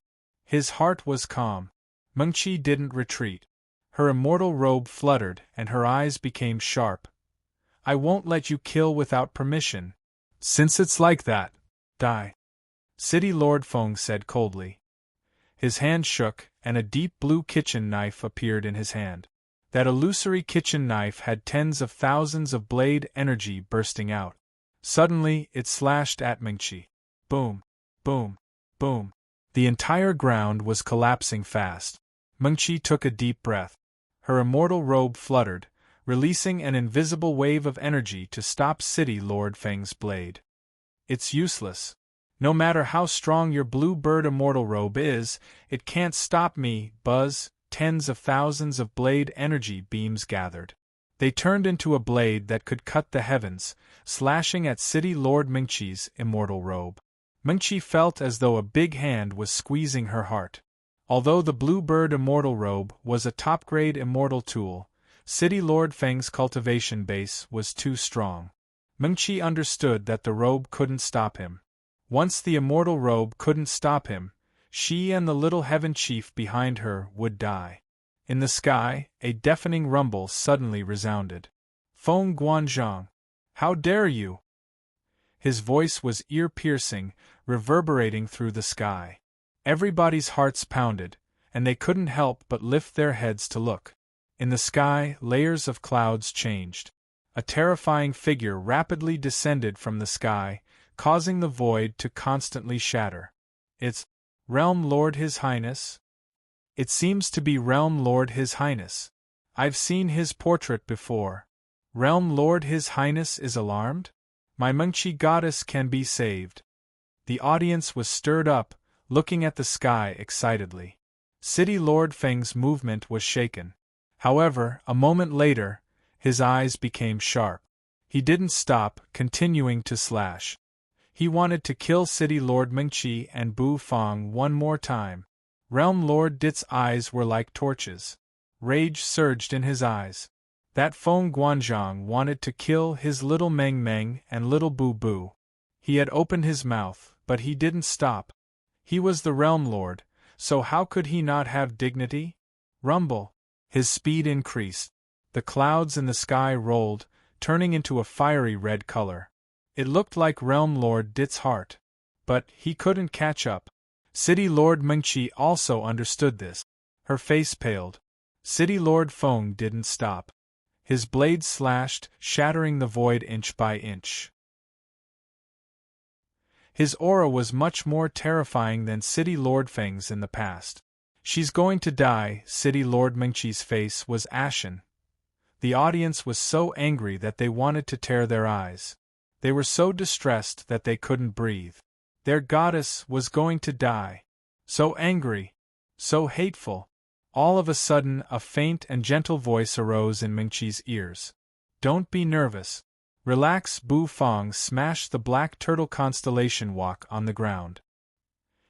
His heart was calm. Mengqi didn't retreat. Her immortal robe fluttered and her eyes became sharp. I won't let you kill without permission. Since it's like that, die. City Lord Feng said coldly. His hand shook, and a deep blue kitchen knife appeared in his hand. That illusory kitchen knife had tens of thousands of blade energy bursting out. Suddenly, it slashed at Mengqi. Boom! Boom! Boom! The entire ground was collapsing fast. Mengqi took a deep breath. Her immortal robe fluttered, releasing an invisible wave of energy to stop City Lord Feng's blade. It's useless. No matter how strong your blue bird immortal robe is, it can't stop me. Buzz! Tens of thousands of blade energy beams gathered. They turned into a blade that could cut the heavens, slashing at City Lord Mengqi's immortal robe. Mengqi felt as though a big hand was squeezing her heart. Although the blue bird immortal robe was a top-grade immortal tool, City Lord Feng's cultivation base was too strong. Mengqi understood that the robe couldn't stop him. Once the immortal robe couldn't stop him, she and the little heaven chief behind her would die. In the sky, a deafening rumble suddenly resounded. Feng Guanzhong! How dare you! His voice was ear-piercing, reverberating through the sky. Everybody's hearts pounded, and they couldn't help but lift their heads to look. In the sky, layers of clouds changed. A terrifying figure rapidly descended from the sky, causing the void to constantly shatter. It's Realm Lord His Highness? It seems to be Realm Lord His Highness. I've seen his portrait before. Realm Lord His Highness is alarmed? My Mengqi goddess can be saved. The audience was stirred up, looking at the sky excitedly. City Lord Feng's movement was shaken. However, a moment later, his eyes became sharp. He didn't stop, continuing to slash. He wanted to kill City Lord Mengqi and Bu Feng one more time. Realm Lord Dit's eyes were like torches. Rage surged in his eyes. That Feng Guanzhong wanted to kill his little Meng Meng and little Bu Bu. He had opened his mouth, but he didn't stop. He was the Realm Lord, so how could he not have dignity? Rumble! His speed increased. The clouds in the sky rolled, turning into a fiery red color. It looked like Realm Lord Dit's heart. But he couldn't catch up. City Lord Mengqi also understood this. Her face paled. City Lord Feng didn't stop. His blade slashed, shattering the void inch by inch. His aura was much more terrifying than City Lord Feng's in the past. She's going to die. City Lord Mengqi's face was ashen. The audience was so angry that they wanted to tear their eyes. They were so distressed that they couldn't breathe. Their goddess was going to die. So angry. So hateful. All of a sudden, a faint and gentle voice arose in Mengqi's ears. Don't be nervous. Relax. Bu Feng smashed the black turtle constellation walk on the ground.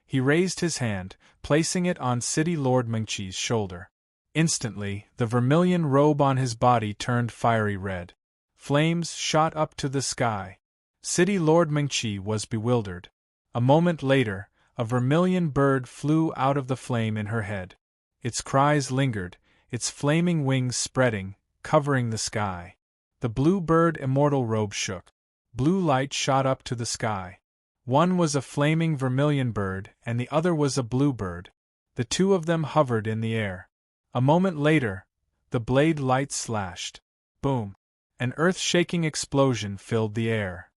He raised his hand, placing it on City Lord Mengqi's shoulder. Instantly, the vermilion robe on his body turned fiery red. Flames shot up to the sky. City Lord Mengqi was bewildered. A moment later, a vermilion bird flew out of the flame in her head. Its cries lingered, its flaming wings spreading, covering the sky. The blue bird immortal robe shook. Blue light shot up to the sky. One was a flaming vermilion bird, and the other was a blue bird. The two of them hovered in the air. A moment later, The blade light slashed. Boom! An earth-shaking explosion filled the air.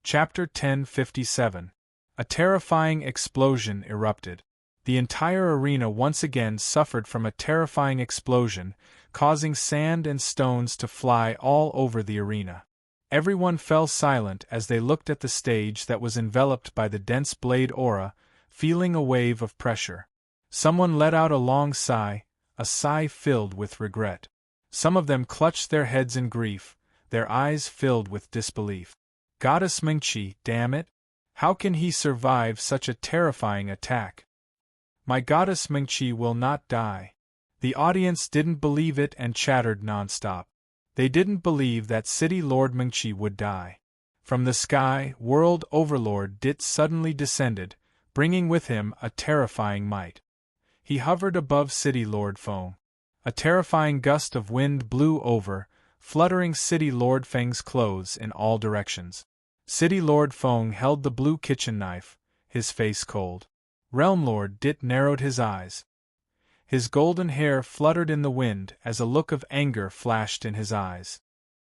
Chapter 1057. A terrifying explosion erupted. The entire arena once again suffered from a terrifying explosion, causing sand and stones to fly all over the arena. Everyone fell silent as they looked at the stage that was enveloped by the dense blade aura, feeling a wave of pressure. Someone let out a long sigh, a sigh filled with regret. Some of them clutched their heads in grief, their eyes filled with disbelief. Goddess Mingqi, damn it! How can he survive such a terrifying attack? My goddess Mingqi will not die. The audience didn't believe it and chattered nonstop. They didn't believe that City Lord Mingqi would die. From the sky, World Overlord Dit suddenly descended, bringing with him a terrifying might. He hovered above City Lord Feng. A terrifying gust of wind blew over, fluttering City Lord Feng's clothes in all directions. City Lord Feng held the blue kitchen knife, his face cold. Realm Lord Dit narrowed his eyes. His golden hair fluttered in the wind as a look of anger flashed in his eyes.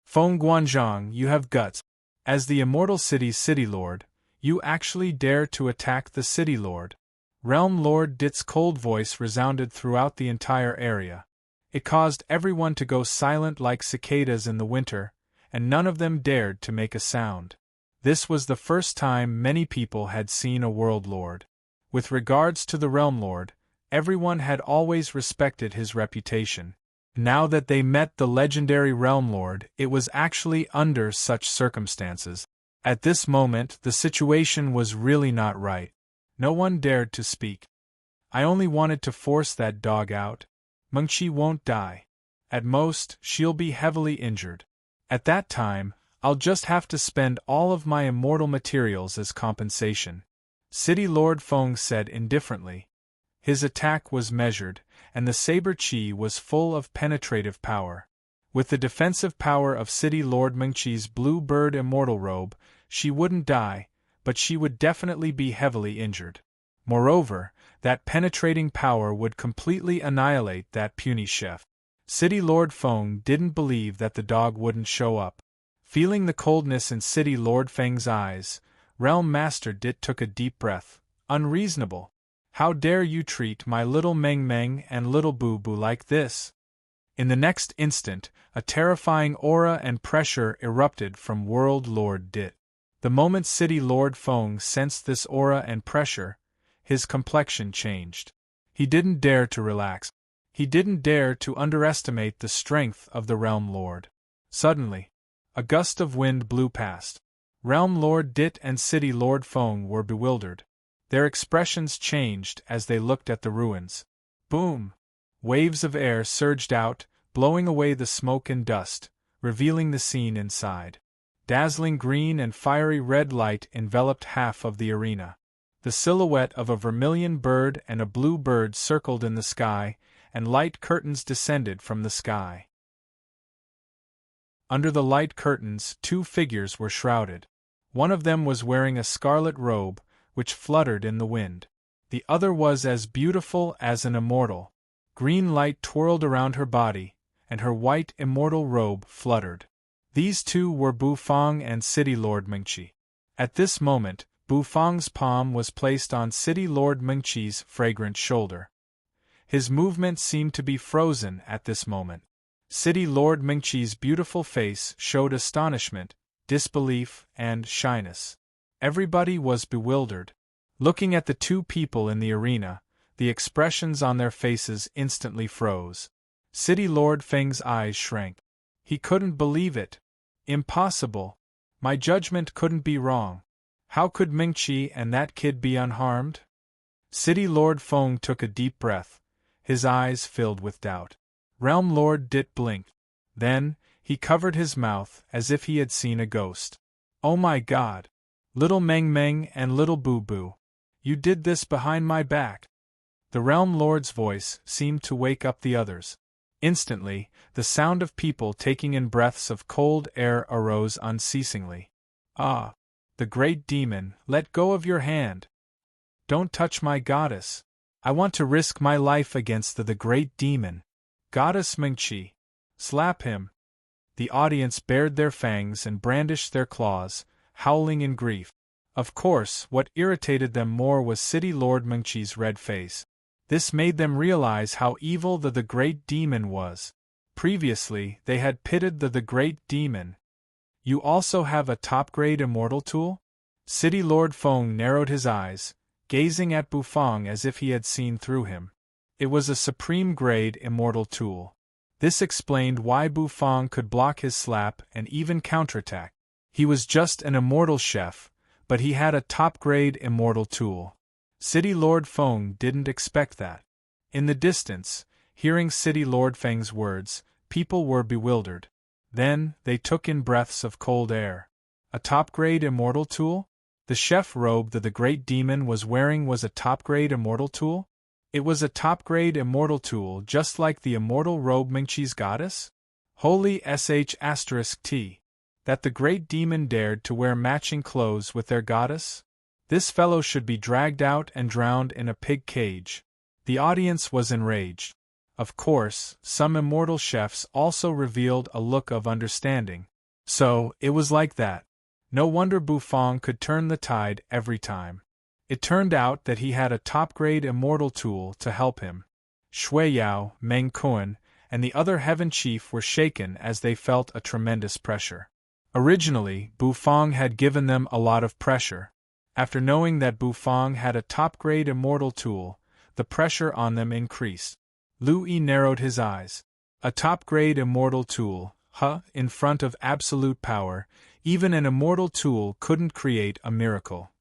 Feng Guanzhong, you have guts. As the Immortal City's City Lord, you actually dare to attack the City Lord. Realm Lord Dit's cold voice resounded throughout the entire area. It caused everyone to go silent like cicadas in the winter, and none of them dared to make a sound. This was the first time many people had seen a World Lord. With regards to the Realm Lord, everyone had always respected his reputation. Now that they met the legendary Realm Lord, it was actually under such circumstances. At this moment, the situation was really not right. No one dared to speak. I only wanted to force that dog out. Mengqi won't die. At most, she'll be heavily injured. At that time, I'll just have to spend all of my immortal materials as compensation. City Lord Feng said indifferently. His attack was measured, and the saber chi was full of penetrative power. With the defensive power of City Lord Mengqi's blue bird immortal robe, she wouldn't die, but she would definitely be heavily injured. Moreover, that penetrating power would completely annihilate that puny chef. City Lord Feng didn't believe that the dog wouldn't show up. Feeling the coldness in City Lord Feng's eyes, Realm Master Dit took a deep breath. Unreasonable. How dare you treat my little Meng Meng and little Boo Boo like this? In the next instant, a terrifying aura and pressure erupted from World Lord Dit. The moment City Lord Feng sensed this aura and pressure, his complexion changed. He didn't dare to relax. He didn't dare to underestimate the strength of the Realm Lord. Suddenly, a gust of wind blew past. Realm Lord Dit and City Lord Feng were bewildered. Their expressions changed as they looked at the ruins. Boom! Waves of air surged out, blowing away the smoke and dust, revealing the scene inside. Dazzling green and fiery red light enveloped half of the arena. The silhouette of a vermilion bird and a blue bird circled in the sky, and light curtains descended from the sky. Under the light curtains, two figures were shrouded. One of them was wearing a scarlet robe, which fluttered in the wind. The other was as beautiful as an immortal. Green light twirled around her body, and her white immortal robe fluttered. These two were Bu Feng and City Lord Mengqi. At this moment, Bu Feng's palm was placed on City Lord Mengqi's fragrant shoulder. His movement seemed to be frozen at this moment. City Lord Mengqi's beautiful face showed astonishment, disbelief, and shyness. Everybody was bewildered. Looking at the two people in the arena, the expressions on their faces instantly froze. City Lord Feng's eyes shrank. He couldn't believe it. Impossible. My judgment couldn't be wrong. How could Mingqi and that kid be unharmed? City Lord Feng took a deep breath, his eyes filled with doubt. Realm Lord Dit blinked. Then, he covered his mouth as if he had seen a ghost. Oh my God! Little Meng Meng and little Boo Boo. You did this behind my back. The Realm Lord's voice seemed to wake up the others. Instantly, the sound of people taking in breaths of cold air arose unceasingly. Ah! The great demon, let go of your hand! Don't touch my goddess! I want to risk my life against the great demon. Goddess Mengqi. Slap him. The audience bared their fangs and brandished their claws, howling in grief. Of course, what irritated them more was City Lord Mengqi's red face. This made them realize how evil the great demon was. Previously, they had pitted the great demon. You also have a top-grade immortal tool? City Lord Feng narrowed his eyes, gazing at Bufang as if he had seen through him. It was a supreme-grade immortal tool. This explained why Bufang could block his slap and even counterattack. He was just an immortal chef, but he had a top-grade immortal tool. City Lord Feng didn't expect that. In the distance, hearing City Lord Feng's words, people were bewildered. Then, they took in breaths of cold air. A top-grade immortal tool? The chef robe that the great demon was wearing was a top-grade immortal tool? It was a top-grade immortal tool just like the immortal robe Mengqi's goddess? Holy sh*t. That the great demon dared to wear matching clothes with their goddess? This fellow should be dragged out and drowned in a pig cage. The audience was enraged. Of course, some immortal chefs also revealed a look of understanding. So, it was like that. No wonder Bufang could turn the tide every time. It turned out that he had a top-grade immortal tool to help him. Shui Yao, Meng Kuan, and the other Heaven Chief were shaken as they felt a tremendous pressure. Originally, Bufang had given them a lot of pressure. After knowing that Bufang had a top-grade immortal tool, the pressure on them increased. Lu Yi narrowed his eyes. A top-grade immortal tool, in front of absolute power, even an immortal tool couldn't create a miracle.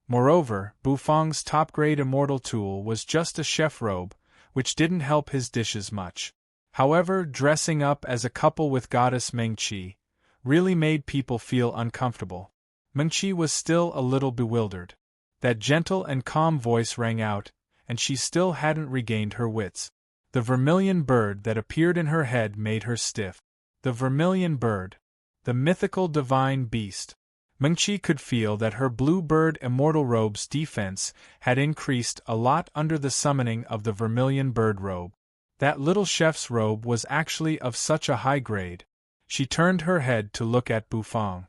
Moreover, Bufang's top-grade immortal tool was just a chef robe, which didn't help his dishes much. However, dressing up as a couple with goddess Mengqi really made people feel uncomfortable. Mengqi was still a little bewildered. That gentle and calm voice rang out, and she still hadn't regained her wits. The vermilion bird that appeared in her head made her stiff. The vermilion bird. The mythical divine beast. Mengqi could feel that her blue bird immortal robe's defense had increased a lot under the summoning of the vermilion bird robe. That little chef's robe was actually of such a high grade. She turned her head to look at Bufang.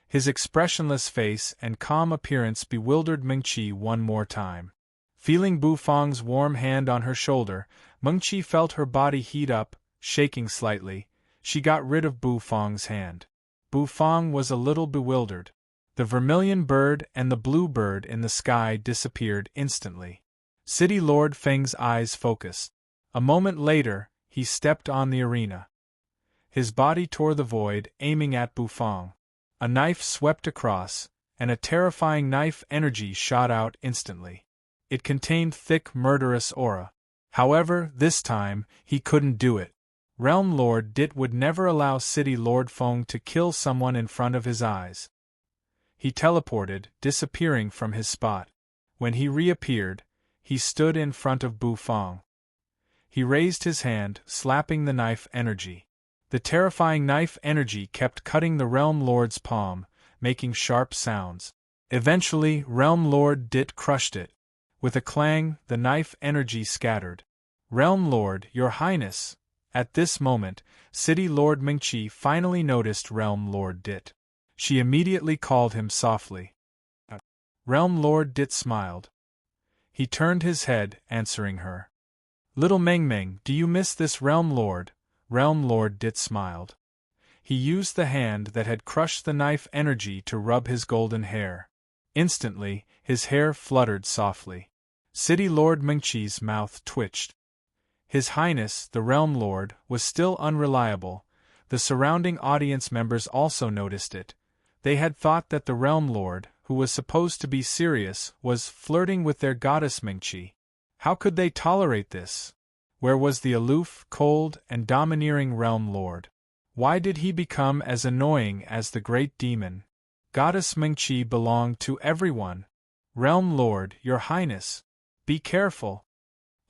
His expressionless face and calm appearance bewildered Mengqi one more time. Feeling Bufang's warm hand on her shoulder, Mengqi felt her body heat up, shaking slightly. She got rid of Bufang's hand. Bufang was a little bewildered. The vermilion bird and the blue bird in the sky disappeared instantly. City Lord Feng's eyes focused. A moment later, he stepped on the arena. His body tore the void, aiming at Bufang. A knife swept across, and a terrifying knife energy shot out instantly. It contained thick, murderous aura. However, this time, he couldn't do it. Realm Lord Dit would never allow City Lord Feng to kill someone in front of his eyes. He teleported, disappearing from his spot. When he reappeared, he stood in front of Bufang. He raised his hand, slapping the knife energy. The terrifying knife energy kept cutting the Realm Lord's palm, making sharp sounds. Eventually, Realm Lord Dit crushed it. With a clang, the knife energy scattered. Realm Lord, Your Highness! At this moment, City Lord Mengqi finally noticed Realm Lord Dit. She immediately called him softly. Realm Lord Dit smiled. He turned his head, answering her. Little Meng, do you miss this Realm Lord? Realm Lord Dit smiled. He used the hand that had crushed the knife energy to rub his golden hair. Instantly, his hair fluttered softly. City Lord Mengqi's mouth twitched. His Highness, the Realm Lord, was still unreliable. The surrounding audience members also noticed it. They had thought that the Realm Lord, who was supposed to be serious, was flirting with their goddess Mengqi. How could they tolerate this? Where was the aloof, cold, and domineering Realm Lord? Why did he become as annoying as the great demon? Goddess Mengqi belonged to everyone. Realm Lord, Your Highness! Be careful!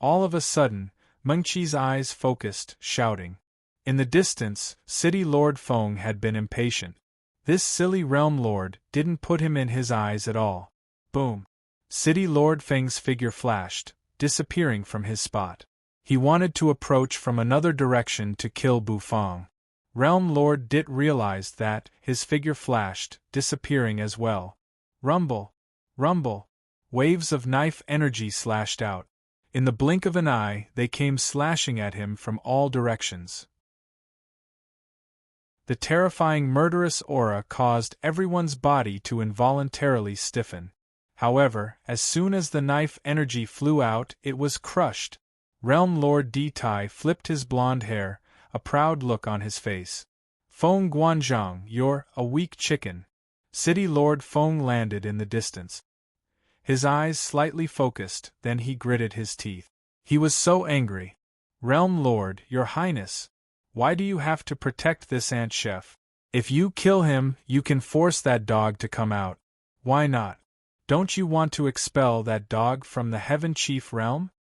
All of a sudden, Mengqi's eyes focused, shouting. In the distance, City Lord Feng had been impatient. This silly Realm Lord didn't put him in his eyes at all. Boom! City Lord Feng's figure flashed, disappearing from his spot. He wanted to approach from another direction to kill Bufang. Realm Lord Dit realized that, his figure flashed, disappearing as well. Rumble! Rumble! Waves of knife energy slashed out. In the blink of an eye, they came slashing at him from all directions. The terrifying murderous aura caused everyone's body to involuntarily stiffen. However, as soon as the knife energy flew out, it was crushed. Realm Lord Di Tai flipped his blonde hair, a proud look on his face. Feng Guanzhang, you're a weak chicken. City Lord Feng landed in the distance. His eyes slightly focused, then he gritted his teeth. He was so angry. Realm Lord, Your Highness, why do you have to protect this ant chef? If you kill him, you can force that dog to come out. Why not? Don't you want to expel that dog from the Heaven Chief realm?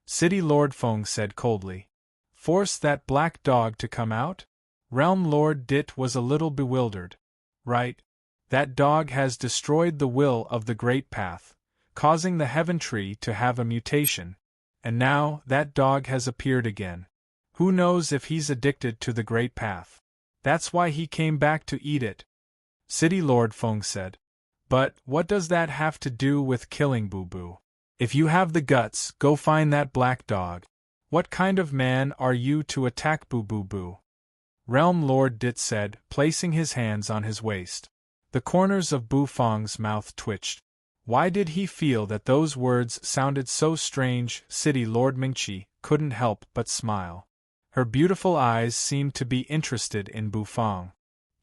City Lord Feng said coldly. Force that black dog to come out? Realm Lord Dit was a little bewildered. Right. That dog has destroyed the will of the Great Path, causing the Heaven Tree to have a mutation, and now that dog has appeared again. Who knows if he's addicted to the Great Path? That's why he came back to eat it. City Lord Feng said. But what does that have to do with killing Boo Boo? If you have the guts, go find that black dog. What kind of man are you to attack Boo Boo Boo? Realm Lord Dit said, placing his hands on his waist. The corners of Bu Fang's mouth twitched. Why did he feel that those words sounded so strange? City Lord Mingqi couldn't help but smile. Her beautiful eyes seemed to be interested in Bu Fang.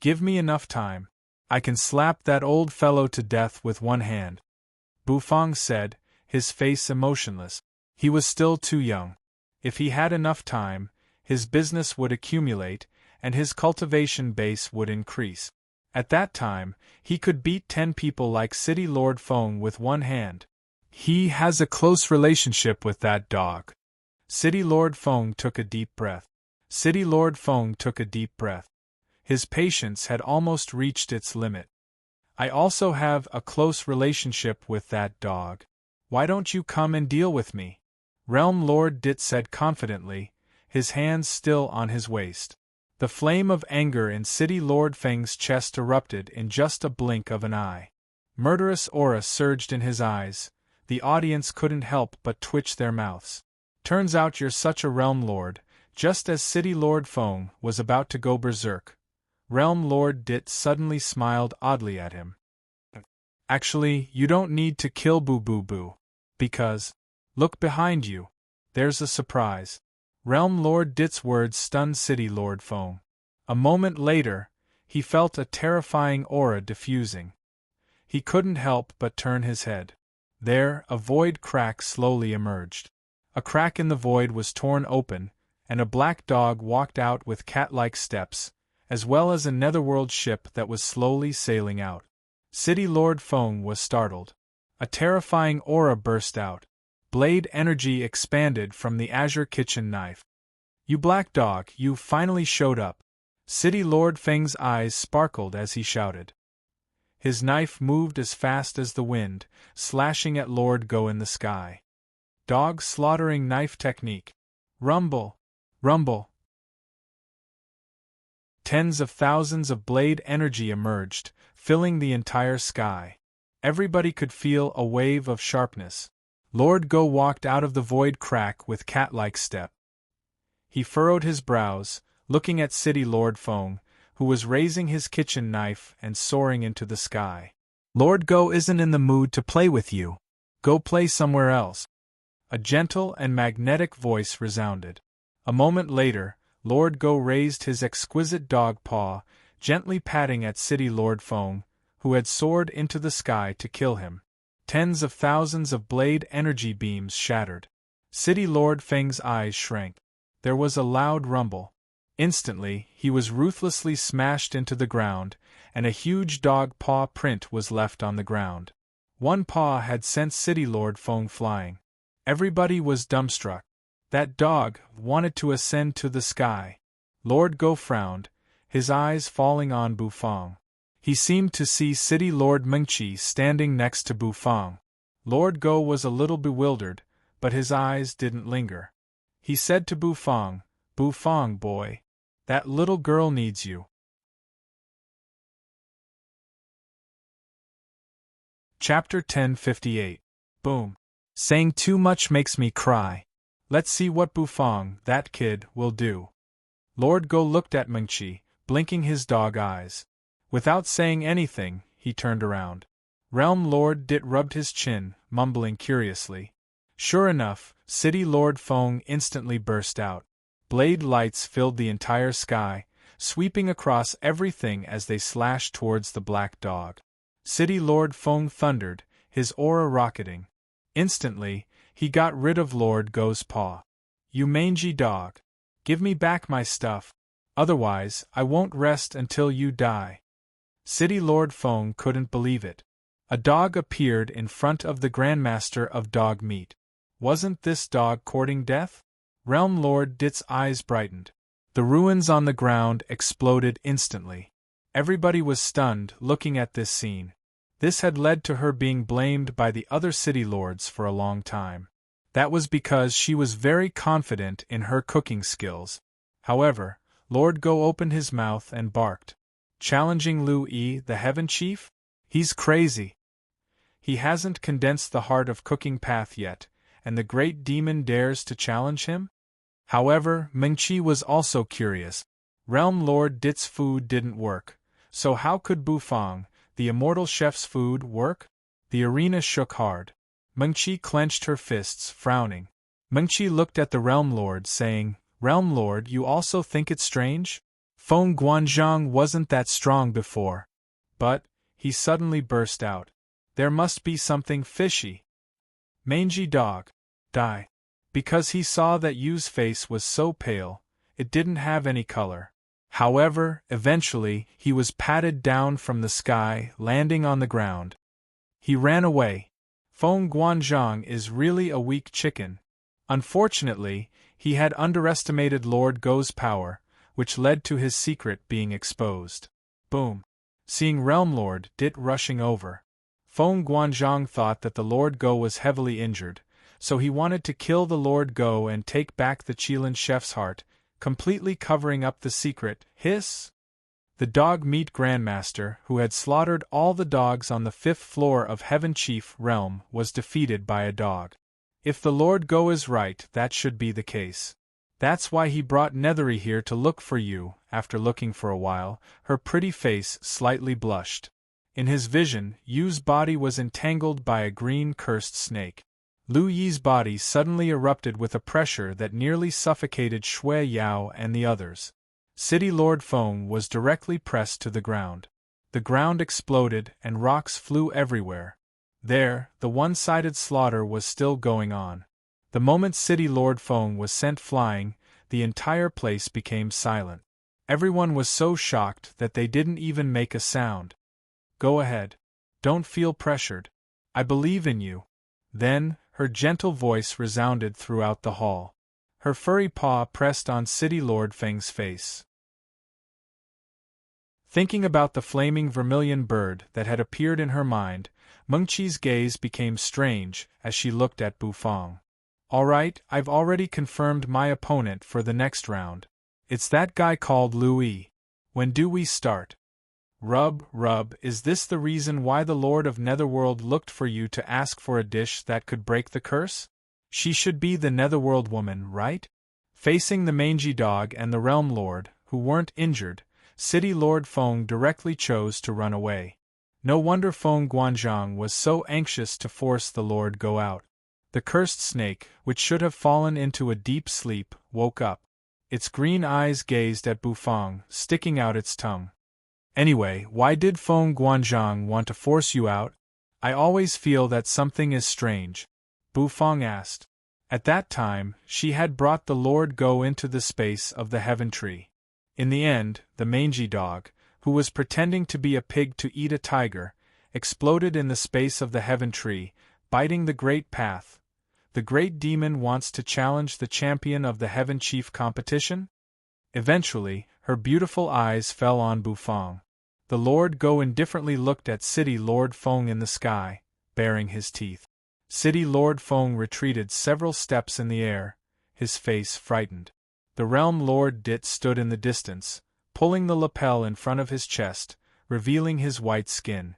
Give me enough time. I can slap that old fellow to death with one hand. Bu Fang said, his face emotionless. He was still too young. If he had enough time, his business would accumulate, and his cultivation base would increase. At that time, he could beat 10 people like City Lord Feng with one hand. He has a close relationship with that dog. City Lord Feng took a deep breath. City Lord Feng took a deep breath. His patience had almost reached its limit. I also have a close relationship with that dog. Why don't you come and deal with me? Realm Lord Dit said confidently, his hands still on his waist. The flame of anger in City Lord Feng's chest erupted in just a blink of an eye. Murderous aura surged in his eyes. The audience couldn't help but twitch their mouths. Turns out you're such a Realm Lord. Just as City Lord Feng was about to go berserk, Realm Lord Dit suddenly smiled oddly at him. Actually, you don't need to kill Boo Boo Boo. Because, look behind you. There's a surprise. Realm Lord Dit's words stunned City Lord Feng. A moment later, he felt a terrifying aura diffusing. He couldn't help but turn his head. There, a void crack slowly emerged. A crack in the void was torn open, and a black dog walked out with cat-like steps, as well as a netherworld ship that was slowly sailing out. City Lord Feng was startled. A terrifying aura burst out. Blade energy expanded from the azure kitchen knife. You black dog, you finally showed up. City Lord Feng's eyes sparkled as he shouted. His knife moved as fast as the wind, slashing at Lord Go in the sky. Dog slaughtering knife technique. Rumble! Rumble! Tens of thousands of blade energy emerged, filling the entire sky. Everybody could feel a wave of sharpness. Lord Go walked out of the void crack with cat-like step. He furrowed his brows, looking at City Lord Feng, who was raising his kitchen knife and soaring into the sky. Lord Go isn't in the mood to play with you. Go play somewhere else. A gentle and magnetic voice resounded. A moment later, Lord Go raised his exquisite dog paw, gently patting at City Lord Feng, who had soared into the sky to kill him. Tens of thousands of blade energy beams shattered. City Lord Feng's eyes shrank. There was a loud rumble. Instantly, he was ruthlessly smashed into the ground, and a huge dog paw print was left on the ground. One paw had sent City Lord Feng flying. Everybody was dumbstruck. That dog wanted to ascend to the sky. Lord Go frowned, his eyes falling on Bu Fang. He seemed to see City Lord Mingqi standing next to Bu Fang. Lord Go was a little bewildered, but his eyes didn't linger. He said to Bufang, "Bufang, boy, that little girl needs you." Chapter 1058. Boom. Saying too much makes me cry. Let's see what Bufang, that kid, will do. Lord Go looked at Mengqi, blinking his dog eyes. Without saying anything, he turned around. Realm Lord Dit rubbed his chin, mumbling curiously. Sure enough, City Lord Feng instantly burst out. Blade lights filled the entire sky, sweeping across everything as they slashed towards the black dog. City Lord Feng thundered, his aura rocketing. Instantly, he got rid of Lord Go's paw. "You mangy dog! Give me back my stuff. Otherwise, I won't rest until you die." City Lord Feng couldn't believe it. A dog appeared in front of the Grandmaster of Dog Meat. Wasn't this dog courting death? Realm Lord Dit's eyes brightened. The ruins on the ground exploded instantly. Everybody was stunned looking at this scene. This had led to her being blamed by the other city lords for a long time. That was because she was very confident in her cooking skills. However, Lord Go opened his mouth and barked. Challenging Lu Yi, the Heaven Chief? He's crazy. He hasn't condensed the heart of cooking path yet, and the great demon dares to challenge him? However, Mengqi was also curious. Realm Lord Dit's food didn't work, so how could Bufang, the immortal chef's food, work? The arena shook hard. Mengqi clenched her fists, frowning. Mengqi looked at the Realm Lord, saying, "Realm Lord, you also think it strange? Feng Guanzhong wasn't that strong before." But, he suddenly burst out. "There must be something fishy. Mangy dog. Die." Because he saw that Yu's face was so pale, it didn't have any color. However, eventually, he was patted down from the sky, landing on the ground. He ran away. Feng Guanzhong is really a weak chicken. Unfortunately, he had underestimated Lord Go's power, which led to his secret being exposed. Boom. Seeing Realm Lord Dit rushing over, Feng Guanzhong thought that the Lord Go was heavily injured, so he wanted to kill the Lord Go and take back the Qilin chef's heart, completely covering up the secret. Hiss! The Dog Meat Grandmaster, who had slaughtered all the dogs on the 5th floor of Heaven Chief Realm, was defeated by a dog. If the Lord Go is right, that should be the case. That's why he brought Nethery here to look for you. After looking for a while, her pretty face slightly blushed. In his vision, Yu's body was entangled by a green cursed snake. Lu Yi's body suddenly erupted with a pressure that nearly suffocated Shui Yao and the others. City Lord Feng was directly pressed to the ground. The ground exploded and rocks flew everywhere. There, the one-sided slaughter was still going on. The moment City Lord Feng was sent flying, the entire place became silent. Everyone was so shocked that they didn't even make a sound. "Go ahead. Don't feel pressured. I believe in you." Then, her gentle voice resounded throughout the hall. Her furry paw pressed on City Lord Feng's face. Thinking about the flaming vermilion bird that had appeared in her mind, Mengqi's gaze became strange as she looked at Bufang. "Alright, I've already confirmed my opponent for the next round. It's that guy called Louis. When do we start?" Rub, is this the reason why the Lord of Netherworld looked for you to ask for a dish that could break the curse? She should be the Netherworld woman, right? Facing the mangy dog and the Realm Lord, who weren't injured, City Lord Feng directly chose to run away. No wonder Feng Guanzhong was so anxious to force the Lord Go out. The cursed snake, which should have fallen into a deep sleep, woke up. Its green eyes gazed at Bufang, sticking out its tongue. "Anyway, why did Feng Guanzhong want to force you out? I always feel that something is strange," Bufang asked. At that time, she had brought the Lord Go into the space of the Heaven Tree. In the end, the mangy dog, who was pretending to be a pig to eat a tiger, exploded in the space of the Heaven Tree, biting the Great Path. The Great Demon wants to challenge the champion of the Heaven Chief competition? Eventually, her beautiful eyes fell on Bufang. The Lord Go indifferently looked at City Lord Feng in the sky, baring his teeth. City Lord Feng retreated several steps in the air, his face frightened. The Realm Lord Dit stood in the distance, pulling the lapel in front of his chest, revealing his white skin.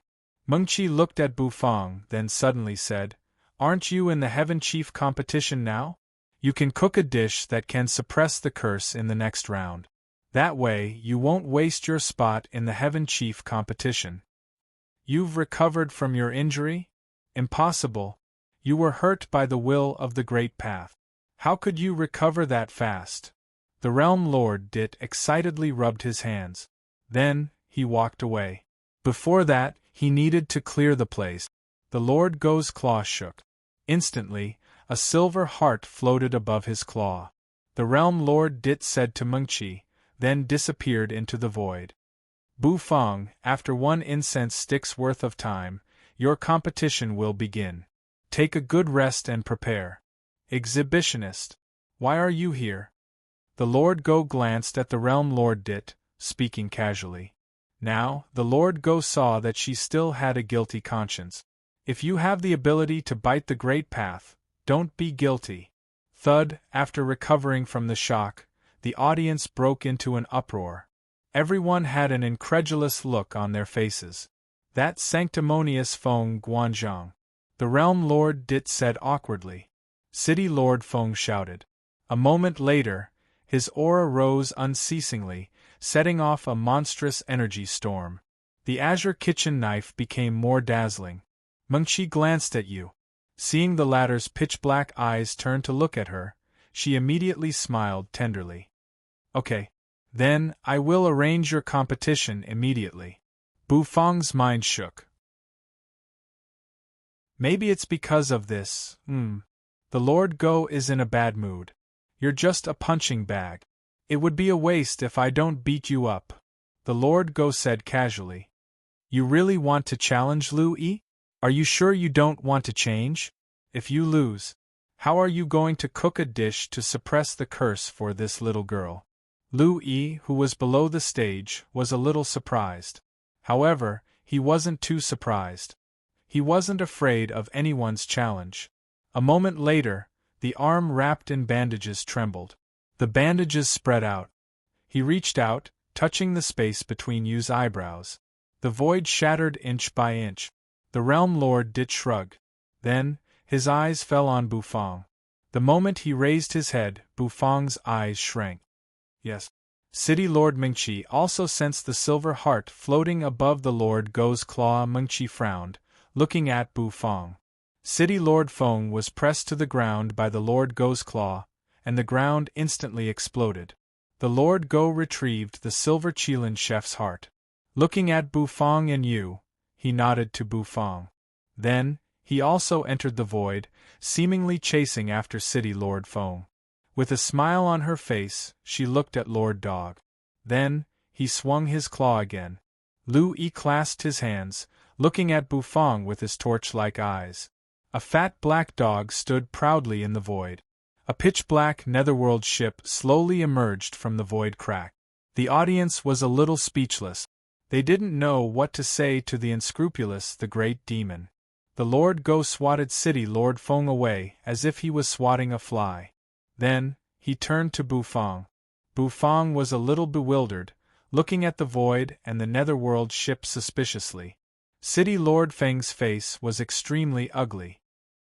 Mengqi looked at Bufang, then suddenly said, "Aren't you in the Heaven Chief competition now? You can cook a dish that can suppress the curse in the next round. That way, you won't waste your spot in the Heaven Chief competition." "You've recovered from your injury? Impossible. You were hurt by the will of the Great Path. How could you recover that fast?" The Realm Lord Dit excitedly rubbed his hands. Then, he walked away. Before that, he needed to clear the place. The Lord Go's claw shook. Instantly, a silver heart floated above his claw. The Realm Lord Dit said to Mengqi, then disappeared into the void. "Bufang, after 1 incense stick's worth of time, your competition will begin. Take a good rest and prepare." "Exhibitionist. Why are you here?" The Lord Go glanced at the Realm Lord Dit, speaking casually. Now, the Lord Go saw that she still had a guilty conscience. "If you have the ability to bite the Great Path, don't be guilty." Thud, after recovering from the shock, the audience broke into an uproar. Everyone had an incredulous look on their faces. "That sanctimonious Feng Guanzhong," the Realm Lord Dit said awkwardly. City Lord Feng shouted. A moment later, his aura rose unceasingly, setting off a monstrous energy storm. The azure kitchen knife became more dazzling. Mengqi glanced at Yu. Seeing the latter's pitch-black eyes turn to look at her, she immediately smiled tenderly. "Okay. Then, I will arrange your competition immediately." Bufang's mind shook. "Maybe it's because of this, The Lord Go is in a bad mood. You're just a punching bag. It would be a waste if I don't beat you up," the Lord Go said casually. "You really want to challenge Lu Yi? Are you sure you don't want to change? If you lose, how are you going to cook a dish to suppress the curse for this little girl?" Lu Yi, who was below the stage, was a little surprised. However, he wasn't too surprised. He wasn't afraid of anyone's challenge. A moment later, the arm wrapped in bandages trembled. The bandages spread out. He reached out, touching the space between Yu's eyebrows. The void shattered inch by inch. The Realm Lord did shrug. Then, his eyes fell on Bufang. The moment he raised his head, Bufang's eyes shrank. "Yes." City Lord Mengqi also sensed the silver heart floating above the Lord Go's claw. Mengqi frowned, looking at Bufang. City Lord Feng was pressed to the ground by the Lord Go's claw, and the ground instantly exploded. The Lord Go retrieved the silver Qilin chef's heart. Looking at Bufang and Yu, he nodded to Bufang. Then, he also entered the void, seemingly chasing after City Lord Feng. With a smile on her face, she looked at Lord Dog. Then, he swung his claw again. Lu Yi clasped his hands, looking at Bufang with his torch-like eyes. A fat black dog stood proudly in the void. A pitch-black netherworld ship slowly emerged from the void crack. The audience was a little speechless. They didn't know what to say to the unscrupulous, the great demon. The Lord Go swatted City Lord Feng away as if he was swatting a fly. Then, he turned to Bufang. Bufang was a little bewildered, looking at the void and the netherworld ship suspiciously. City Lord Feng's face was extremely ugly.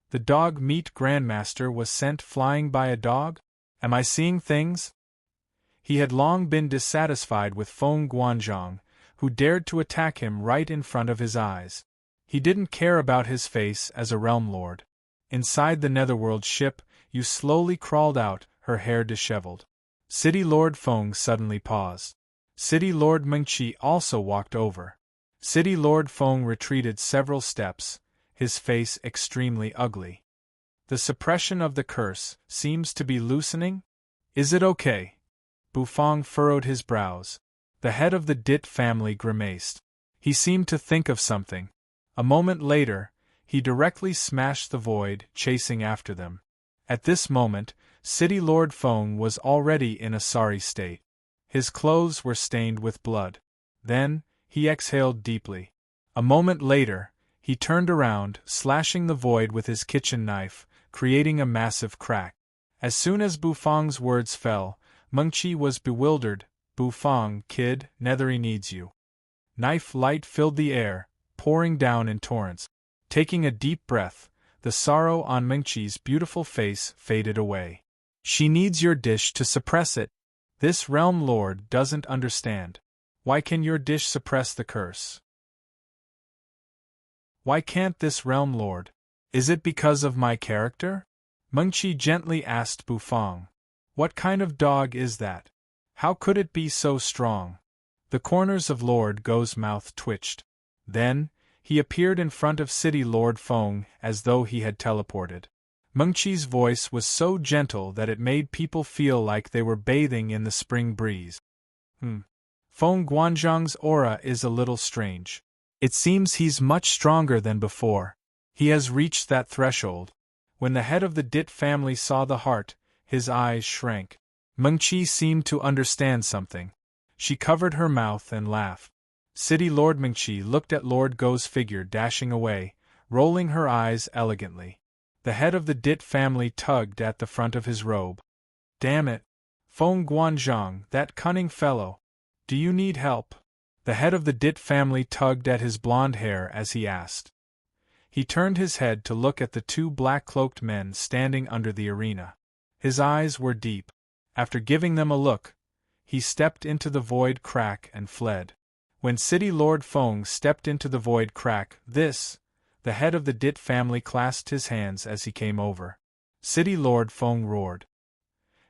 The dog meat grandmaster was sent flying by a dog? Am I seeing things? He had long been dissatisfied with Feng Guanzhong, who dared to attack him right in front of his eyes. He didn't care about his face as a realm lord. Inside the netherworld ship, Yu slowly crawled out, her hair disheveled. City Lord Feng suddenly paused. City Lord Mengqi also walked over. City Lord Feng retreated several steps, his face extremely ugly. "The suppression of the curse seems to be loosening? Is it okay?" Bufang furrowed his brows. The head of the Dit family grimaced. He seemed to think of something. A moment later, he directly smashed the void, chasing after them. At this moment, City Lord Feng was already in a sorry state. His clothes were stained with blood. Then, he exhaled deeply. A moment later, He turned around, slashing the void with his kitchen knife, creating a massive crack. As soon as Bufang's words fell, Mengqi was bewildered. Bufang, kid, Nethery needs you. Knife light filled the air, pouring down in torrents. Taking a deep breath, the sorrow on Mengqi's beautiful face faded away. She needs your dish to suppress it. This realm lord doesn't understand. Why can your dish suppress the curse? Why can't this realm lord? Is it because of my character? Mengqi gently asked Bufang. What kind of dog is that? How could it be so strong? The corners of Lord Go's mouth twitched. Then, he appeared in front of City Lord Feng as though he had teleported. Mengqi's voice was so gentle that it made people feel like they were bathing in the spring breeze. Feng Guanzhang's aura is a little strange. It seems he's much stronger than before. He has reached that threshold. When the head of the Dit family saw the heart, his eyes shrank. Mengqi seemed to understand something. She covered her mouth and laughed. City Lord Mengqi looked at Lord Go's figure dashing away, rolling her eyes elegantly. The head of the Dit family tugged at the front of his robe. Damn it! Feng Guanzhang, that cunning fellow! Do you need help? The head of the Dit family tugged at his blonde hair as he asked. He turned his head to look at the two black-cloaked men standing under the arena. His eyes were deep. After giving them a look, he stepped into the void crack and fled. When City Lord Feng stepped into the void crack, the head of the Dit family clasped his hands as he came over. City Lord Feng roared.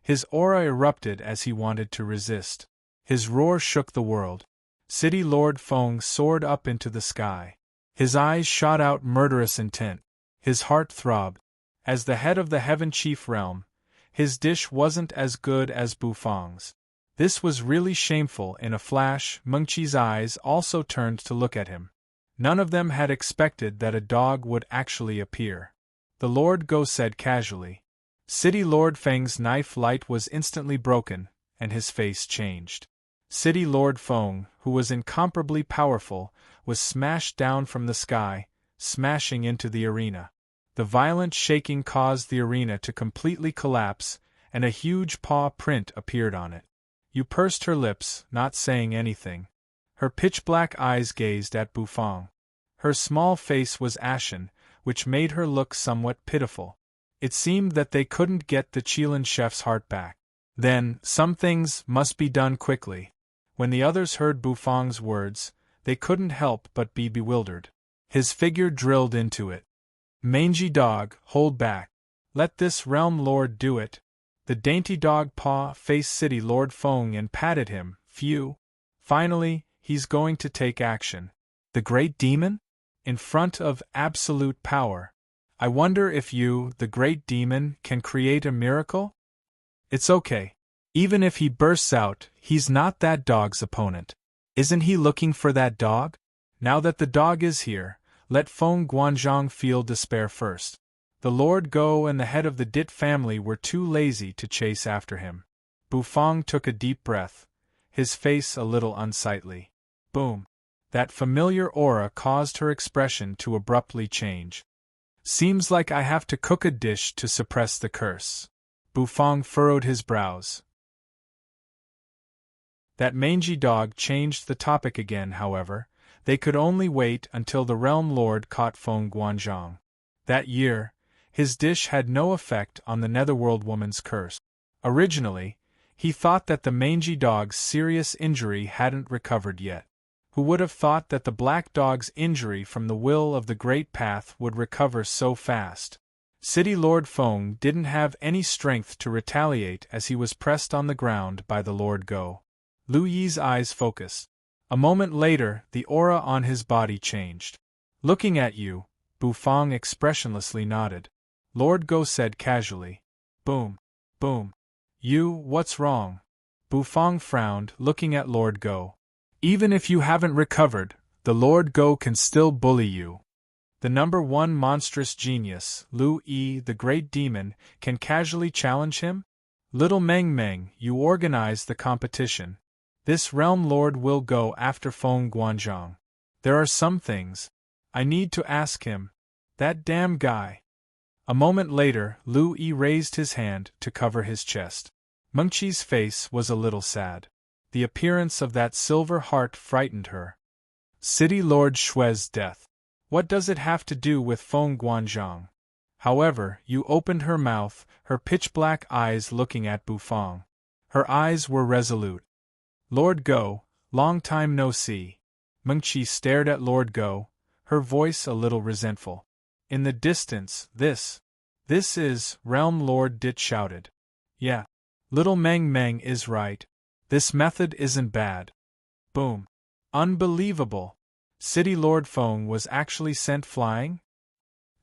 His aura erupted as he wanted to resist. His roar shook the world. City Lord Feng soared up into the sky. His eyes shot out murderous intent. His heart throbbed. As the head of the Heaven Chief Realm, his dish wasn't as good as Bufang's. This was really shameful. In a flash, Mengqi's eyes also turned to look at him. None of them had expected that a dog would actually appear. The Lord Go said casually. City Lord Feng's knife light was instantly broken, and his face changed. City Lord Feng, who was incomparably powerful, was smashed down from the sky, smashing into the arena. The violent shaking caused the arena to completely collapse, and a huge paw print appeared on it. You pursed her lips, not saying anything. Her pitch-black eyes gazed at Bufang. Her small face was ashen, which made her look somewhat pitiful. It seemed that they couldn't get the Qilin chef's heart back. Then, some things must be done quickly. When the others heard Bufang's words, they couldn't help but be bewildered. His figure drilled into it. Mangy dog, hold back. Let this realm lord do it. The dainty dog paw faced City Lord Feng and patted him. Phew. Finally, he's going to take action. The great demon? In front of absolute power. I wonder if you, the great demon, can create a miracle? It's okay. Even if he bursts out, he's not that dog's opponent. Isn't he looking for that dog? Now that the dog is here, let Feng Guanzhang feel despair first. The Lord Go and the head of the Dit family were too lazy to chase after him. Bufang took a deep breath, his face a little unsightly. Boom. That familiar aura caused her expression to abruptly change. Seems like I have to cook a dish to suppress the curse. Bufang furrowed his brows. That mangy dog changed the topic again, however. They could only wait until the Realm Lord caught Feng Guanzhang. That year, his dish had no effect on the Netherworld woman's curse. Originally, he thought that the mangy dog's serious injury hadn't recovered yet. Who would have thought that the black dog's injury from the will of the Great Path would recover so fast? City Lord Feng didn't have any strength to retaliate as he was pressed on the ground by the Lord Go. Lu Yi's eyes focused. A moment later, the aura on his body changed. Looking at you, Bufang expressionlessly nodded. Lord Go said casually. Boom. Boom. What's wrong? Bufang frowned, looking at Lord Go. Even if you haven't recovered, the Lord Go can still bully you. The number one monstrous genius, Lu Yi, the great demon, can casually challenge him? Little Meng Meng, you organize the competition. This realm lord will go after Feng Guanzhang. There are some things I need to ask him. That damn guy. A moment later, Lu Yi raised his hand to cover his chest. Mengqi's face was a little sad. The appearance of that silver heart frightened her. City Lord Xue's death. What does it have to do with Feng Guanzhong? However, Yu opened her mouth, her pitch-black eyes looking at Bufang. Her eyes were resolute. Lord Go, long time no see. Mengqi stared at Lord Go, her voice a little resentful. In the distance, this is, Realm Lord Dit shouted. Yeah. Little Meng Meng is right. This method isn't bad. Boom. Unbelievable. City Lord Feng was actually sent flying?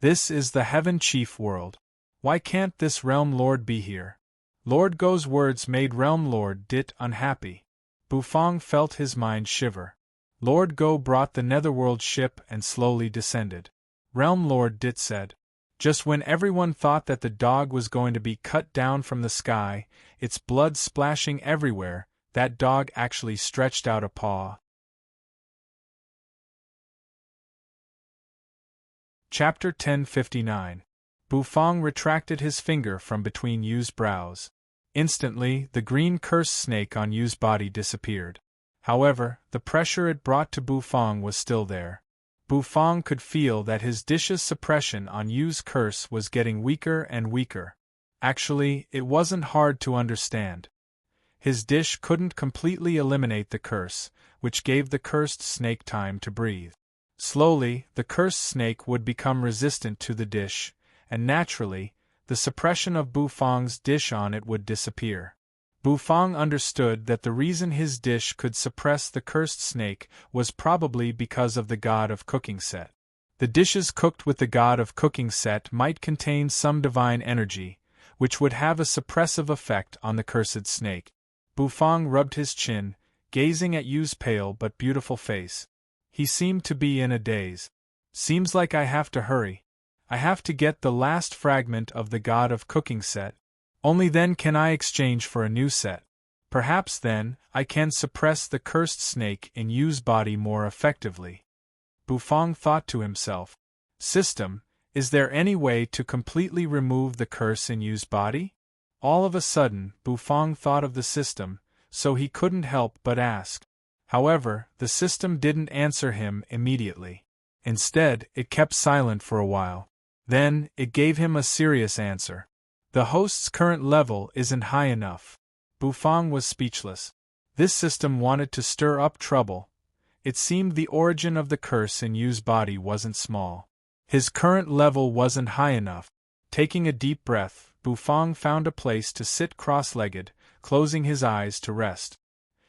This is the Heaven Chief world. Why can't this Realm Lord be here? Lord Go's words made Realm Lord Dit unhappy. Bufang felt his mind shiver. Lord Go brought the Netherworld ship and slowly descended. Realm Lord Dit said. Just when everyone thought that the dog was going to be cut down from the sky, its blood splashing everywhere, that dog actually stretched out a paw. Chapter 1059. Bufang retracted his finger from between Yu's brows. Instantly, the green curse snake on Yu's body disappeared. However, the pressure it brought to Bufang was still there. Bufang could feel that his dish's suppression on Yu's curse was getting weaker and weaker. Actually, it wasn't hard to understand. His dish couldn't completely eliminate the curse, which gave the cursed snake time to breathe. Slowly, the cursed snake would become resistant to the dish, and naturally, the suppression of Bufang's dish on it would disappear. Bufang understood that the reason his dish could suppress the cursed snake was probably because of the god of cooking set. The dishes cooked with the god of cooking set might contain some divine energy, which would have a suppressive effect on the cursed snake. Bufang rubbed his chin, gazing at Yu's pale but beautiful face. He seemed to be in a daze. Seems like I have to hurry. I have to get the last fragment of the god of cooking set. Only then can I exchange for a new set. Perhaps then, I can suppress the cursed snake in Yu's body more effectively. Bufang thought to himself. System, is there any way to completely remove the curse in Yu's body? All of a sudden, Bufang thought of the system, so he couldn't help but ask. However, the system didn't answer him immediately. Instead, it kept silent for a while. Then, it gave him a serious answer. The host's current level isn't high enough. Bufang was speechless. This system wanted to stir up trouble. It seemed the origin of the curse in Yu's body wasn't small. His current level wasn't high enough. Taking a deep breath, Bufang found a place to sit cross-legged, closing his eyes to rest.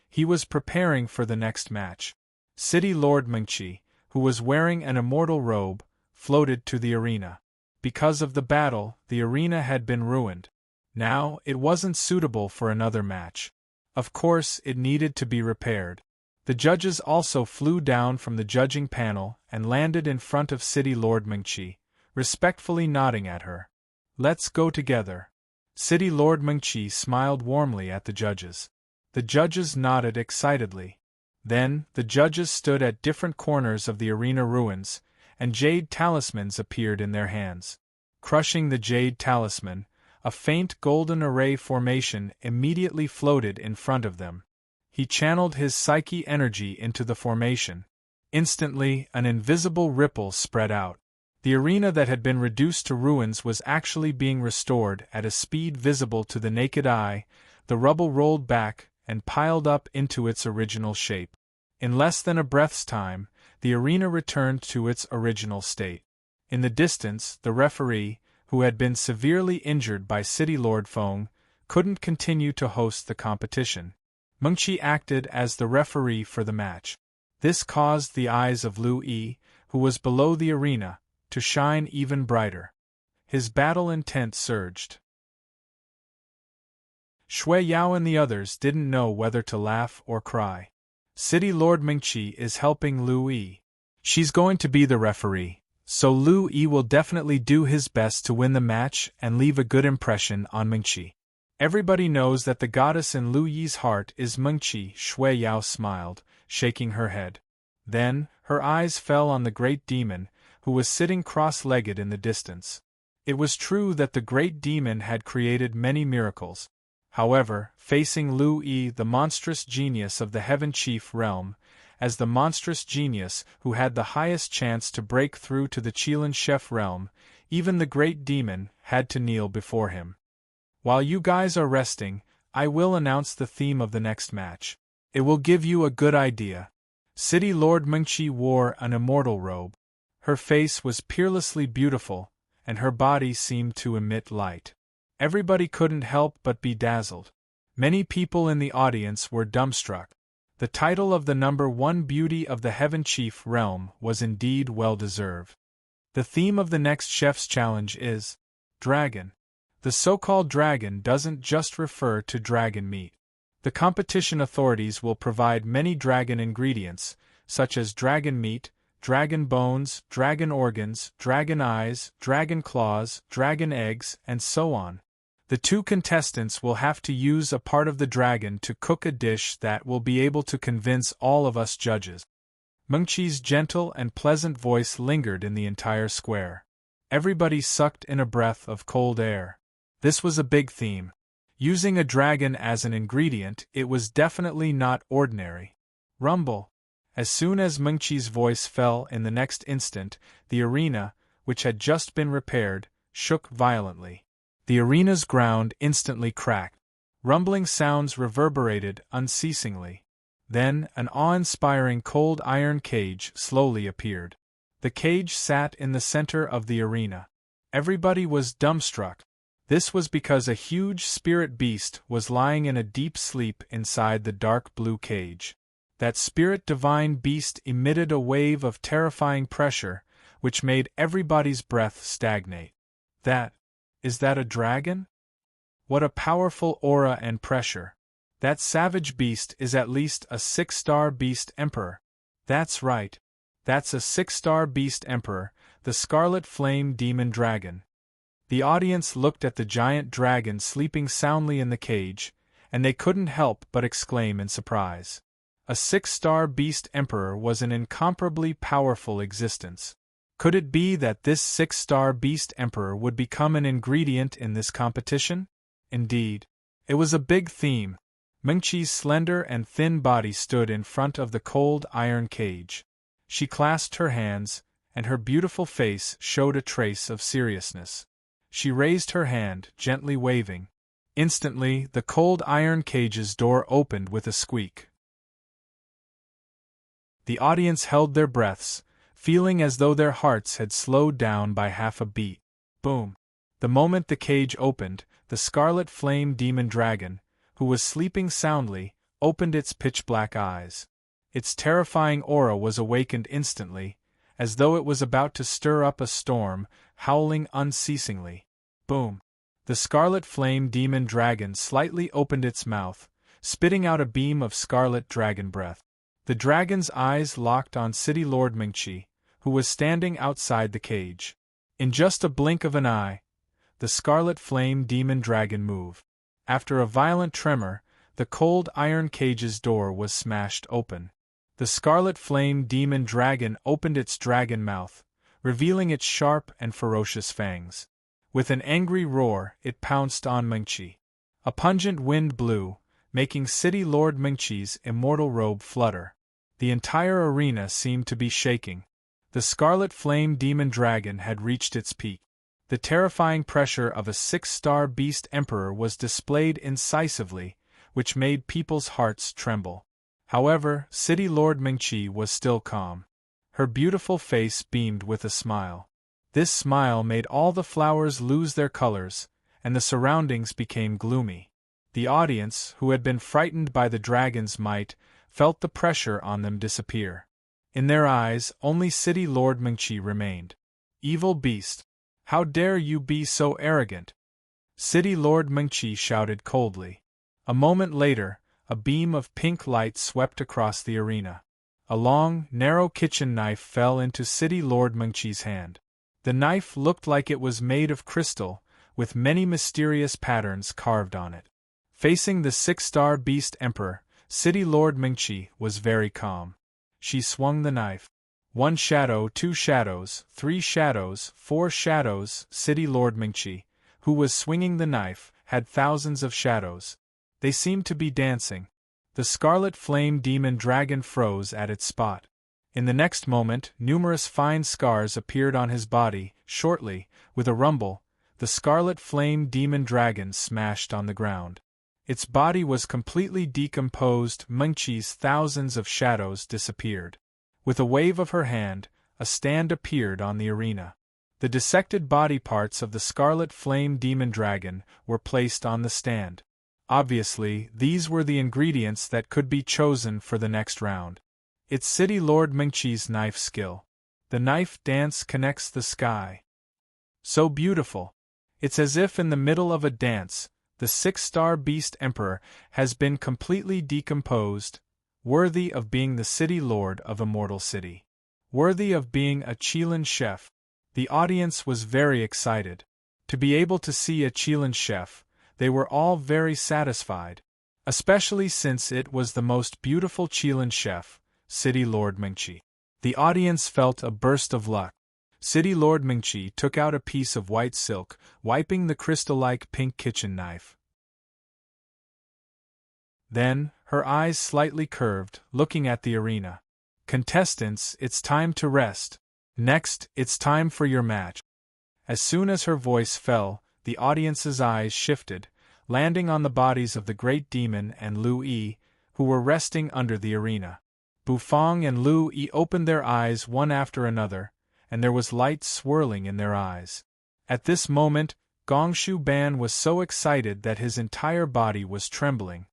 He was preparing for the next match. City Lord Mengqi, who was wearing an immortal robe, floated to the arena. Because of the battle, the arena had been ruined. Now, it wasn't suitable for another match. Of course, it needed to be repaired. The judges also flew down from the judging panel and landed in front of City Lord Mengqi, respectfully nodding at her. Let's go together. City Lord Mengqi smiled warmly at the judges. The judges nodded excitedly. Then, the judges stood at different corners of the arena ruins, and jade talismans appeared in their hands. Crushing the jade talisman, a faint golden array formation immediately floated in front of them. He channeled his psyche energy into the formation. Instantly, an invisible ripple spread out. The arena that had been reduced to ruins was actually being restored at a speed visible to the naked eye. The rubble rolled back and piled up into its original shape. In less than a breath's time, the arena returned to its original state. In the distance, the referee, who had been severely injured by City Lord Feng, couldn't continue to host the competition. Mengqi acted as the referee for the match. This caused the eyes of Lu Yi, who was below the arena, to shine even brighter. His battle intent surged. Shui Yao and the others didn't know whether to laugh or cry. City Lord Mengqi is helping Lu Yi. She's going to be the referee, so Lu Yi will definitely do his best to win the match and leave a good impression on Mengqi. Everybody knows that the goddess in Lu Yi's heart is Mengqi. Shui Yao smiled, shaking her head. Then, her eyes fell on the great demon, who was sitting cross-legged in the distance. It was true that the great demon had created many miracles. However, facing Lu Yi, the monstrous genius of the Heaven Chief realm, as the monstrous genius who had the highest chance to break through to the Qilan Chef realm, even the great demon had to kneel before him. While you guys are resting, I will announce the theme of the next match. It will give you a good idea. City Lord Mengqi wore an immortal robe. Her face was peerlessly beautiful, and her body seemed to emit light. Everybody couldn't help but be dazzled. Many people in the audience were dumbstruck. The title of the #1 beauty of the Heaven Chief realm was indeed well-deserved. The theme of the next chef's challenge is dragon. The so-called dragon doesn't just refer to dragon meat. The competition authorities will provide many dragon ingredients, such as dragon meat, dragon bones, dragon organs, dragon eyes, dragon claws, dragon eggs, and so on. The two contestants will have to use a part of the dragon to cook a dish that will be able to convince all of us judges. Mengqi's gentle and pleasant voice lingered in the entire square. Everybody sucked in a breath of cold air. This was a big theme. Using a dragon as an ingredient, it was definitely not ordinary. Rumble. As soon as Mengqi's voice fell in the next instant, the arena, which had just been repaired, shook violently. The arena's ground instantly cracked. Rumbling sounds reverberated unceasingly. Then, an awe-inspiring cold iron cage slowly appeared. The cage sat in the center of the arena. Everybody was dumbstruck. This was because a huge spirit beast was lying in a deep sleep inside the dark blue cage. That spirit divine beast emitted a wave of terrifying pressure, which made everybody's breath stagnate. Is that a dragon? What a powerful aura and pressure. That savage beast is at least a 6-star beast emperor. That's right. That's a 6-star beast emperor, the Scarlet Flame Demon Dragon. The audience looked at the giant dragon sleeping soundly in the cage, and they couldn't help but exclaim in surprise. A 6-star beast emperor was an incomparably powerful existence. Could it be that this 6-star beast emperor would become an ingredient in this competition? Indeed. It was a big theme. Mengqi's slender and thin body stood in front of the cold iron cage. She clasped her hands, and her beautiful face showed a trace of seriousness. She raised her hand, gently waving. Instantly, the cold iron cage's door opened with a squeak. The audience held their breaths, feeling as though their hearts had slowed down by half a beat. Boom! The moment the cage opened, the Scarlet Flame Demon Dragon, who was sleeping soundly, opened its pitch-black eyes. Its terrifying aura was awakened instantly, as though it was about to stir up a storm, howling unceasingly. Boom! The Scarlet Flame Demon Dragon slightly opened its mouth, spitting out a beam of scarlet dragon breath. The dragon's eyes locked on City Lord Mengqi, who was standing outside the cage. In just a blink of an eye, the Scarlet Flame Demon Dragon moved. After a violent tremor, the cold iron cage's door was smashed open. The Scarlet Flame Demon Dragon opened its dragon mouth, revealing its sharp and ferocious fangs. With an angry roar, it pounced on Mengqi. A pungent wind blew, making City Lord Mengqi's immortal robe flutter. The entire arena seemed to be shaking. The Scarlet Flame Demon Dragon had reached its peak. The terrifying pressure of a 6-star beast emperor was displayed incisively, which made people's hearts tremble. However, City Lord Mengqi was still calm. Her beautiful face beamed with a smile. This smile made all the flowers lose their colors, and the surroundings became gloomy. The audience, who had been frightened by the dragon's might, felt the pressure on them disappear. In their eyes, only City Lord Mengqi remained. Evil beast! How dare you be so arrogant? City Lord Mengqi shouted coldly. A moment later, a beam of pink light swept across the arena. A long, narrow kitchen knife fell into City Lord Mengqi's hand. The knife looked like it was made of crystal, with many mysterious patterns carved on it. Facing the 6-star beast emperor, City Lord Mengqi was very calm. she swung the knife. 1 shadow, 2 shadows, 3 shadows, 4 shadows. City Lord Mingchi, who was swinging the knife, had thousands of shadows. They seemed to be dancing. The scarlet flame demon dragon froze at its spot. In the next moment, numerous fine scars appeared on his body. Shortly, with a rumble, the scarlet flame demon dragon smashed on the ground. Its body was completely decomposed. Mingchi's thousands of shadows disappeared. With a wave of her hand, a stand appeared on the arena. The dissected body parts of the scarlet flame demon dragon were placed on the stand. Obviously, these were the ingredients that could be chosen for the next round. It's City Lord Mingchi's knife skill. The knife dance connects the sky. So beautiful. It's as if in the middle of a dance, the 6-star beast emperor has been completely decomposed, worthy of being the city lord of Immortal City. Worthy of being a Qilin chef. The audience was very excited. To be able to see a Qilin chef, they were all very satisfied. Especially since it was the most beautiful Qilin chef, City Lord Mingchi. The audience felt a burst of luck. City Lord Mingchi took out a piece of white silk, wiping the crystal-like pink kitchen knife. Then, her eyes slightly curved, looking at the arena. Contestants, it's time to rest. Next, it's time for your match. As soon as her voice fell, the audience's eyes shifted, landing on the bodies of the Great Demon and Lu Yi, who were resting under the arena. Bufang and Lu Yi opened their eyes one after another, and there was light swirling in their eyes. At this moment, Gongshu Ban was so excited that his entire body was trembling.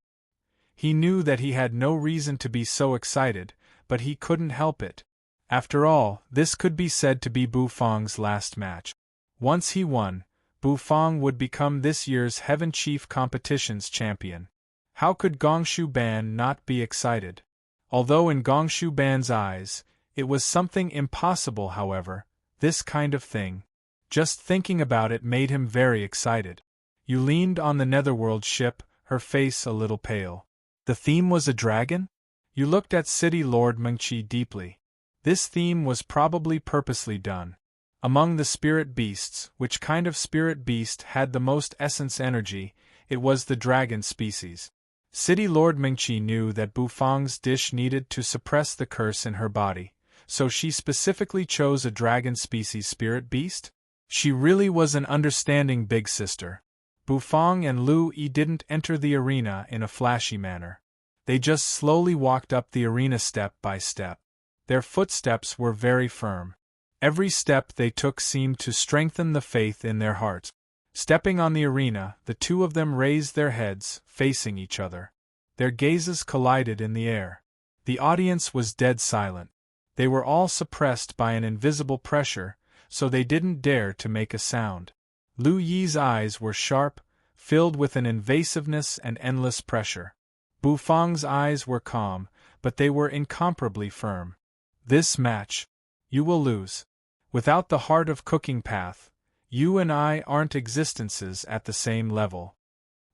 He knew that he had no reason to be so excited, but he couldn't help it. After all, this could be said to be Bufang's last match. Once he won, Bufang would become this year's Heaven Chief Competitions champion. How could Gongshu Ban not be excited? Although in Gongshu Ban's eyes, it was something impossible. However, this kind of thing, just thinking about it made him very excited. You leaned on the Netherworld ship, her face a little pale. The theme was a dragon? You looked at City Lord Mingchi deeply. This theme was probably purposely done. Among the spirit beasts, which kind of spirit beast had the most essence energy, it was the dragon species. City Lord Mingchi knew that Bufang's dish needed to suppress the curse in her body, so she specifically chose a dragon species spirit beast? She really was an understanding big sister. Bufang and Lu Yi didn't enter the arena in a flashy manner. They just slowly walked up the arena step by step. Their footsteps were very firm. Every step they took seemed to strengthen the faith in their hearts. Stepping on the arena, the two of them raised their heads, facing each other. Their gazes collided in the air. The audience was dead silent. They were all suppressed by an invisible pressure, so they didn't dare to make a sound. Lu Yi's eyes were sharp, filled with an invasiveness and endless pressure. Bufang's eyes were calm, but they were incomparably firm. This match, you will lose. Without the heart of cooking path, you and I aren't existences at the same level.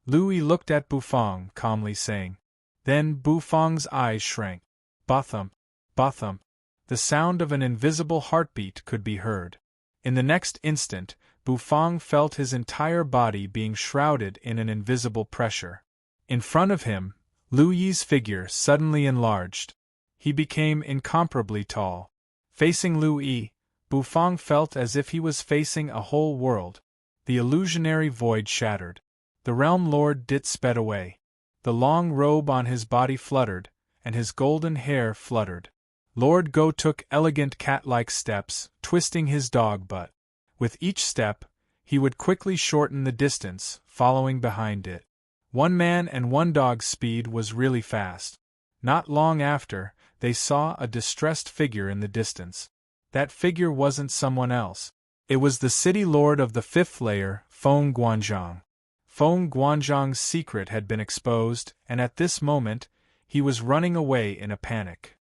Lu Yi looked at Bufang, calmly saying. Then Bufang's eyes shrank. Ba-thump, ba-thump. The sound of an invisible heartbeat could be heard. In the next instant, Bufang felt his entire body being shrouded in an invisible pressure. In front of him, Lu Yi's figure suddenly enlarged. He became incomparably tall. Facing Lu Yi, Bufang felt as if he was facing a whole world. The illusionary void shattered. The Realm Lord Dit sped away. The long robe on his body fluttered, and his golden hair fluttered. Lord Go took elegant cat-like steps, twisting his dog butt. With each step, he would quickly shorten the distance, following behind it. One man and one dog's speed was really fast. Not long after, they saw a distressed figure in the distance. That figure wasn't someone else. It was the city lord of the fifth layer, Feng Guanzhong. Feng Guanzhong's secret had been exposed, and at this moment, he was running away in a panic.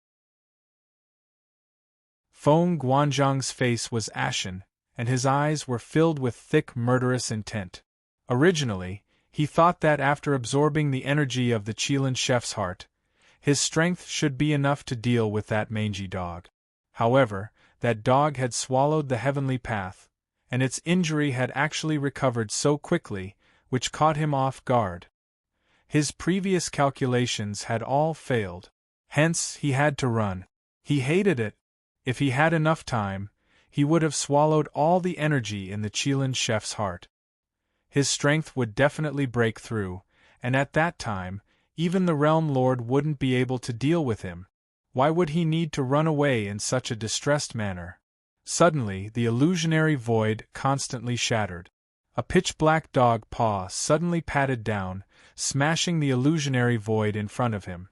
Feng Guanzhong's face was ashen, and his eyes were filled with thick murderous intent. Originally, he thought that after absorbing the energy of the Qilin chef's heart, His strength should be enough to deal with that mangy dog. However, that dog had swallowed the heavenly path, and its injury had actually recovered so quickly, which caught him off guard. His previous calculations had all failed. Hence, he had to run. He hated it. If he had enough time, he would have swallowed all the energy in the Chilean chef's heart. His strength would definitely break through, and at that time, even the Realm Lord wouldn't be able to deal with him. Why would he need to run away in such a distressed manner? Suddenly, the illusionary void constantly shattered. A pitch-black dog paw suddenly patted down, smashing the illusionary void in front of him.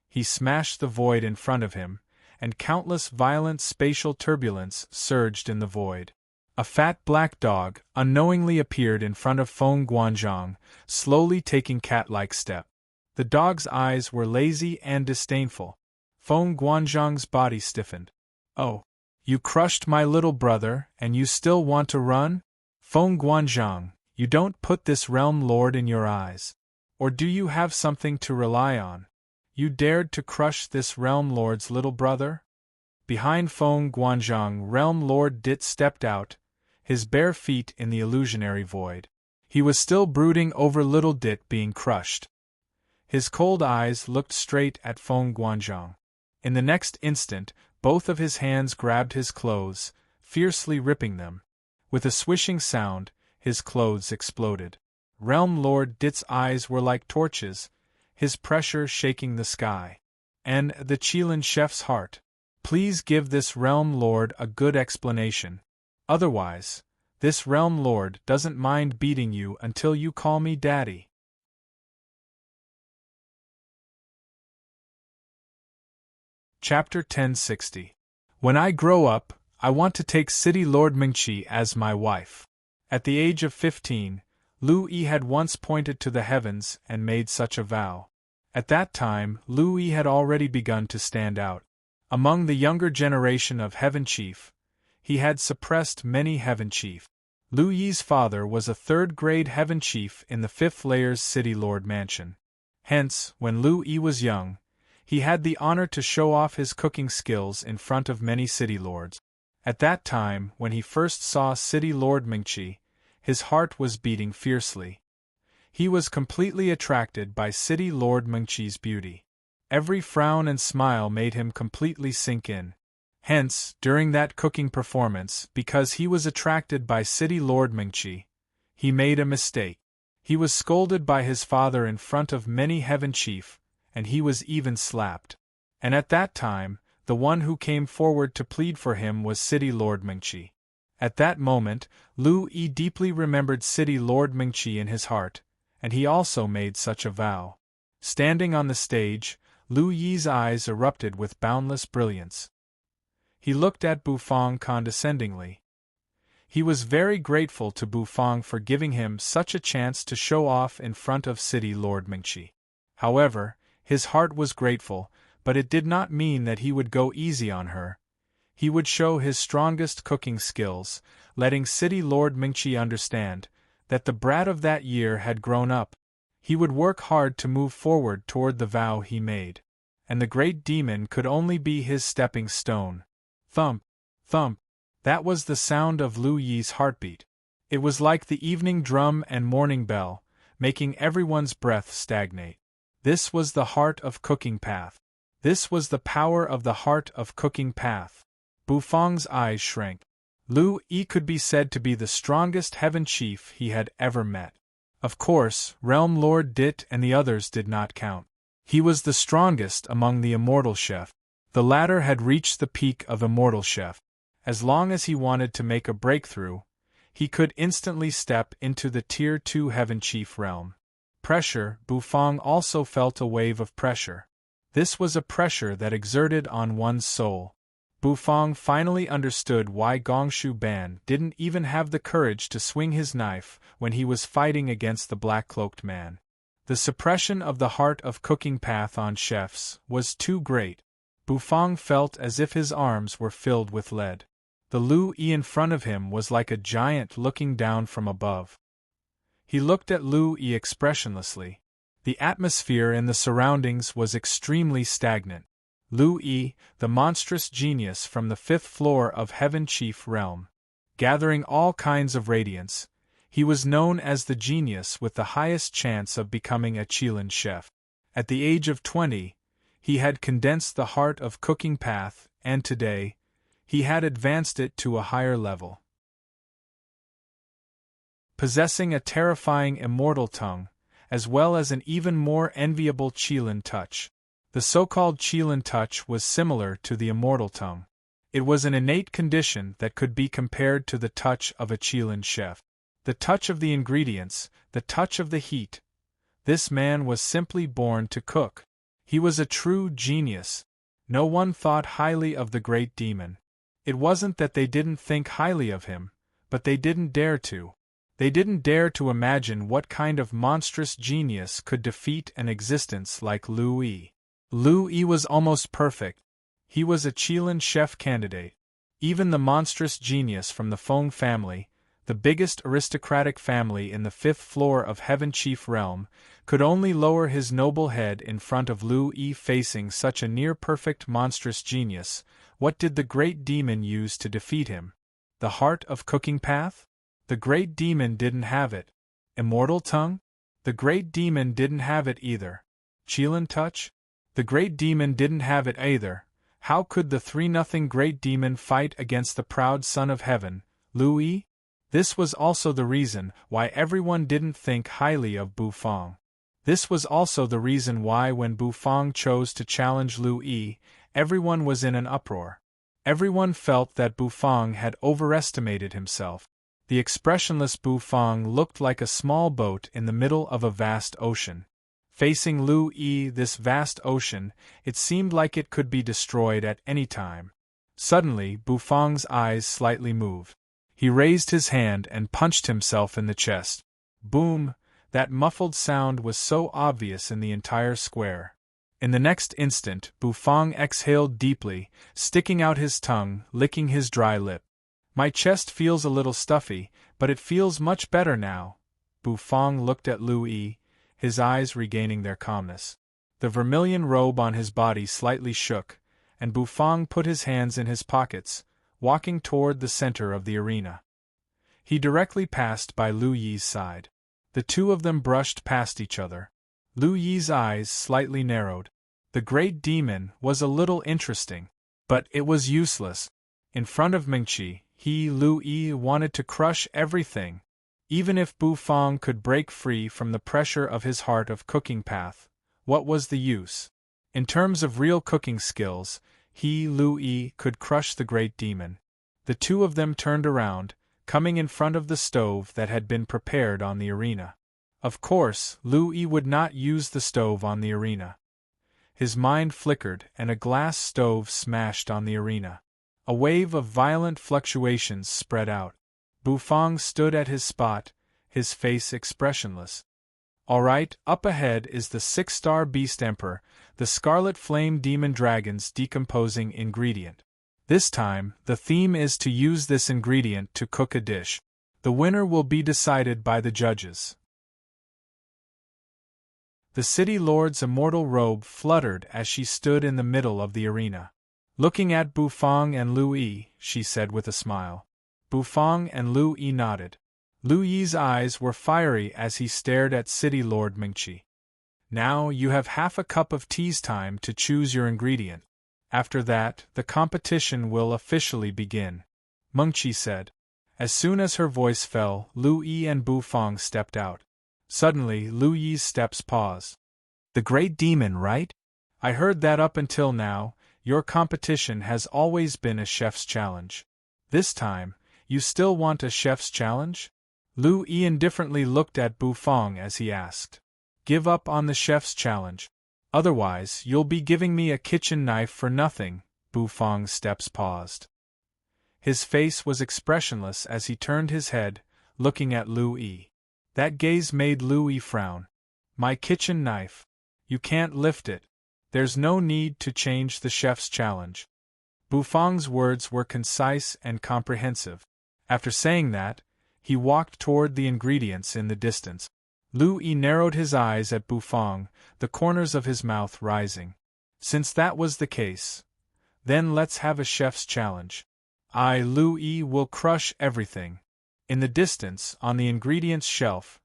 He smashed the void in front of him, and countless violent spatial turbulence surged in the void. A fat black dog unknowingly appeared in front of Feng Guanzhong, slowly taking cat-like step. The dog's eyes were lazy and disdainful. Feng Guanzhong's body stiffened. "Oh, you crushed my little brother, and you still want to run? Feng Guanzhong, you don't put this realm lord in your eyes. Or do you have something to rely on? You dared to crush this realm lord's little brother?" Behind Feng Guanzhong, Realm Lord Dit stepped out, his bare feet in the illusionary void. He was still brooding over little Dit being crushed. His cold eyes looked straight at Feng Guanzhong. In the next instant, both of his hands grabbed his clothes, fiercely ripping them. With a swishing sound, his clothes exploded. Realm Lord Dit's eyes were like torches, his pressure shaking the sky. And the Chilean chef's heart. Please give this Realm Lord a good explanation. Otherwise, this Realm Lord doesn't mind beating you until you call me Daddy. Chapter 1060. When I grow up, I want to take City Lord Mingqi as my wife. At the age of 15, Lu Yi had once pointed to the heavens and made such a vow. At that time, Lu Yi had already begun to stand out. Among the younger generation of Heaven Chief, he had suppressed many Heaven Chief. Lu Yi's father was a third-grade Heaven Chief in the 5th Layer's City Lord Mansion. Hence, when Lu Yi was young, he had the honor to show off his cooking skills in front of many City Lords. At that time, when he first saw City Lord Mingqi, his heart was beating fiercely. He was completely attracted by City Lord Mingqi's beauty. Every frown and smile made him completely sink in. Hence, during that cooking performance, because he was attracted by City Lord Mingqi, he made a mistake. He was scolded by his father in front of many Heaven Chief, and he was even slapped. And at that time, the one who came forward to plead for him was City Lord Mingqi. At that moment, Lu Yi deeply remembered City Lord Mingqi in his heart, and he also made such a vow. Standing on the stage, Lu Yi's eyes erupted with boundless brilliance. He looked at Bufang condescendingly. He was very grateful to Bufang for giving him such a chance to show off in front of City Lord Mingqi. However, his heart was grateful, but it did not mean that he would go easy on her. He would show his strongest cooking skills, letting City Lord Mingqi understand that the brat of that year had grown up. He would work hard to move forward toward the vow he made. And the great demon could only be his stepping stone. Thump, thump. That was the sound of Lu Yi's heartbeat. It was like the evening drum and morning bell, making everyone's breath stagnate. This was the heart of cooking path. This was the power of the heart of cooking path. Bufang's eyes shrank. Lu Yi could be said to be the strongest Heaven Chief he had ever met. Of course, Realm Lord Dit and the others did not count. He was the strongest among the Immortal Chef. The latter had reached the peak of Immortal Chef. As long as he wanted to make a breakthrough, he could instantly step into the Tier 2 Heaven Chief realm. Pressure. Bufang also felt a wave of pressure. This was a pressure that exerted on one's soul. Bufang finally understood why Gongshu Ban didn't even have the courage to swing his knife when he was fighting against the black-cloaked man. The suppression of the heart of cooking path on chefs was too great. Bufang felt as if his arms were filled with lead. The Lu Yi in front of him was like a giant looking down from above. He looked at Lu Yi expressionlessly. The atmosphere in the surroundings was extremely stagnant. Lu Yi, the monstrous genius from the 5th floor of Heaven Chief Realm, gathering all kinds of radiance, he was known as the genius with the highest chance of becoming a Qilin chef. At the age of 20, he had condensed the heart of cooking path, and today, he had advanced it to a higher level. Possessing a terrifying immortal tongue, as well as an even more enviable Qilin touch. The so-called Qilin touch was similar to the immortal tongue. It was an innate condition that could be compared to the touch of a Qilin chef. The touch of the ingredients, the touch of the heat. This man was simply born to cook. He was a true genius. No one thought highly of the great demon. It wasn't that they didn't think highly of him, but they didn't dare to. They didn't dare to imagine what kind of monstrous genius could defeat an existence like Lu Yi. Lu Yi was almost perfect. He was a Qilin chef candidate. Even the monstrous genius from the Feng family, the biggest aristocratic family in the 5th floor of Heaven Chief Realm, could only lower his noble head in front of Lu Yi facing such a near-perfect monstrous genius. What did the great demon use to defeat him? The heart of cooking path? The great demon didn't have it. Immortal tongue? The great demon didn't have it either. Qilin touch? The great demon didn't have it either. How could the 3-0 great demon fight against the proud son of heaven, Lu Yi? This was also the reason why everyone didn't think highly of Bu Feng. This was also the reason why when Bu Feng chose to challenge Lu Yi, everyone was in an uproar. Everyone felt that Bu Feng had overestimated himself. The expressionless Bu Feng looked like a small boat in the middle of a vast ocean. Facing Lu Yi, this vast ocean, it seemed like it could be destroyed at any time. Suddenly, Bu Feng's eyes slightly moved. He raised his hand and punched himself in the chest. Boom! That muffled sound was so obvious in the entire square. In the next instant, Bu Feng exhaled deeply, sticking out his tongue, licking his dry lip. My chest feels a little stuffy, but it feels much better now. Bu Feng looked at Lu Yi, his eyes regaining their calmness. The vermilion robe on his body slightly shook, and Bu Feng put his hands in his pockets, walking toward the center of the arena. He directly passed by Lu Yi's side. The two of them brushed past each other. Lu Yi's eyes slightly narrowed. The great demon was a little interesting, but it was useless. In front of Mingqi, Lu Yi wanted to crush everything. Even if Bu Feng could break free from the pressure of his heart of cooking path, what was the use? In terms of real cooking skills, Lu Yi could crush the great demon. The two of them turned around, coming in front of the stove that had been prepared on the arena. Of course, Lu Yi would not use the stove on the arena. His mind flickered and a glass stove smashed on the arena. A wave of violent fluctuations spread out. Bu Feng stood at his spot, his face expressionless. All right, up ahead is the 6-star Beast Emperor, the Scarlet Flame Demon Dragon's decomposing ingredient. This time, the theme is to use this ingredient to cook a dish. The winner will be decided by the judges. The City Lord's immortal robe fluttered as she stood in the middle of the arena. Looking at Bu Feng and Lu Yi, she said with a smile. Bu Feng and Lu Yi nodded. Lu Yi's eyes were fiery as he stared at City Lord Mingqi. Now you have half a cup of tea's time to choose your ingredient. After that, the competition will officially begin, Mingqi said. As soon as her voice fell, Lu Yi and Bu Feng stepped out. Suddenly, Lu Yi's steps paused. The great demon, right? I heard that up until now, your competition has always been a chef's challenge. This time, you still want a chef's challenge? Lu Yi indifferently looked at Bu Feng as he asked. Give up on the chef's challenge. Otherwise, you'll be giving me a kitchen knife for nothing. Bu Feng's steps paused. His face was expressionless as he turned his head, looking at Lu Yi. That gaze made Lu Yi frown. My kitchen knife. You can't lift it. There's no need to change the chef's challenge. Bu Feng's words were concise and comprehensive. After saying that, he walked toward the ingredients in the distance. Lu Yi narrowed his eyes at Bufang, the corners of his mouth rising. Since that was the case, then let's have a chef's challenge. I, Lu Yi, will crush everything. In the distance, on the ingredients shelf,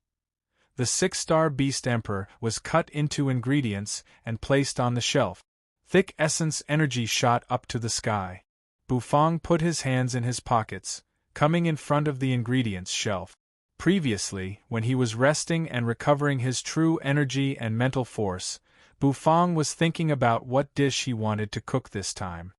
the 6-star beast emperor was cut into ingredients and placed on the shelf. Thick essence energy shot up to the sky. Bufang put his hands in his pockets, coming in front of the ingredients shelf. Previously, when he was resting and recovering his true energy and mental force, Bufang was thinking about what dish he wanted to cook this time.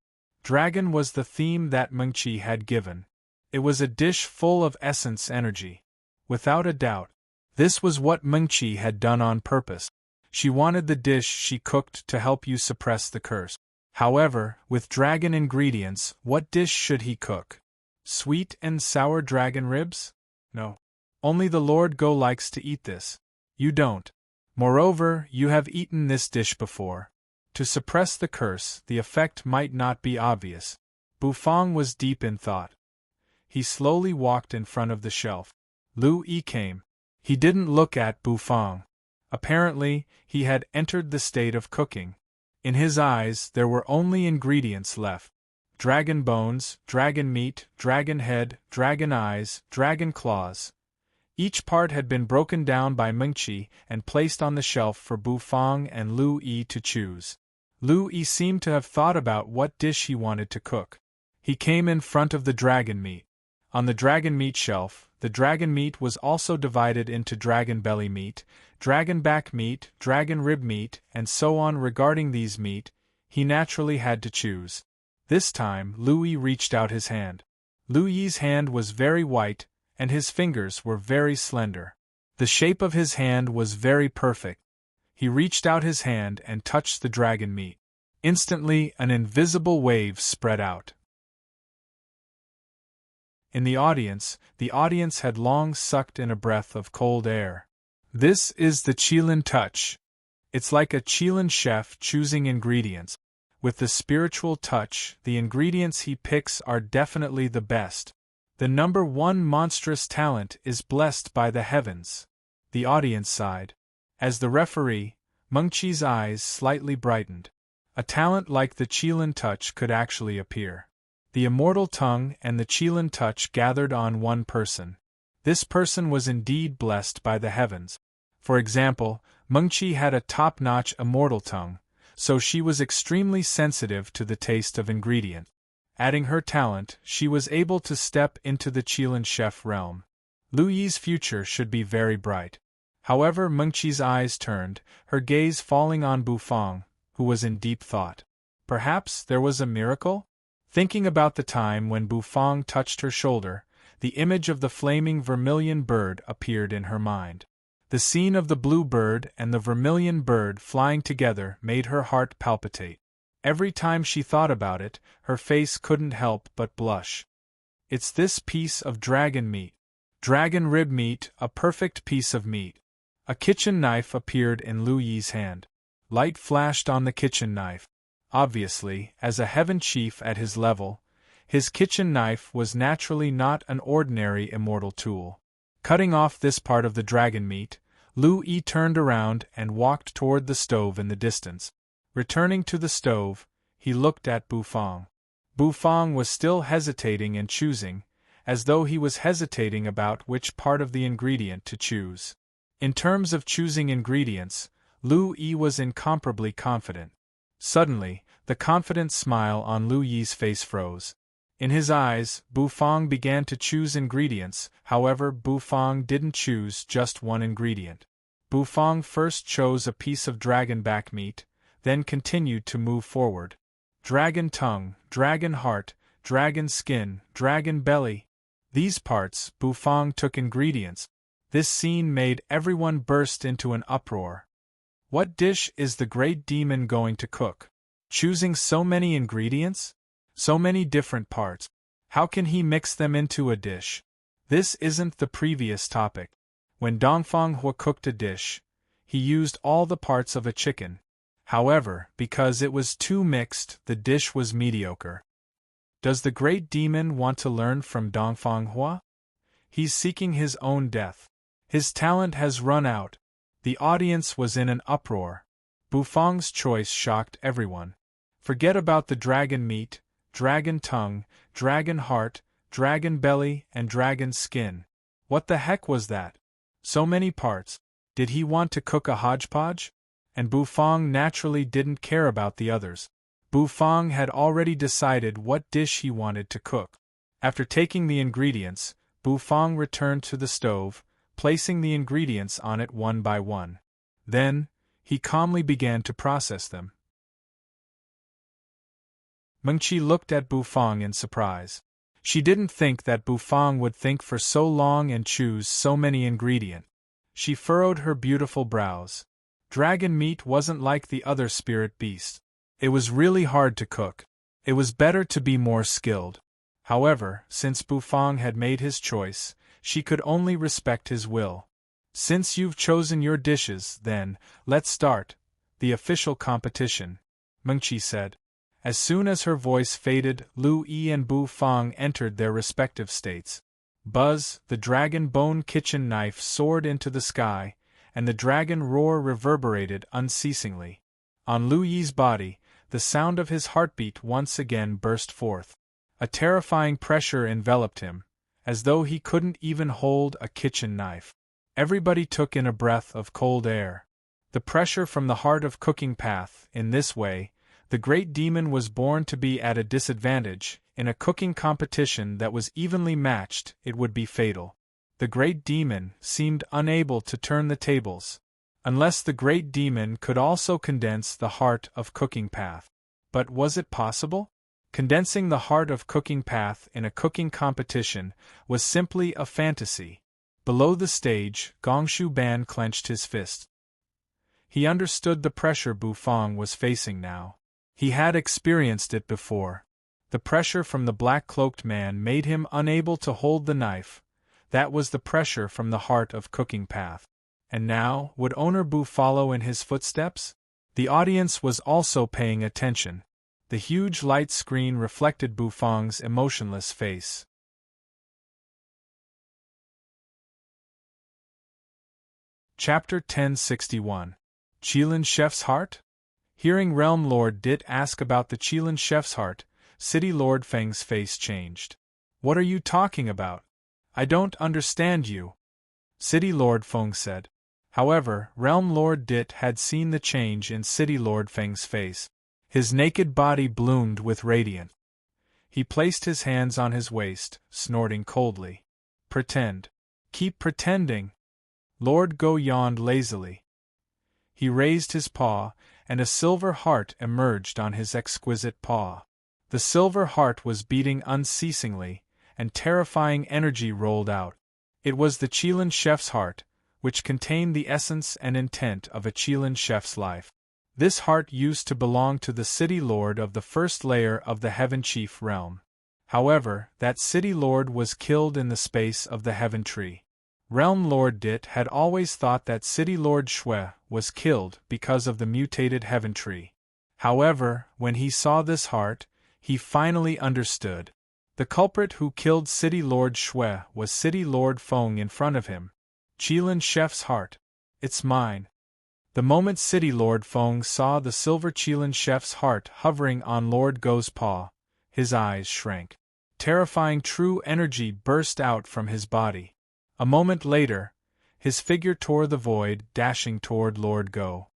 Dragon was the theme that Mengqi had given. It was a dish full of essence energy. Without a doubt, this was what Mengqi had done on purpose. She wanted the dish she cooked to help you suppress the curse. However, with dragon ingredients, what dish should he cook? Sweet and sour dragon ribs? No. Only the Lord Go likes to eat this. You don't. Moreover, you have eaten this dish before. To suppress the curse, the effect might not be obvious. Bufang was deep in thought. He slowly walked in front of the shelf. Lu Yi came. He didn't look at Bufang. Apparently, he had entered the state of cooking. In his eyes, there were only ingredients left. Dragon bones, dragon meat, dragon head, dragon eyes, dragon claws. Each part had been broken down by Mengqi and placed on the shelf for Bufang and Lu Yi to choose. Lu Yi seemed to have thought about what dish he wanted to cook. He came in front of the dragon meat. On the dragon meat shelf, the dragon meat was also divided into dragon belly meat, dragon back meat, dragon rib meat, and so on. Regarding these meat, he naturally had to choose. This time, Lu Yi reached out his hand. Lu Yi's hand was very white, and his fingers were very slender. The shape of his hand was very perfect. He reached out his hand and touched the dragon meat. Instantly, an invisible wave spread out. In the audience had long sucked in a breath of cold air. This is the Qilin touch. It's like a Qilin chef choosing ingredients. With the spiritual touch, the ingredients he picks are definitely the best. The number one monstrous talent is blessed by the heavens. The audience sighed. As the referee, Mengqi's eyes slightly brightened. A talent like the Qilin touch could actually appear. The immortal tongue and the Qilin touch gathered on one person. This person was indeed blessed by the heavens. For example, Mengqi had a top-notch immortal tongue, so she was extremely sensitive to the taste of ingredients. Adding her talent, she was able to step into the Qilin chef realm. Lu Yi's future should be very bright. However, Mengqi's eyes turned, her gaze falling on Bufang, who was in deep thought. Perhaps there was a miracle? Thinking about the time when Bufang touched her shoulder, the image of the flaming vermilion bird appeared in her mind. The scene of the blue bird and the vermilion bird flying together made her heart palpitate. Every time she thought about it, her face couldn't help but blush. It's this piece of dragon meat. Dragon rib meat, a perfect piece of meat. A kitchen knife appeared in Lu Yi's hand. Light flashed on the kitchen knife. Obviously, as a heaven chief at his level, his kitchen knife was naturally not an ordinary immortal tool. Cutting off this part of the dragon meat, Lu Yi turned around and walked toward the stove in the distance. Returning to the stove, he looked at Bufang. Bufang was still hesitating and choosing, as though he was hesitating about which part of the ingredient to choose. In terms of choosing ingredients, Lu Yi was incomparably confident. Suddenly, the confident smile on Lu Yi's face froze. In his eyes, Bufang began to choose ingredients. However, Bufang didn't choose just one ingredient. Bufang first chose a piece of dragon back meat, then continued to move forward. Dragon tongue, dragon heart, dragon skin, dragon belly. These parts, Bufang took ingredients. This scene made everyone burst into an uproar. What dish is the great demon going to cook? Choosing so many ingredients? So many different parts. How can he mix them into a dish? This isn't the previous topic. When Dongfang Hua cooked a dish, he used all the parts of a chicken. However, because it was too mixed, the dish was mediocre. Does the great demon want to learn from Dongfang Hua? He's seeking his own death. His talent has run out, The audience was in an uproar. Bufang's choice shocked everyone. Forget about the dragon meat, dragon tongue, dragon heart, dragon belly, and dragon skin. What the heck was that? So many parts. Did he want to cook a hodgepodge? And Bufang naturally didn't care about the others. Bufang had already decided what dish he wanted to cook. After taking the ingredients, Bufang returned to the stove, placing the ingredients on it one by one. Then, he calmly began to process them. Mengqi looked at Bufang in surprise. She didn't think that Bufang would think for so long and choose so many ingredients. She furrowed her beautiful brows. Dragon meat wasn't like the other spirit beasts. It was really hard to cook. It was better to be more skilled. However, since Bufang had made his choice, she could only respect his will. Since you've chosen your dishes, then, let's start the official competition, Mengqi said. As soon as her voice faded, Lu Yi and Bufang entered their respective states. Buzz, the dragon bone kitchen knife soared into the sky, and the dragon roar reverberated unceasingly. On Lu Yi's body, the sound of his heartbeat once again burst forth. A terrifying pressure enveloped him, as though he couldn't even hold a kitchen knife. Everybody took in a breath of cold air. The pressure from the heart of cooking path. In this way, the great demon was born to be at a disadvantage. In a cooking competition that was evenly matched, it would be fatal. The great demon seemed unable to turn the tables, unless the great demon could also condense the heart of cooking path. But was it possible? Condensing the heart of cooking path in a cooking competition was simply a fantasy. Below the stage, Gongshu Ban clenched his fist. He understood the pressure Bufang was facing now. He had experienced it before. The pressure from the black-cloaked man made him unable to hold the knife. That was the pressure from the heart of cooking path. And now, would Owner Bu follow in his footsteps? The audience was also paying attention. The huge light screen reflected Bufang's emotionless face. Chapter 1061. Qilin Chef's Heart? Hearing Realm Lord Dit ask about the Qilin Chef's Heart, City Lord Feng's face changed. What are you talking about? I don't understand you, City Lord Feng said. However, Realm Lord Dit had seen the change in City Lord Feng's face. His naked body bloomed with radiance. He placed his hands on his waist, snorting coldly. Pretend. Keep pretending. Lord Go yawned lazily. He raised his paw, and a silver heart emerged on his exquisite paw. The silver heart was beating unceasingly, and terrifying energy rolled out. It was the Qilin Chef's heart, which contained the essence and intent of a Qilin chef's life. This heart used to belong to the city lord of the first layer of the Heaven Chief realm. However, that city lord was killed in the space of the Heaven Tree. Realm Lord Dit had always thought that City Lord Shui was killed because of the mutated Heaven Tree. However, when he saw this heart, he finally understood. The culprit who killed City Lord Shui was City Lord Feng in front of him. Qilin Chef's heart. It's mine. The moment City Lord Feng saw the silver Qilin Chef's heart hovering on Lord Go's paw, his eyes shrank. Terrifying true energy burst out from his body. A moment later, his figure tore the void, dashing toward Lord Go.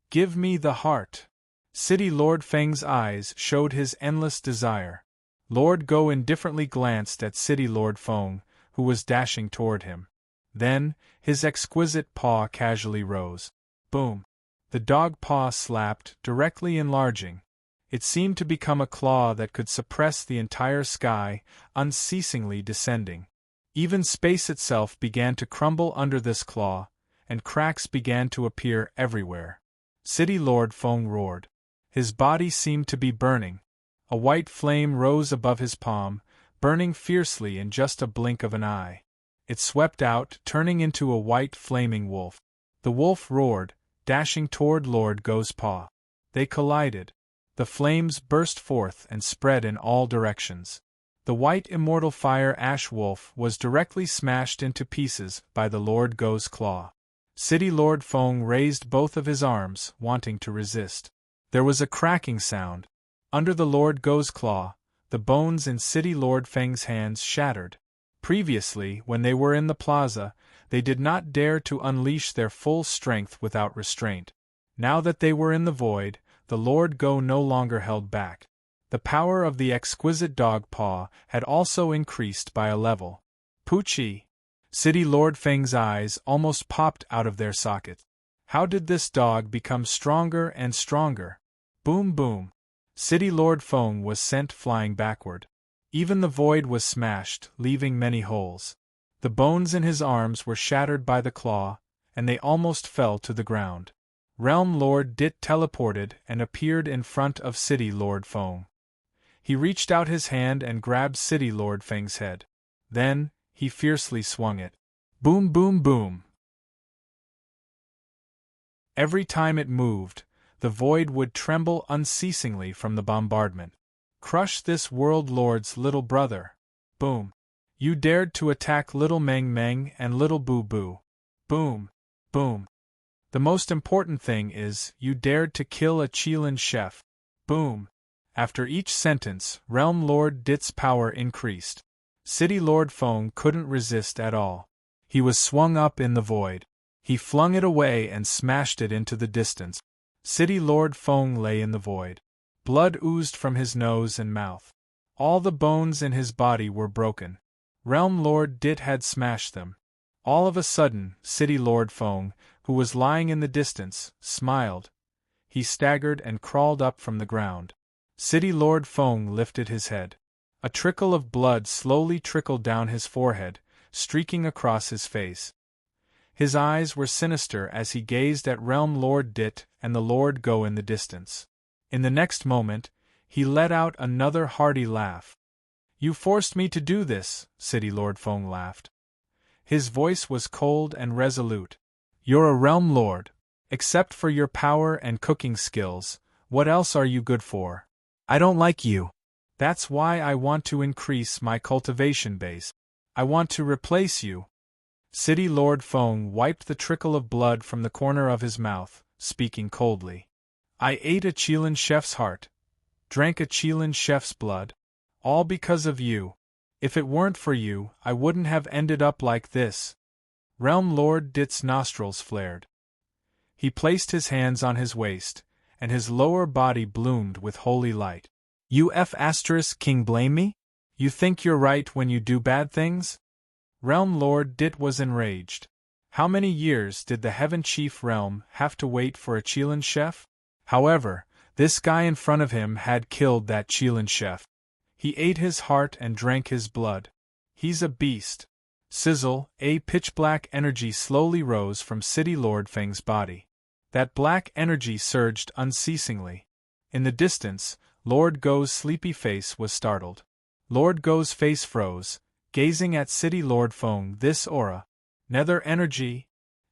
Give me the heart. City Lord Feng's eyes showed his endless desire. Lord Go indifferently glanced at City Lord Feng, who was dashing toward him. Then, his exquisite paw casually rose. Boom! The dog paw slapped, directly enlarging. It seemed to become a claw that could suppress the entire sky, unceasingly descending. Even space itself began to crumble under this claw, and cracks began to appear everywhere. City Lord Feng roared. His body seemed to be burning. A white flame rose above his palm, burning fiercely in just a blink of an eye. It swept out, turning into a white flaming wolf. The wolf roared, dashing toward Lord Go's paw. They collided. The flames burst forth and spread in all directions. The white immortal fire ash wolf was directly smashed into pieces by the Lord Go's claw. City Lord Feng raised both of his arms, wanting to resist. There was a cracking sound. Under the Lord Go's claw, the bones in City Lord Feng's hands shattered. Previously, when they were in the plaza, they did not dare to unleash their full strength without restraint. Now that they were in the void, the Lord Go no longer held back. The power of the exquisite dog paw had also increased by a level. Poochie! City Lord Feng's eyes almost popped out of their sockets. How did this dog become stronger and stronger? Boom boom! City Lord Feng was sent flying backward. Even the void was smashed, leaving many holes. The bones in his arms were shattered by the claw, and they almost fell to the ground. Realm Lord Dit teleported and appeared in front of City Lord Feng. He reached out his hand and grabbed City Lord Feng's head. Then, he fiercely swung it. Boom boom boom! Every time it moved, the void would tremble unceasingly from the bombardment. Crush this world lord's little brother. Boom! You dared to attack little Meng Meng and little Boo Boo. Boom! Boom! The most important thing is, you dared to kill a Qilin chef. Boom! After each sentence, Realm Lord Dit's power increased. City Lord Feng couldn't resist at all. He was swung up in the void. He flung it away and smashed it into the distance. City Lord Feng lay in the void. Blood oozed from his nose and mouth. All the bones in his body were broken. Realm Lord Dit had smashed them. All of a sudden, City Lord Feng, who was lying in the distance, smiled. He staggered and crawled up from the ground. City Lord Feng lifted his head. A trickle of blood slowly trickled down his forehead, streaking across his face. His eyes were sinister as he gazed at Realm Lord Dit and the Lord Go in the distance. In the next moment, he let out another hearty laugh. You forced me to do this, City Lord Feng laughed. His voice was cold and resolute. You're a realm lord. Except for your power and cooking skills, what else are you good for? I don't like you. That's why I want to increase my cultivation base. I want to replace you. City Lord Feng wiped the trickle of blood from the corner of his mouth, speaking coldly. I ate a Qilin chef's heart, drank a Qilin chef's blood, all because of you. If it weren't for you, I wouldn't have ended up like this. Realm Lord Dit's nostrils flared. He placed his hands on his waist, and his lower body bloomed with holy light. You King blame me? You think you're right when you do bad things? Realm Lord Dit was enraged. How many years did the Heaven Chief Realm have to wait for a Qilin chef? However, this guy in front of him had killed that Qilin chef. He ate his heart and drank his blood. He's a beast. Sizzle, a pitch-black energy slowly rose from City Lord Feng's body. That black energy surged unceasingly. In the distance, Lord Go's sleepy face was startled. Lord Go's face froze, gazing at City Lord Feng. This aura. Nether energy?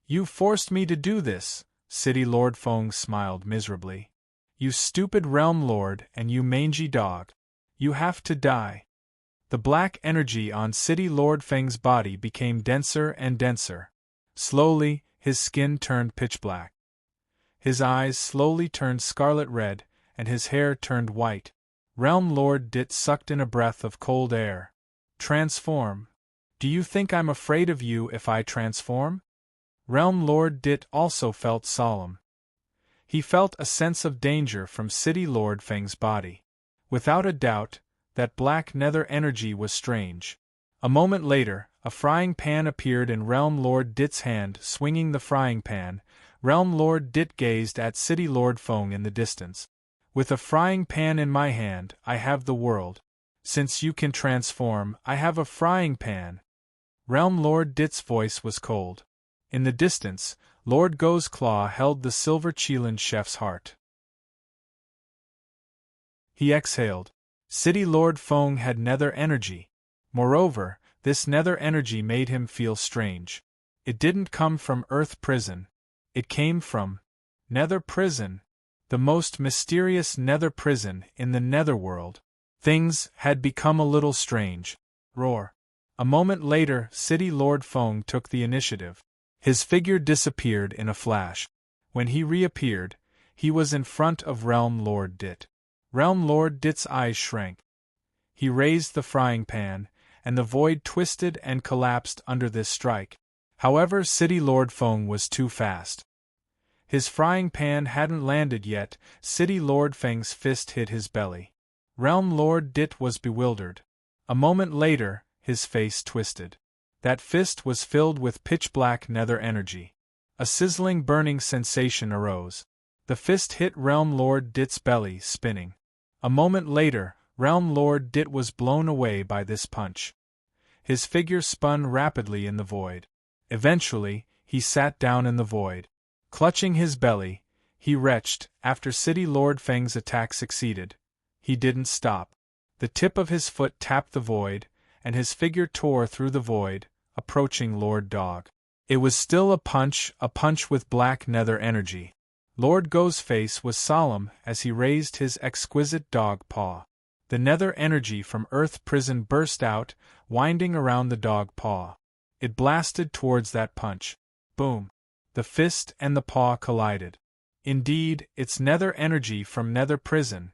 You forced me to do this, City Lord Feng smiled miserably. You stupid realm lord and you mangy dog. You have to die. The black energy on City Lord Feng's body became denser and denser. Slowly, his skin turned pitch black. His eyes slowly turned scarlet red, and his hair turned white. Realm Lord Dit sucked in a breath of cold air. Transform. Do you think I'm afraid of you if I transform? Realm Lord Dit also felt solemn. He felt a sense of danger from City Lord Feng's body. Without a doubt, that black nether energy was strange. A moment later, a frying pan appeared in Realm Lord Dit's hand. Swinging the frying pan, Realm Lord Dit gazed at City Lord Feng in the distance. With a frying pan in my hand, I have the world. Since you can transform, I have a frying pan. Realm Lord Dit's voice was cold. In the distance, Lord Go's claw held the silver Qilin chef's heart. He exhaled. City Lord Feng had nether energy. Moreover, this nether energy made him feel strange. It didn't come from Earth Prison. It came from Nether Prison, the most mysterious nether prison in the netherworld. Things had become a little strange. Roar. A moment later, City Lord Feng took the initiative. His figure disappeared in a flash. When he reappeared, he was in front of Realm Lord Dit. Realm Lord Dit's eyes shrank. He raised the frying pan, and the void twisted and collapsed under this strike. However, City Lord Feng was too fast. His frying pan hadn't landed yet. City Lord Feng's fist hit his belly. Realm Lord Dit was bewildered. A moment later, his face twisted. That fist was filled with pitch-black nether energy. A sizzling burning sensation arose. The fist hit Realm Lord Dit's belly, spinning. A moment later, Realm Lord Dit was blown away by this punch. His figure spun rapidly in the void. Eventually, he sat down in the void. Clutching his belly, he retched. After City Lord Feng's attack succeeded, he didn't stop. The tip of his foot tapped the void, and his figure tore through the void, approaching Lord Dog. It was still a punch with black nether energy. Lord Go's face was solemn as he raised his exquisite dog paw. The nether energy from Earth Prison burst out, winding around the dog paw. It blasted towards that punch. Boom! The fist and the paw collided. Indeed, it's nether energy from Nether Prison.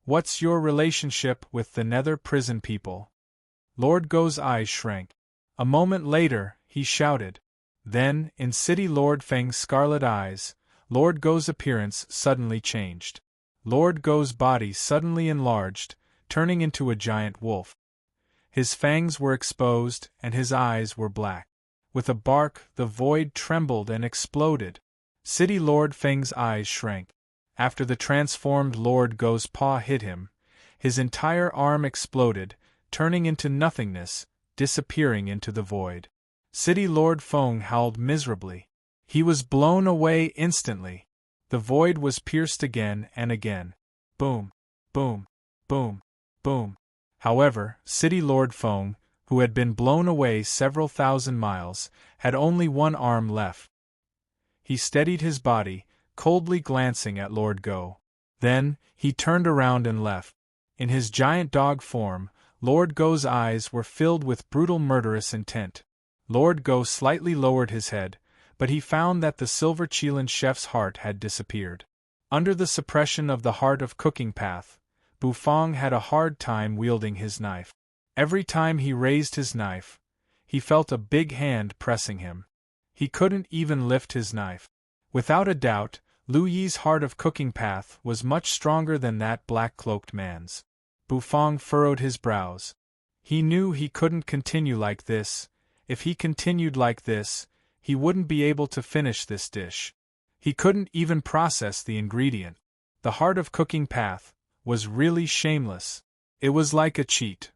What's your relationship with the Nether Prison people? Lord Go's eyes shrank. A moment later, he shouted. Then, in City Lord Feng's scarlet eyes, Lord Go's appearance suddenly changed. Lord Go's body suddenly enlarged, turning into a giant wolf. His fangs were exposed, and his eyes were black. With a bark, the void trembled and exploded. City Lord Feng's eyes shrank. After the transformed Lord Go's paw hit him, his entire arm exploded, turning into nothingness, disappearing into the void. City Lord Feng howled miserably. He was blown away instantly. The void was pierced again and again. Boom, boom, boom, boom. However, City Lord Feng, who had been blown away several thousand miles, had only one arm left. He steadied his body, coldly glancing at Lord Go. Then, he turned around and left. In his giant dog form, Lord Go's eyes were filled with brutal murderous intent. Lord Go slightly lowered his head, but he found that the silver Qilin chef's heart had disappeared. Under the suppression of the heart of cooking path, Bufang had a hard time wielding his knife. Every time he raised his knife, he felt a big hand pressing him. He couldn't even lift his knife. Without a doubt, Lu Yi's heart of cooking path was much stronger than that black-cloaked man's. Bufang furrowed his brows. He knew he couldn't continue like this. If he continued like this, he wouldn't be able to finish this dish. He couldn't even process the ingredient. The heart of cooking path was really shameless. It was like a cheat.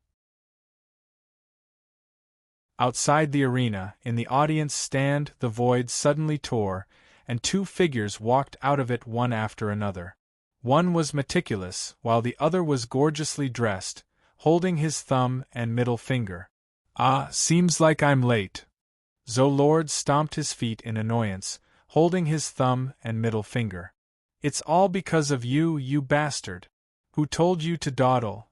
Outside the arena, in the audience stand, the void suddenly tore, and two figures walked out of it one after another. One was meticulous, while the other was gorgeously dressed, holding his thumb and middle finger. Ah, seems like I'm late. Zolord stomped his feet in annoyance, holding his thumb and middle finger. It's all because of you, you bastard. Who told you to dawdle?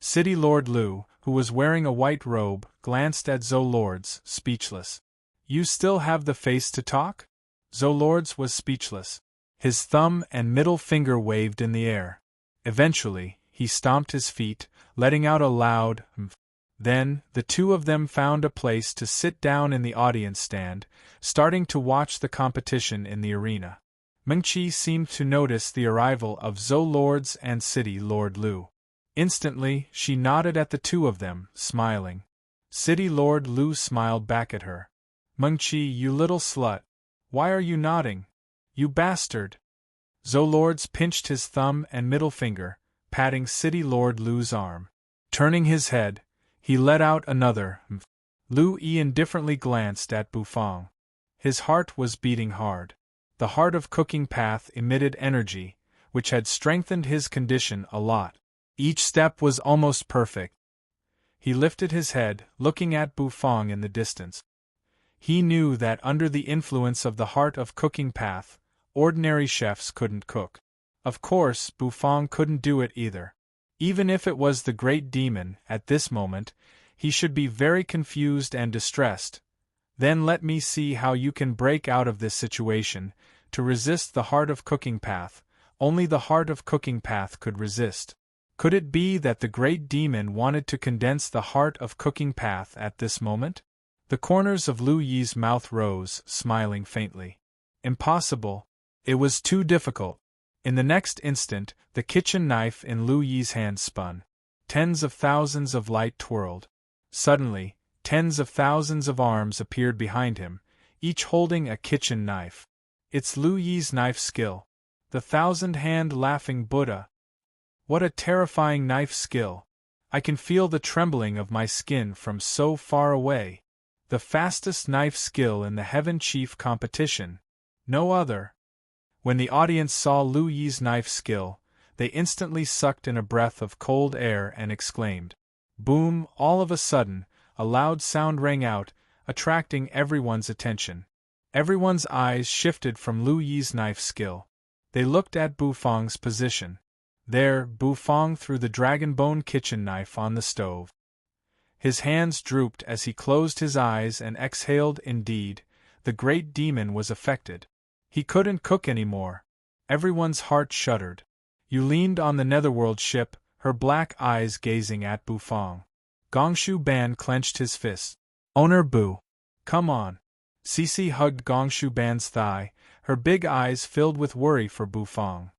City Lord Lu, who was wearing a white robe, glanced at Zolords, speechless. You still have the face to talk? Zolords was speechless. His thumb and middle finger waved in the air. Eventually, he stomped his feet, letting out a loud "Mph." Then, the two of them found a place to sit down in the audience stand, starting to watch the competition in the arena. Mengqi seemed to notice the arrival of Zolords and City Lord Lu. Instantly, she nodded at the two of them, smiling. City Lord Lu smiled back at her. Mengqi, you little slut. Why are you nodding? You bastard! Zolords pinched his thumb and middle finger, patting City Lord Lu's arm. Turning his head, he let out another "Mph." Lu Yi indifferently glanced at Bufang. His heart was beating hard. The heart of cooking path emitted energy, which had strengthened his condition a lot. Each step was almost perfect. He lifted his head, looking at Bufang in the distance. He knew that under the influence of the heart of cooking path, ordinary chefs couldn't cook. Of course, Bufang couldn't do it either. Even if it was the great demon, at this moment, he should be very confused and distressed. Then let me see how you can break out of this situation, to resist the heart of cooking path. Only the heart of cooking path could resist. Could it be that the great demon wanted to condense the heart of cooking path at this moment? The corners of Lu Yi's mouth rose, smiling faintly. Impossible. It was too difficult. In the next instant, the kitchen knife in Lu Yi's hand spun. Tens of thousands of light twirled. Suddenly, tens of thousands of arms appeared behind him, each holding a kitchen knife. It's Lu Yi's knife skill. The thousand-hand laughing Buddha. What a terrifying knife skill! I can feel the trembling of my skin from so far away. The fastest knife skill in the Heaven Chief competition. No other. When the audience saw Lu Yi's knife skill, they instantly sucked in a breath of cold air and exclaimed. Boom! All of a sudden, a loud sound rang out, attracting everyone's attention. Everyone's eyes shifted from Lu Yi's knife skill. They looked at Bu Fang's position. There, Bu Fang threw the dragon bone kitchen knife on the stove. His hands drooped as he closed his eyes and exhaled. Indeed, the great demon was affected. He couldn't cook anymore. Everyone's heart shuddered. Yu leaned on the netherworld ship, her black eyes gazing at Bu Fang. Gongshu Ban clenched his fist. Owner Bu. Come on. Cece hugged Gongshu Ban's thigh, her big eyes filled with worry for Bu Fang.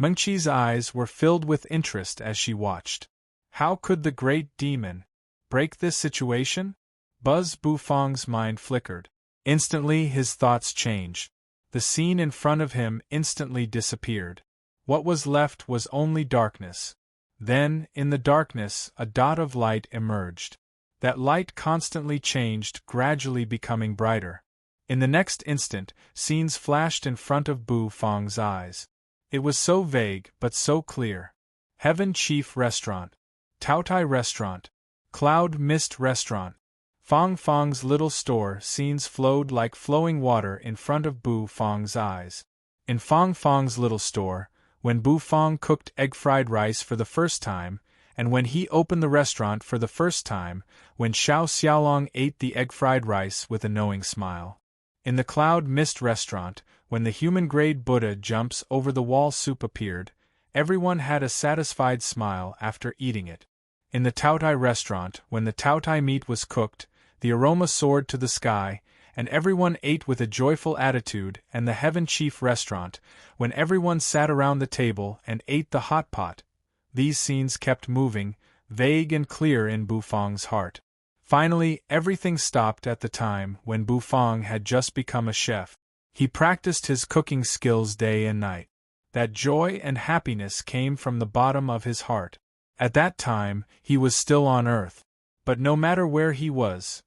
Mengqi's eyes were filled with interest as she watched. How could the great demon break this situation? Bu Fang's mind flickered. Instantly his thoughts changed. The scene in front of him instantly disappeared. What was left was only darkness. Then, in the darkness, a dot of light emerged. That light constantly changed, gradually becoming brighter. In the next instant, scenes flashed in front of Bu Fang's eyes. It was so vague, but so clear. Heaven Chief Restaurant. Taotai Restaurant. Cloud Mist Restaurant. Fang's little store. Scenes flowed like flowing water in front of Bu Fang's eyes. In Fang's little store, when Bu Fang cooked egg-fried rice for the first time, and when he opened the restaurant for the first time, when Xiao Xiaolong ate the egg-fried rice with a knowing smile. In the Cloud Mist Restaurant, when the human-grade Buddha jumps over the wall soup appeared, everyone had a satisfied smile after eating it. In the Taotai Restaurant, when the Taotai meat was cooked, the aroma soared to the sky, and everyone ate with a joyful attitude. And the Heaven Chief Restaurant, when everyone sat around the table and ate the hot pot. These scenes kept moving, vague and clear in Bu Fang's heart. Finally, everything stopped at the time when Bu Fang had just become a chef. He practiced his cooking skills day and night. That joy and happiness came from the bottom of his heart. At that time, he was still on earth. But no matter where he was,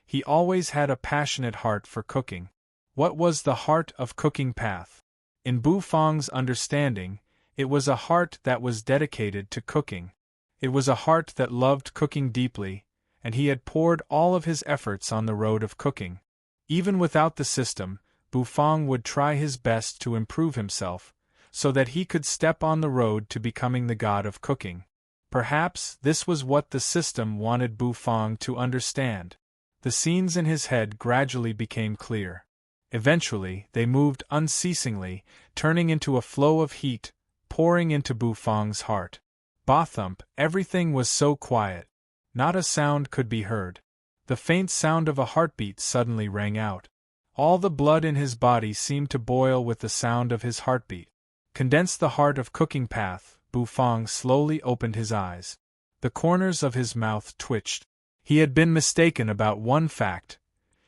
he always had a passionate heart for cooking. What was the heart of cooking path? In Bu Fang's understanding, it was a heart that was dedicated to cooking. It was a heart that loved cooking deeply, and he had poured all of his efforts on the road of cooking. Even without the system, Bu Fang would try his best to improve himself, so that he could step on the road to becoming the god of cooking. Perhaps this was what the system wanted Bu Fang to understand. The scenes in his head gradually became clear. Eventually, they moved unceasingly, turning into a flow of heat, pouring into Bu Fang's heart. Ba-thump, everything was so quiet. Not a sound could be heard. The faint sound of a heartbeat suddenly rang out. All the blood in his body seemed to boil with the sound of his heartbeat. Condense the heart of cooking path. Bu Fang slowly opened his eyes. The corners of his mouth twitched. He had been mistaken about one fact.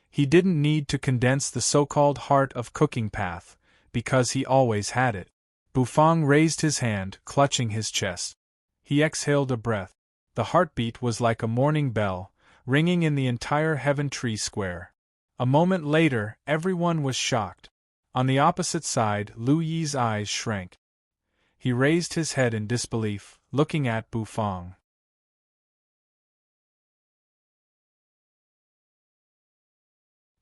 He didn't need to condense the so-called heart of cooking path, because he always had it. Bu Fang raised his hand, clutching his chest. He exhaled a breath. The heartbeat was like a morning bell, ringing in the entire Heaven Tree Square. A moment later, everyone was shocked. On the opposite side, Lu Yi's eyes shrank. He raised his head in disbelief, looking at Bu Fang.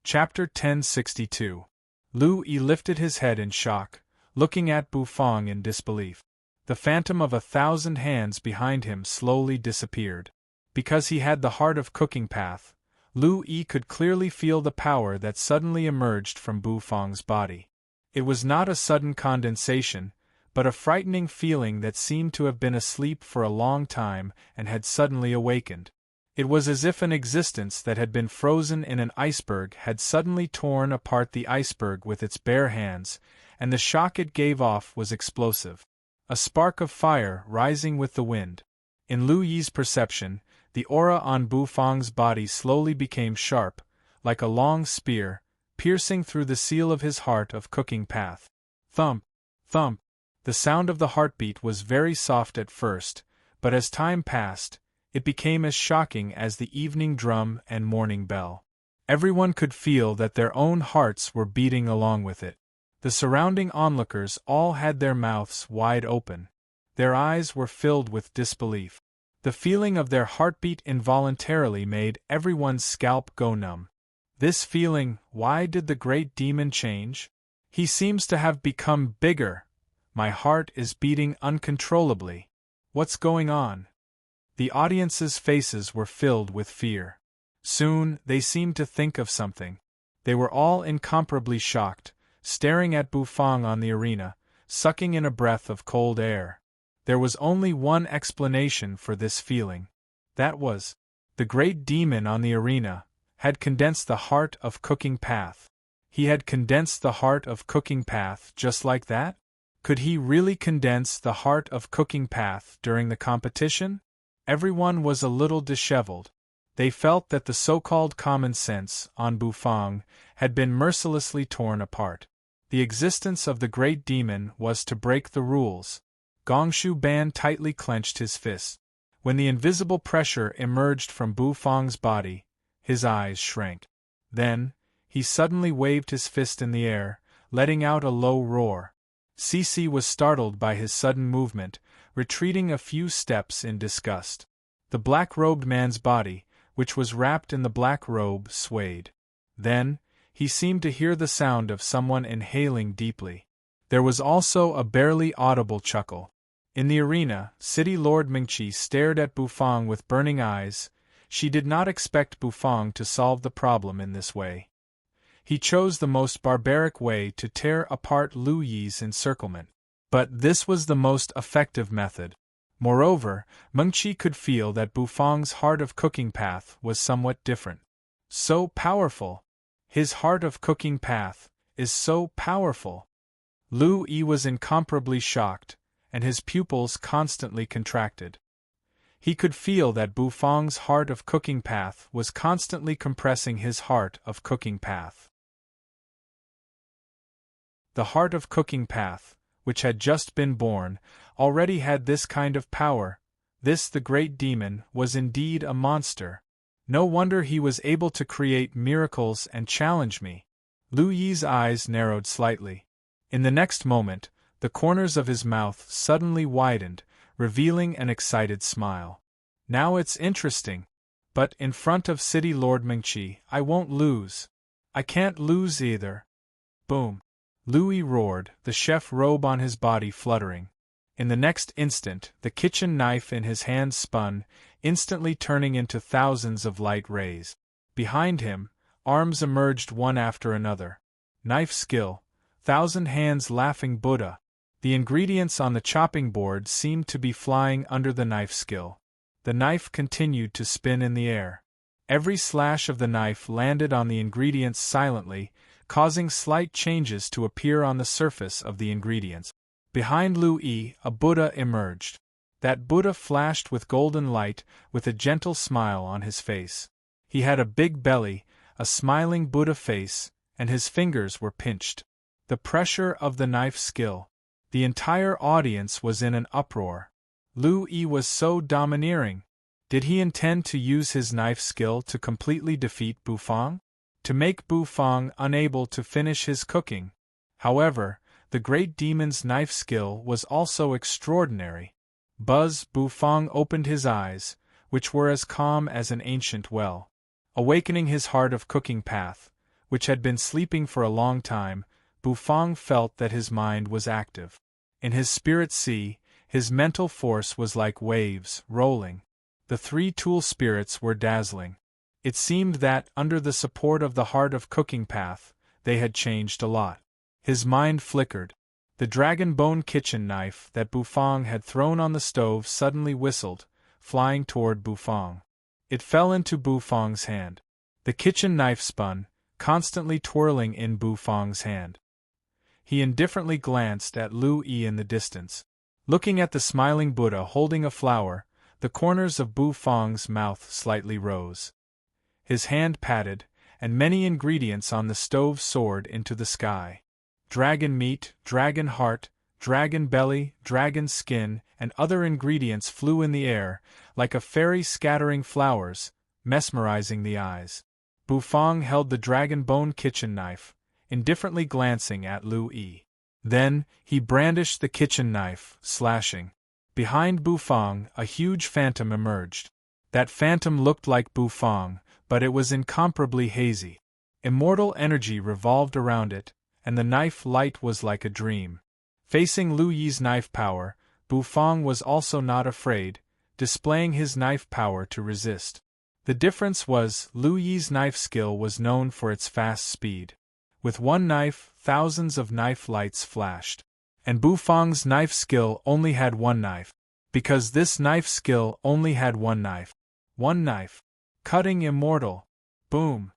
Chapter 1062. Lu Yi lifted his head in shock, looking at Bu Fang in disbelief. The phantom of 1,000 hands behind him slowly disappeared. Because he had the heart of cooking path, Lu Yi could clearly feel the power that suddenly emerged from Bu Fang's body. It was not a sudden condensation, but a frightening feeling that seemed to have been asleep for a long time and had suddenly awakened. It was as if an existence that had been frozen in an iceberg had suddenly torn apart the iceberg with its bare hands, and the shock it gave off was explosive. A spark of fire rising with the wind. In Lu Yi's perception, the aura on Bu Fang's body slowly became sharp, like a long spear, piercing through the seal of his heart of cooking path. Thump, thump. The sound of the heartbeat was very soft at first, but as time passed, it became as shocking as the evening drum and morning bell. Everyone could feel that their own hearts were beating along with it. The surrounding onlookers all had their mouths wide open. Their eyes were filled with disbelief. The feeling of their heartbeat involuntarily made everyone's scalp go numb. This feeling, why did the great demon change? He seems to have become bigger. My heart is beating uncontrollably. What's going on? The audience's faces were filled with fear. Soon, they seemed to think of something. They were all incomparably shocked, staring at Bu Fang on the arena, sucking in a breath of cold air. There was only one explanation for this feeling. That was, the great demon on the arena had condensed the heart of cooking path. He had condensed the heart of cooking path just like that? Could he really condense the heart of cooking path during the competition? Everyone was a little disheveled. They felt that the so-called common sense on Bu Fang had been mercilessly torn apart. The existence of the great demon was to break the rules. Gongshu Ban tightly clenched his fist. When the invisible pressure emerged from Bu Fang's body, his eyes shrank. Then, he suddenly waved his fist in the air, letting out a low roar. Cici was startled by his sudden movement, retreating a few steps in disgust. The black-robed man's body, which was wrapped in the black robe, swayed. Then, he seemed to hear the sound of someone inhaling deeply. There was also a barely audible chuckle. In the arena, City Lord Mingqi stared at Bu Fang with burning eyes. She did not expect Bu Fang to solve the problem in this way. He chose the most barbaric way to tear apart Lu Yi's encirclement. But this was the most effective method. Moreover, Mengqi could feel that Bu Fang's heart of cooking path was somewhat different. So powerful! His heart of cooking path is so powerful! Lu Yi was incomparably shocked, and his pupils constantly contracted. He could feel that Bu Fang's heart of cooking path was constantly compressing his heart of cooking path. The heart of cooking path, which had just been born, already had this kind of power. This, the great demon, was indeed a monster. No wonder he was able to create miracles and challenge me. Lu Yi's eyes narrowed slightly. In the next moment, the corners of his mouth suddenly widened, revealing an excited smile. Now it's interesting. But in front of City Lord Mingqi, I won't lose. I can't lose either. Boom. Lu Yi roared, the chef robe on his body fluttering. In the next instant, the kitchen knife in his hand spun, instantly turning into thousands of light rays. Behind him, arms emerged one after another. Knife skill, thousand hands laughing Buddha. The ingredients on the chopping board seemed to be flying under the knife skill. The knife continued to spin in the air. Every slash of the knife landed on the ingredients silently, causing slight changes to appear on the surface of the ingredients. Behind Lu Yi, a Buddha emerged. That Buddha flashed with golden light, with a gentle smile on his face. He had a big belly, a smiling Buddha face, and his fingers were pinched. The pressure of the knife skill. The entire audience was in an uproar. Lu Yi was so domineering. Did he intend to use his knife skill to completely defeat Bu Fang? To make Bu Fang unable to finish his cooking? However, the great demon's knife skill was also extraordinary. Buzz, Bu Fang opened his eyes, which were as calm as an ancient well. Awakening his heart of cooking path, which had been sleeping for a long time, Bu Fang felt that his mind was active. In his spirit sea, his mental force was like waves, rolling. The three tool spirits were dazzling. It seemed that, under the support of the heart of cooking path, they had changed a lot. His mind flickered. The dragon bone kitchen knife that Bufang had thrown on the stove suddenly whistled, flying toward Bufang. It fell into Bufang's hand. The kitchen knife spun, constantly twirling in Bufang's hand. He indifferently glanced at Lu Yi in the distance. Looking at the smiling Buddha holding a flower, the corners of Bufang's mouth slightly rose. His hand patted, and many ingredients on the stove soared into the sky. Dragon meat, dragon heart, dragon belly, dragon skin, and other ingredients flew in the air, like a fairy scattering flowers, mesmerizing the eyes. Bufang held the dragon bone kitchen knife, indifferently glancing at Lu Yi. Then, he brandished the kitchen knife, slashing. Behind Bufang, a huge phantom emerged. That phantom looked like Bufang, but it was incomparably hazy. Immortal energy revolved around it, and the knife light was like a dream. Facing Lu Yi's knife power, Bufang was also not afraid, displaying his knife power to resist. The difference was, Lu Yi's knife skill was known for its fast speed. With one knife, thousands of knife lights flashed. And Bufang's knife skill only had one knife. Because this knife skill only had one knife. One knife. Cutting immortal. Boom.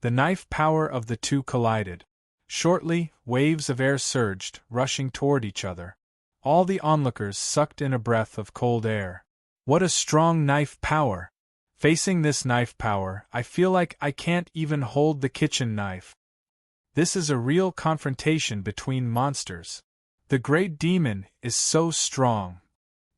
The knife power of the two collided. Shortly, waves of air surged, rushing toward each other. All the onlookers sucked in a breath of cold air. What a strong knife power! Facing this knife power, I feel like I can't even hold the kitchen knife. This is a real confrontation between monsters. The great demon is so strong.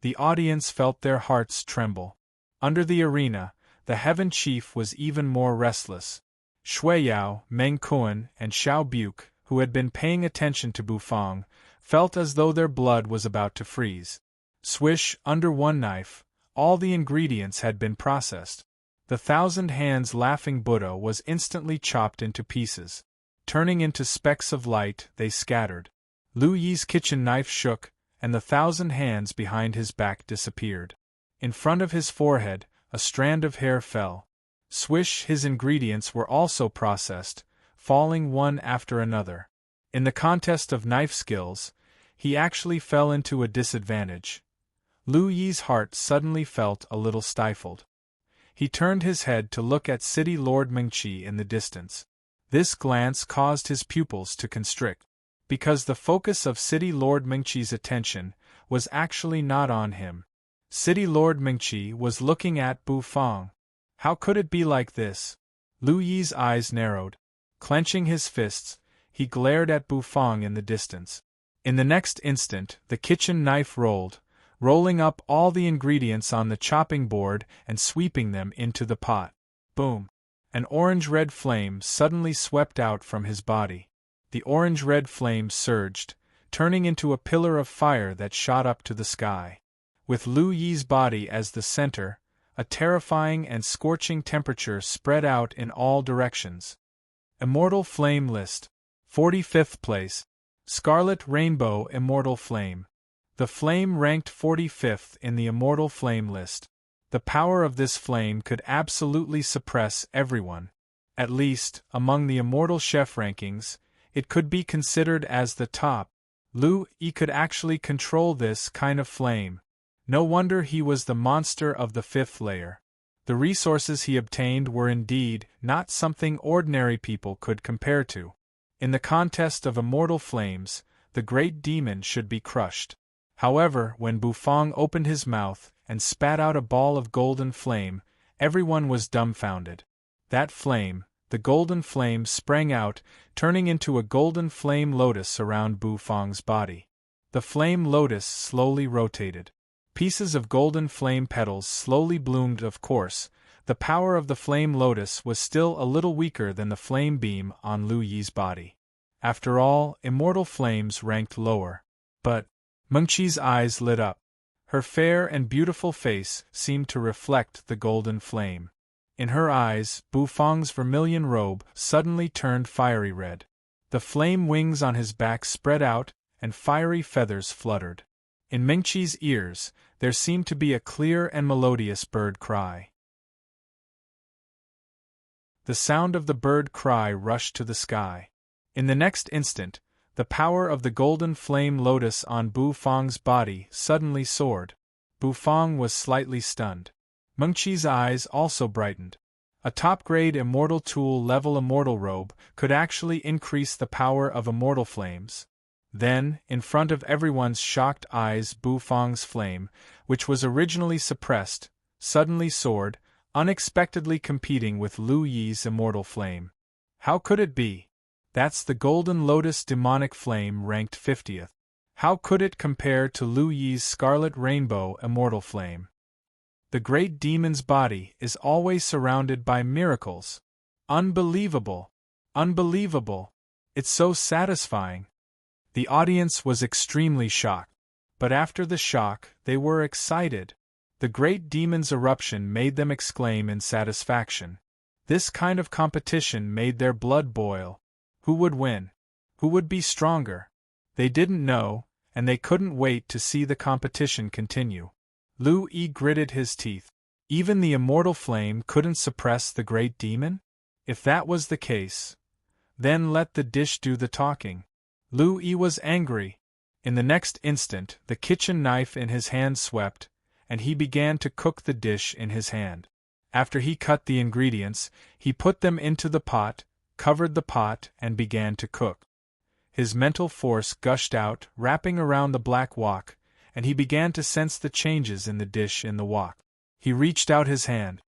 The audience felt their hearts tremble. Under the arena, the Heaven Chief was even more restless. Shui Yao, Meng Kuan, and Xiao Buke, who had been paying attention to Bufang, felt as though their blood was about to freeze. Swish, under one knife, all the ingredients had been processed. The thousand hands laughing Buddha was instantly chopped into pieces. Turning into specks of light, they scattered. Lu Yi's kitchen knife shook, and the thousand hands behind his back disappeared. In front of his forehead, a strand of hair fell. Swish, his ingredients were also processed, falling one after another. In the contest of knife skills, he actually fell into a disadvantage. Lu Yi's heart suddenly felt a little stifled. He turned his head to look at City Lord Mengqi in the distance. This glance caused his pupils to constrict, because the focus of City Lord Mengqi's attention was actually not on him. City Lord Mengqi was looking at Bufang. How could it be like this? Lu Yi's eyes narrowed. Clenching his fists, he glared at Bufang in the distance. In the next instant, the kitchen knife rolled, rolling up all the ingredients on the chopping board and sweeping them into the pot. Boom! An orange-red flame suddenly swept out from his body. The orange-red flame surged, turning into a pillar of fire that shot up to the sky. With Lu Yi's body as the center, a terrifying and scorching temperature spread out in all directions. Immortal Flame List. 45th place. Scarlet Rainbow Immortal Flame. The flame ranked 45th in the Immortal Flame list. The power of this flame could absolutely suppress everyone. At least, among the Immortal Chef rankings, it could be considered as the top. Lu Yi could actually control this kind of flame. No wonder he was the monster of the 5th layer. The resources he obtained were indeed not something ordinary people could compare to. In the contest of immortal flames, the great demon should be crushed. However, when Bufang opened his mouth and spat out a ball of golden flame, everyone was dumbfounded. That flame, the golden flame, sprang out, turning into a golden flame lotus around Bufang's body. The flame lotus slowly rotated. Pieces of golden flame petals slowly bloomed. Of course, the power of the flame lotus was still a little weaker than the flame beam on Lu Yi's body. After all, immortal flames ranked lower. But Mengqi's eyes lit up. Her fair and beautiful face seemed to reflect the golden flame. In her eyes, Bufang's vermilion robe suddenly turned fiery red. The flame wings on his back spread out, and fiery feathers fluttered. In Mingqi's ears, there seemed to be a clear and melodious bird cry. The sound of the bird cry rushed to the sky. In the next instant, the power of the golden flame lotus on Bu Fang's body suddenly soared. Bu Fang was slightly stunned. Mengqi's eyes also brightened. A top-grade immortal tool level immortal robe could actually increase the power of immortal flames. Then, in front of everyone's shocked eyes, Bu Fang's flame, which was originally suppressed, suddenly soared, unexpectedly competing with Lu Yi's immortal flame. How could it be? That's the Golden Lotus demonic flame ranked 50th. How could it compare to Lu Yi's Scarlet Rainbow immortal flame? The great demon's body is always surrounded by miracles. Unbelievable! Unbelievable! It's so satisfying. The audience was extremely shocked. But after the shock, they were excited. The great demon's eruption made them exclaim in satisfaction. This kind of competition made their blood boil. Who would win? Who would be stronger? They didn't know, and they couldn't wait to see the competition continue. Lu Yi gritted his teeth. Even the immortal flame couldn't suppress the great demon? If that was the case, then let the dish do the talking. Lu Yi was angry. In the next instant, the kitchen knife in his hand swept, and he began to cook the dish in his hand. After he cut the ingredients, he put them into the pot, covered the pot, and began to cook. His mental force gushed out, wrapping around the black wok, and he began to sense the changes in the dish in the wok. He reached out his hand.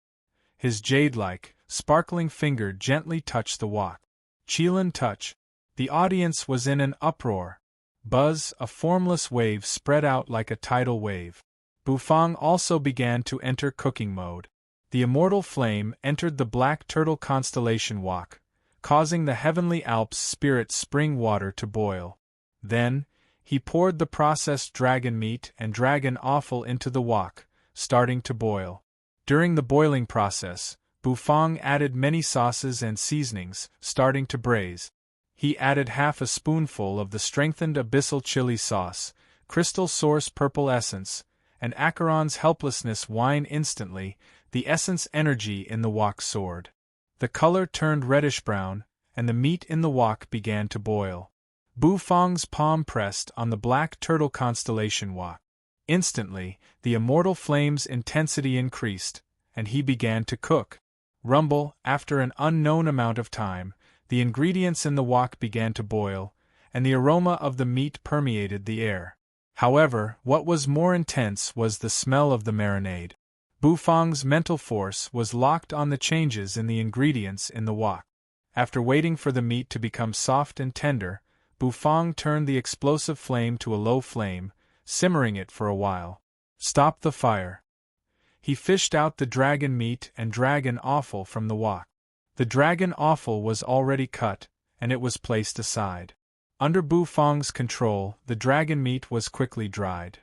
His jade-like, sparkling finger gently touched the wok. Qilin touch. The audience was in an uproar. Buzz, a formless wave spread out like a tidal wave. Bu Fang also began to enter cooking mode. The immortal flame entered the black turtle constellation wok, causing the heavenly Alps spirit spring water to boil. Then, he poured the processed dragon meat and dragon offal into the wok, starting to boil. During the boiling process, Bu Fang added many sauces and seasonings, starting to braise. He added half a spoonful of the strengthened abyssal chili sauce, crystal source purple essence, and Acheron's helplessness wine. Instantly, the essence energy in the wok soared. The color turned reddish-brown, and the meat in the wok began to boil. Bu Fang's palm pressed on the black turtle constellation wok. Instantly, the immortal flame's intensity increased, and he began to cook. Rumble, after an unknown amount of time, the ingredients in the wok began to boil, and the aroma of the meat permeated the air. However, what was more intense was the smell of the marinade. Bu Fang's mental force was locked on the changes in the ingredients in the wok. After waiting for the meat to become soft and tender, Bu Fang turned the explosive flame to a low flame, simmering it for a while. Stop the fire. He fished out the dragon meat and dragon offal from the wok. The dragon offal was already cut, and it was placed aside. Under Bu Fang's control, the dragon meat was quickly dried.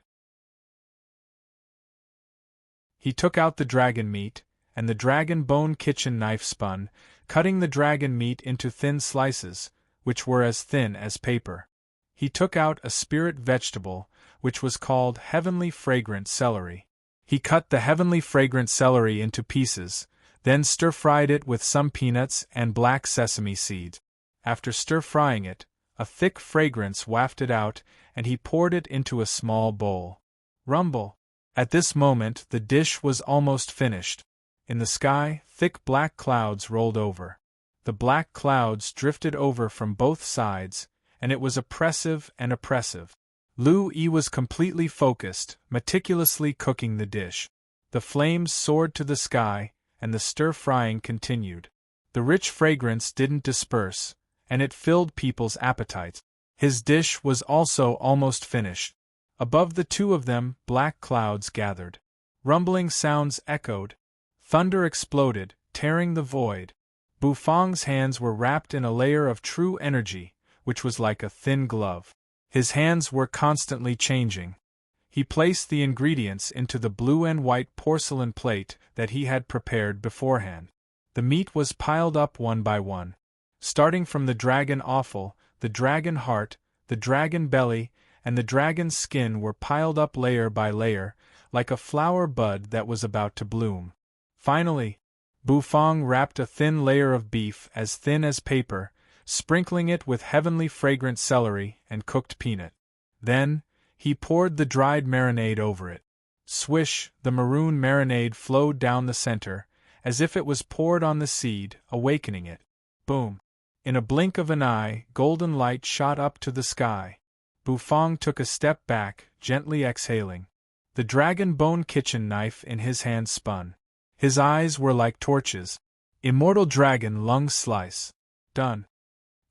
He took out the dragon meat, and the dragon bone kitchen knife spun, cutting the dragon meat into thin slices, which were as thin as paper. He took out a spirit vegetable, which was called heavenly fragrant celery. He cut the heavenly fragrant celery into pieces, then stir-fried it with some peanuts and black sesame seeds. After stir-frying it, a thick fragrance wafted out, and he poured it into a small bowl. Rumble! At this moment the dish was almost finished. In the sky, thick black clouds rolled over. The black clouds drifted over from both sides, and it was oppressive and oppressive. Lu Yi was completely focused, meticulously cooking the dish. The flames soared to the sky, and the stir-frying continued. The rich fragrance didn't disperse, and it filled people's appetites. His dish was also almost finished. Above the two of them, black clouds gathered. Rumbling sounds echoed. Thunder exploded, tearing the void. Bu Fang's hands were wrapped in a layer of true energy, which was like a thin glove. His hands were constantly changing. He placed the ingredients into the blue and white porcelain plate that he had prepared beforehand. The meat was piled up one by one. Starting from the dragon offal, the dragon heart, the dragon belly, and the dragon's skin were piled up layer by layer, like a flower bud that was about to bloom. Finally, Bufang wrapped a thin layer of beef as thin as paper, sprinkling it with heavenly fragrant celery and cooked peanut. Then, he poured the dried marinade over it. Swish, the maroon marinade flowed down the center, as if it was poured on the seed, awakening it. Boom! In a blink of an eye, golden light shot up to the sky. Bufang took a step back, gently exhaling. The dragon bone kitchen knife in his hand spun. His eyes were like torches. Immortal dragon lung slice. Done.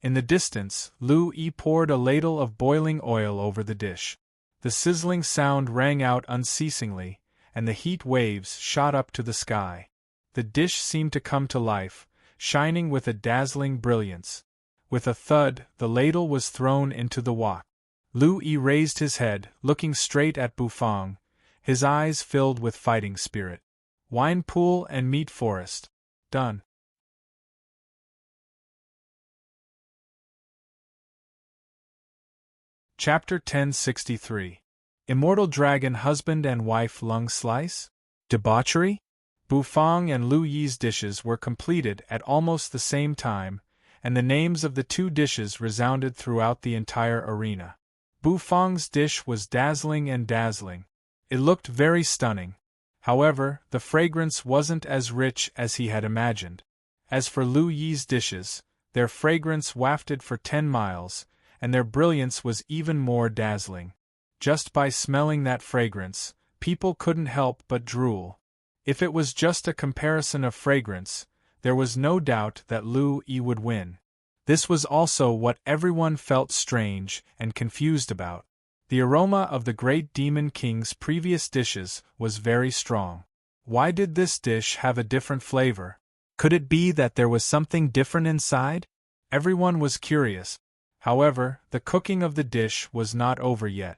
In the distance, Lu Yi poured a ladle of boiling oil over the dish. The sizzling sound rang out unceasingly, and the heat waves shot up to the sky. The dish seemed to come to life, shining with a dazzling brilliance. With a thud, the ladle was thrown into the wok. Lu Yi raised his head, looking straight at Bufang, his eyes filled with fighting spirit. Wine pool and meat forest. Done. Chapter 1063. Immortal Dragon Husband and Wife Lung Slice? Debauchery? Bufang and Lu Yi's dishes were completed at almost the same time, and the names of the two dishes resounded throughout the entire arena. Bufang's dish was dazzling and dazzling. It looked very stunning. However, the fragrance wasn't as rich as he had imagined. As for Lu Yi's dishes, their fragrance wafted for 10 miles, and their brilliance was even more dazzling. Just by smelling that fragrance, people couldn't help but drool. If it was just a comparison of fragrance, there was no doubt that Lu Yi would win. This was also what everyone felt strange and confused about. The aroma of the great demon king's previous dishes was very strong. Why did this dish have a different flavor? Could it be that there was something different inside? Everyone was curious. However, the cooking of the dish was not over yet.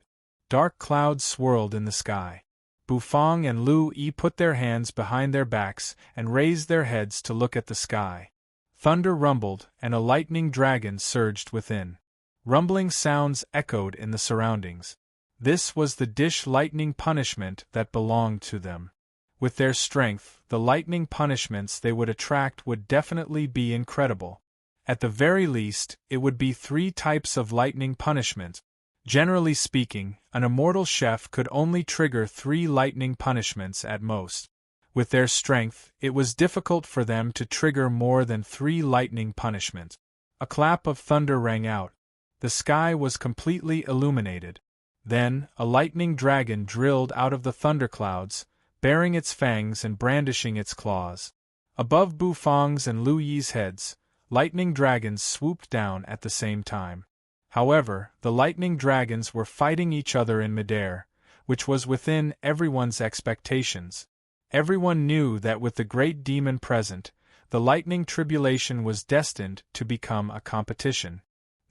Dark clouds swirled in the sky. Bufang and Lu Yi put their hands behind their backs and raised their heads to look at the sky. Thunder rumbled, and a lightning dragon surged within. Rumbling sounds echoed in the surroundings. This was the dish lightning punishment that belonged to them. With their strength, the lightning punishments they would attract would definitely be incredible. At the very least, it would be 3 types of lightning punishment. Generally speaking, an immortal chef could only trigger 3 lightning punishments at most. With their strength, it was difficult for them to trigger more than 3 lightning punishments. A clap of thunder rang out. The sky was completely illuminated. Then, a lightning dragon drilled out of the thunderclouds, baring its fangs and brandishing its claws. Above Bufang's and Lu Yi's heads, lightning dragons swooped down at the same time. However, the lightning dragons were fighting each other in midair, which was within everyone's expectations. Everyone knew that with the great demon present, the lightning tribulation was destined to become a competition.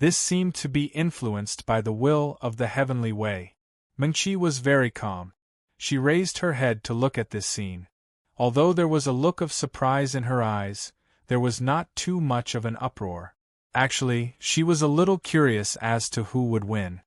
This seemed to be influenced by the will of the heavenly way. Mengqi was very calm. She raised her head to look at this scene. Although there was a look of surprise in her eyes, there was not too much of an uproar. Actually, she was a little curious as to who would win.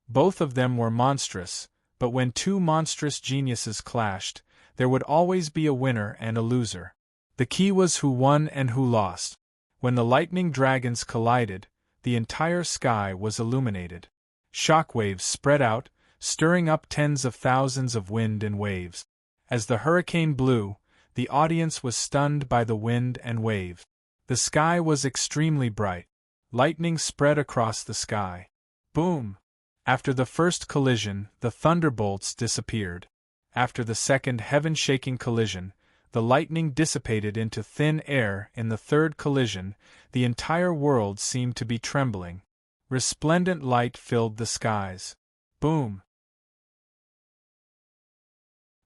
Both of them were monstrous, but when 2 monstrous geniuses clashed, there would always be a winner and a loser. The key was who won and who lost. When the lightning dragons collided, the entire sky was illuminated. Shockwaves spread out, stirring up tens of thousands of wind and waves. As the hurricane blew, the audience was stunned by the wind and waves. The sky was extremely bright. Lightning spread across the sky. Boom! After the first collision, the thunderbolts disappeared. After the second heaven-shaking collision, the lightning dissipated into thin air. In the third collision, the entire world seemed to be trembling. Resplendent light filled the skies. Boom!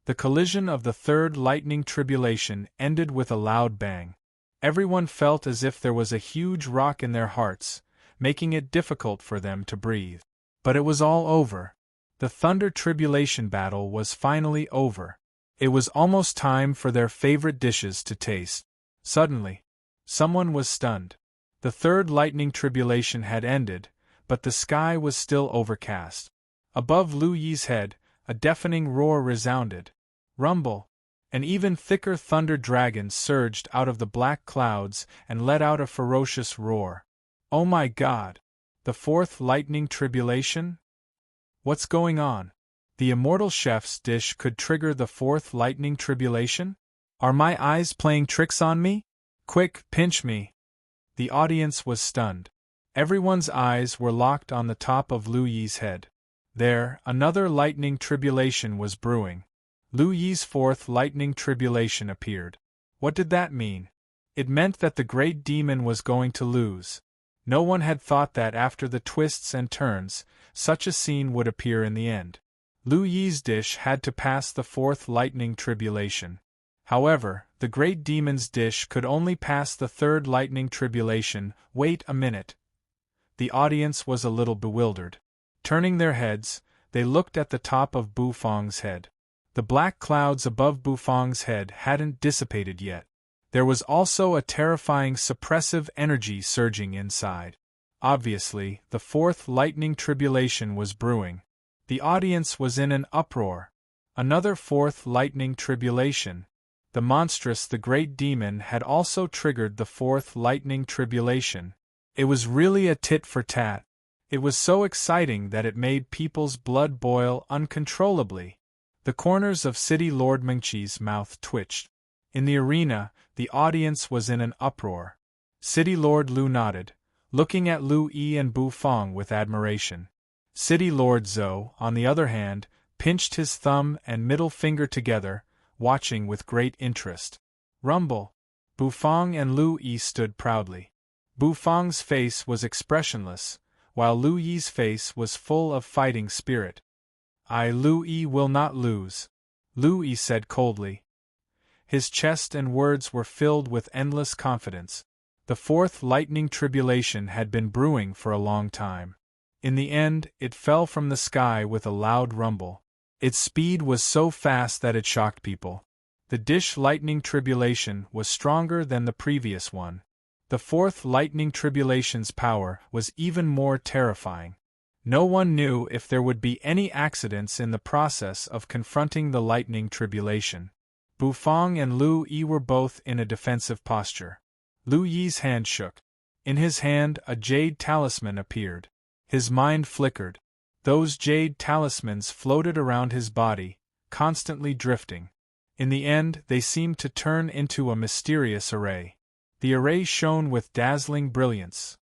The collision of the third lightning tribulation ended with a loud bang. Everyone felt as if there was a huge rock in their hearts, making it difficult for them to breathe. But it was all over. The thunder tribulation battle was finally over. It was almost time for their favorite dishes to taste. Suddenly, someone was stunned. The third lightning tribulation had ended, but the sky was still overcast. Above Lu Yi's head, a deafening roar resounded. Rumble! An even thicker thunder dragon surged out of the black clouds and let out a ferocious roar. Oh my God! The fourth lightning tribulation? What's going on? The immortal chef's dish could trigger the fourth lightning tribulation? Are my eyes playing tricks on me? Quick, pinch me! The audience was stunned. Everyone's eyes were locked on the top of Lu Yi's head. There, another lightning tribulation was brewing. Lu Yi's fourth lightning tribulation appeared. What did that mean? It meant that the great demon was going to lose. No one had thought that after the twists and turns, such a scene would appear in the end. Lu Yi's dish had to pass the fourth lightning tribulation. However, the great demon's dish could only pass the third lightning tribulation. Wait a minute. The audience was a little bewildered. Turning their heads, they looked at the top of Bufang's head. The black clouds above Bufang's head hadn't dissipated yet. There was also a terrifying suppressive energy surging inside. Obviously, the fourth lightning tribulation was brewing. The audience was in an uproar. Another fourth lightning tribulation. The monstrous, the great demon, had also triggered the fourth lightning tribulation. It was really a tit for tat. It was so exciting that it made people's blood boil uncontrollably. The corners of City Lord Mengqi's mouth twitched. In the arena, the audience was in an uproar. City Lord Lu nodded, looking at Lu Yi and Bufang with admiration. City Lord Zhou, on the other hand, pinched his thumb and middle finger together, watching with great interest. Rumble! Bufang and Lu Yi stood proudly. Bufang's face was expressionless, while Lu Yi's face was full of fighting spirit. Lu Yi will not lose, Lu Yi said coldly. His chest and words were filled with endless confidence. The fourth lightning tribulation had been brewing for a long time. In the end, it fell from the sky with a loud rumble. Its speed was so fast that it shocked people. The dish lightning tribulation was stronger than the previous one. The fourth lightning tribulation's power was even more terrifying. No one knew if there would be any accidents in the process of confronting the lightning tribulation. Bufang and Lu Yi were both in a defensive posture. Lu Yi's hand shook. In his hand, a jade talisman appeared. His mind flickered. Those jade talismans floated around his body, constantly drifting. In the end, they seemed to turn into a mysterious array. The array shone with dazzling brilliance.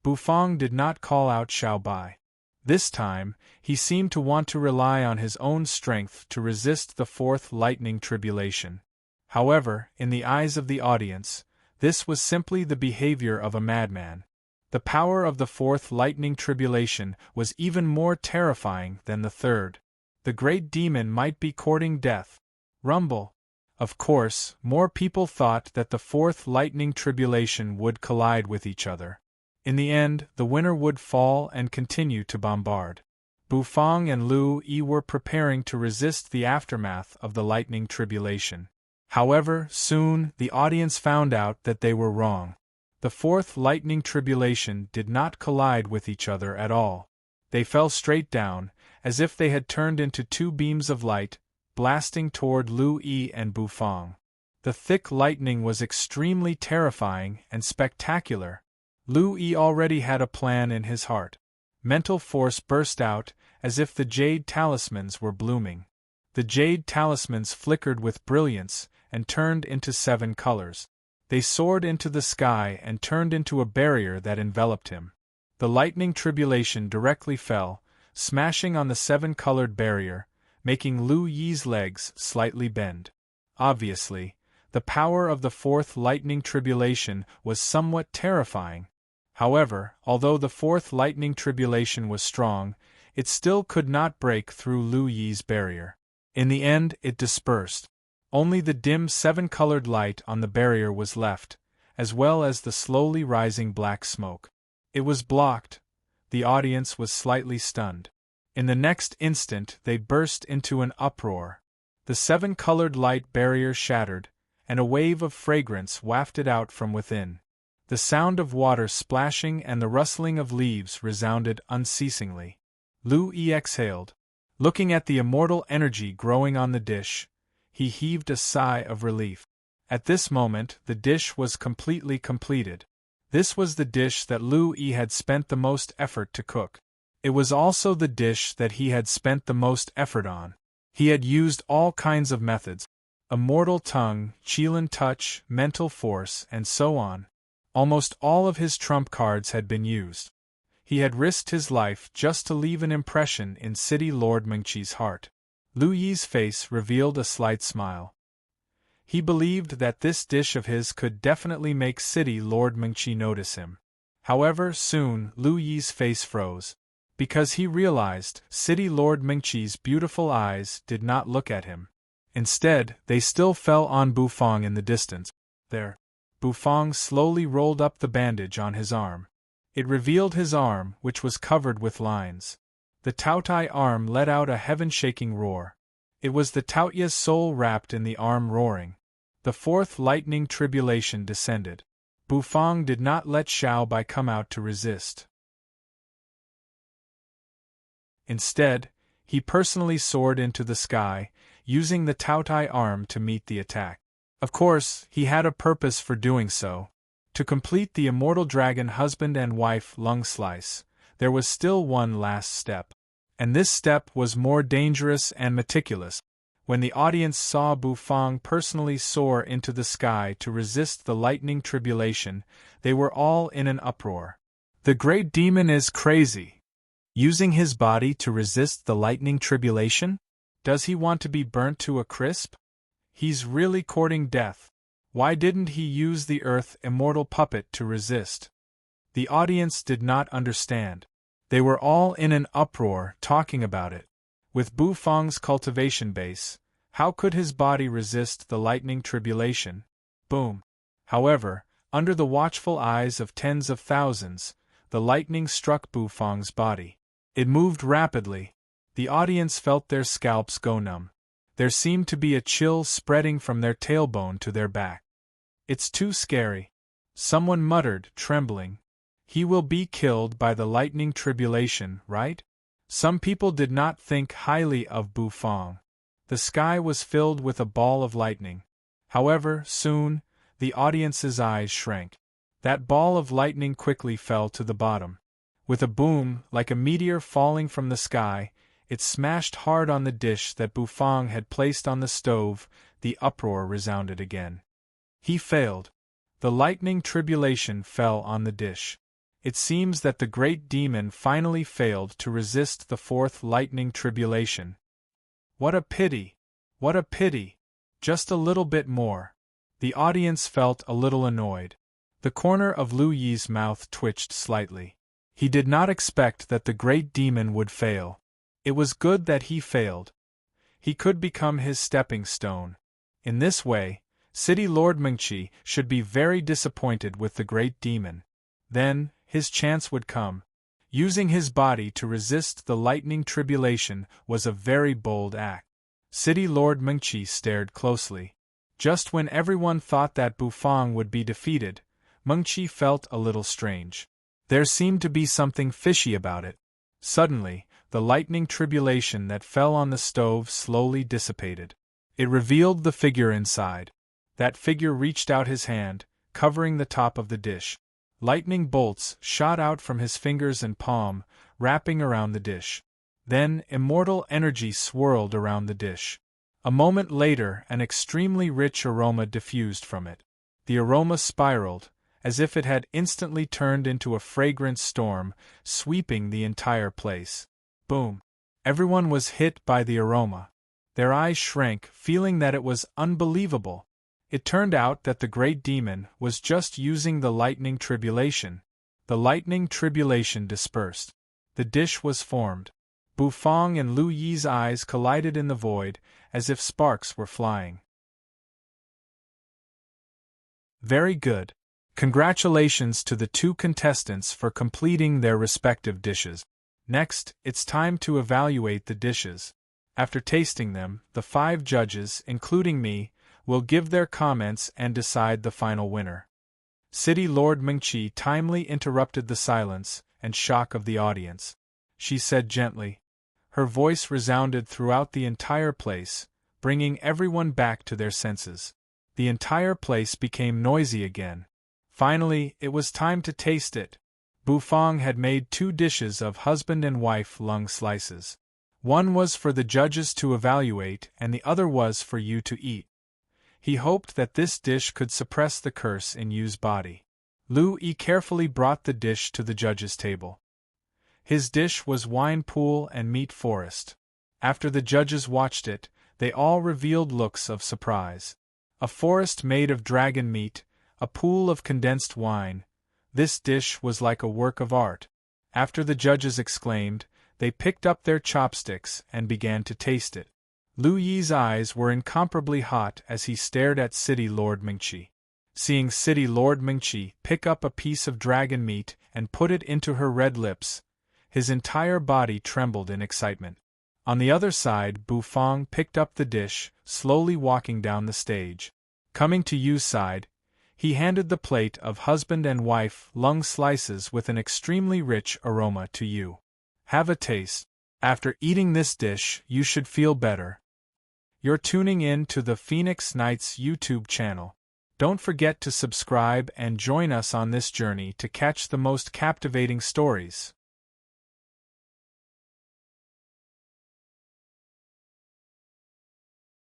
Bufang did not call out Xiao Bai. This time, he seemed to want to rely on his own strength to resist the fourth lightning tribulation. However, in the eyes of the audience, this was simply the behavior of a madman. The power of the fourth lightning tribulation was even more terrifying than the third. The great demon might be courting death. Rumble! Of course, more people thought that the fourth lightning tribulation would collide with each other. In the end, the winner would fall and continue to bombard. Bufang and Lu Yi were preparing to resist the aftermath of the lightning tribulation. However, soon, the audience found out that they were wrong. The fourth lightning tribulation did not collide with each other at all. They fell straight down, as if they had turned into two beams of light, blasting toward Lu Yi and Bufang. The thick lightning was extremely terrifying and spectacular. Lu Yi already had a plan in his heart. Mental force burst out, as if the jade talismans were blooming. The jade talismans flickered with brilliance and turned into 7 colors. They soared into the sky and turned into a barrier that enveloped him. The lightning tribulation directly fell, smashing on the 7-colored barrier, making Lu Yi's legs slightly bend. Obviously, the power of the fourth lightning tribulation was somewhat terrifying. However, although the fourth lightning tribulation was strong, it still could not break through Lu Yi's barrier. In the end, it dispersed. Only the dim 7-colored light on the barrier was left, as well as the slowly rising black smoke. It was blocked. The audience was slightly stunned. In the next instant they burst into an uproar. The 7-colored light barrier shattered, and a wave of fragrance wafted out from within. The sound of water splashing and the rustling of leaves resounded unceasingly. Lu Yi exhaled. Looking at the immortal energy growing on the dish, he heaved a sigh of relief. At this moment, the dish was completely completed. This was the dish that Lu Yi had spent the most effort to cook. It was also the dish that he had spent the most effort on. He had used all kinds of methods: immortal tongue, Qilin touch, mental force, and so on. Almost all of his trump cards had been used. He had risked his life just to leave an impression in City Lord Mengqi's heart. Lu Yi's face revealed a slight smile. He believed that this dish of his could definitely make City Lord Mengqi notice him. However, soon Lu Yi's face froze, because he realized City Lord Mengqi's beautiful eyes did not look at him. Instead, they still fell on Bufang in the distance. There. Bufang slowly rolled up the bandage on his arm. It revealed his arm, which was covered with lines. The Taotai arm let out a heaven-shaking roar. It was the Taotia's soul wrapped in the arm roaring. The fourth lightning tribulation descended. Bufang did not let Xiao Bai come out to resist. Instead, he personally soared into the sky, using the Taotai arm to meet the attack. Of course, he had a purpose for doing so. To complete the immortal dragon husband and wife lung slice, there was still one last step. And this step was more dangerous and meticulous. When the audience saw Bufang personally soar into the sky to resist the lightning tribulation, they were all in an uproar. The great demon is crazy. Using his body to resist the lightning tribulation? Does he want to be burnt to a crisp? He's really courting death. Why didn't he use the earth immortal puppet to resist? The audience did not understand. They were all in an uproar talking about it. With Bufang's cultivation base, how could his body resist the lightning tribulation? Boom. However, under the watchful eyes of tens of thousands, the lightning struck Bufang's body. It moved rapidly. The audience felt their scalps go numb. There seemed to be a chill spreading from their tailbone to their back. It's too scary. Someone muttered, trembling. He will be killed by the lightning tribulation, right? Some people did not think highly of Bufang. The sky was filled with a ball of lightning. However, soon, the audience's eyes shrank. That ball of lightning quickly fell to the bottom. With a boom, like a meteor falling from the sky, it smashed hard on the dish that Bufang had placed on the stove. The uproar resounded again. He failed. The lightning tribulation fell on the dish. It seems that the great demon finally failed to resist the fourth lightning tribulation. What a pity! What a pity! Just a little bit more. The audience felt a little annoyed. The corner of Lu Yi's mouth twitched slightly. He did not expect that the great demon would fail. It was good that he failed. He could become his stepping stone. In this way, City Lord Mengqi should be very disappointed with the great demon. Then, his chance would come. Using his body to resist the lightning tribulation was a very bold act. City Lord Mengqi stared closely. Just when everyone thought that Bufang would be defeated, Mengqi felt a little strange. There seemed to be something fishy about it. Suddenly, the lightning tribulation that fell on the stove slowly dissipated. It revealed the figure inside. That figure reached out his hand, covering the top of the dish. Lightning bolts shot out from his fingers and palm, wrapping around the dish. Then, immortal energy swirled around the dish. A moment later, an extremely rich aroma diffused from it. The aroma spiraled, as if it had instantly turned into a fragrant storm, sweeping the entire place. Boom! Everyone was hit by the aroma. Their eyes shrank, feeling that it was unbelievable. It turned out that the great demon was just using the lightning tribulation. The lightning tribulation dispersed. The dish was formed. Bufang and Lu Yi's eyes collided in the void, as if sparks were flying. Very good. Congratulations to the two contestants for completing their respective dishes. Next, it's time to evaluate the dishes. After tasting them, the 5 judges, including me, will give their comments and decide the final winner. City Lord Mingqi timely interrupted the silence and shock of the audience. She said gently. Her voice resounded throughout the entire place, bringing everyone back to their senses. The entire place became noisy again. Finally, it was time to taste it. Bufang had made 2 dishes of husband and wife lung slices. One was for the judges to evaluate and the other was for you to eat. He hoped that this dish could suppress the curse in Yu's body. Lu Yi carefully brought the dish to the judges' table. His dish was wine pool and meat forest. After the judges watched it, they all revealed looks of surprise. A forest made of dragon meat, a pool of condensed wine. This dish was like a work of art. After the judges exclaimed, they picked up their chopsticks and began to taste it. Lu Yi's eyes were incomparably hot as he stared at City Lord Mingqi. Seeing City Lord Mingqi pick up a piece of dragon meat and put it into her red lips, his entire body trembled in excitement. On the other side, Bufang picked up the dish, slowly walking down the stage. Coming to Yu's side, he handed the plate of husband and wife lung slices with an extremely rich aroma to Yu. Have a taste. After eating this dish, you should feel better. You're tuning in to the Phoenix Nights YouTube channel. Don't forget to subscribe and join us on this journey to catch the most captivating stories.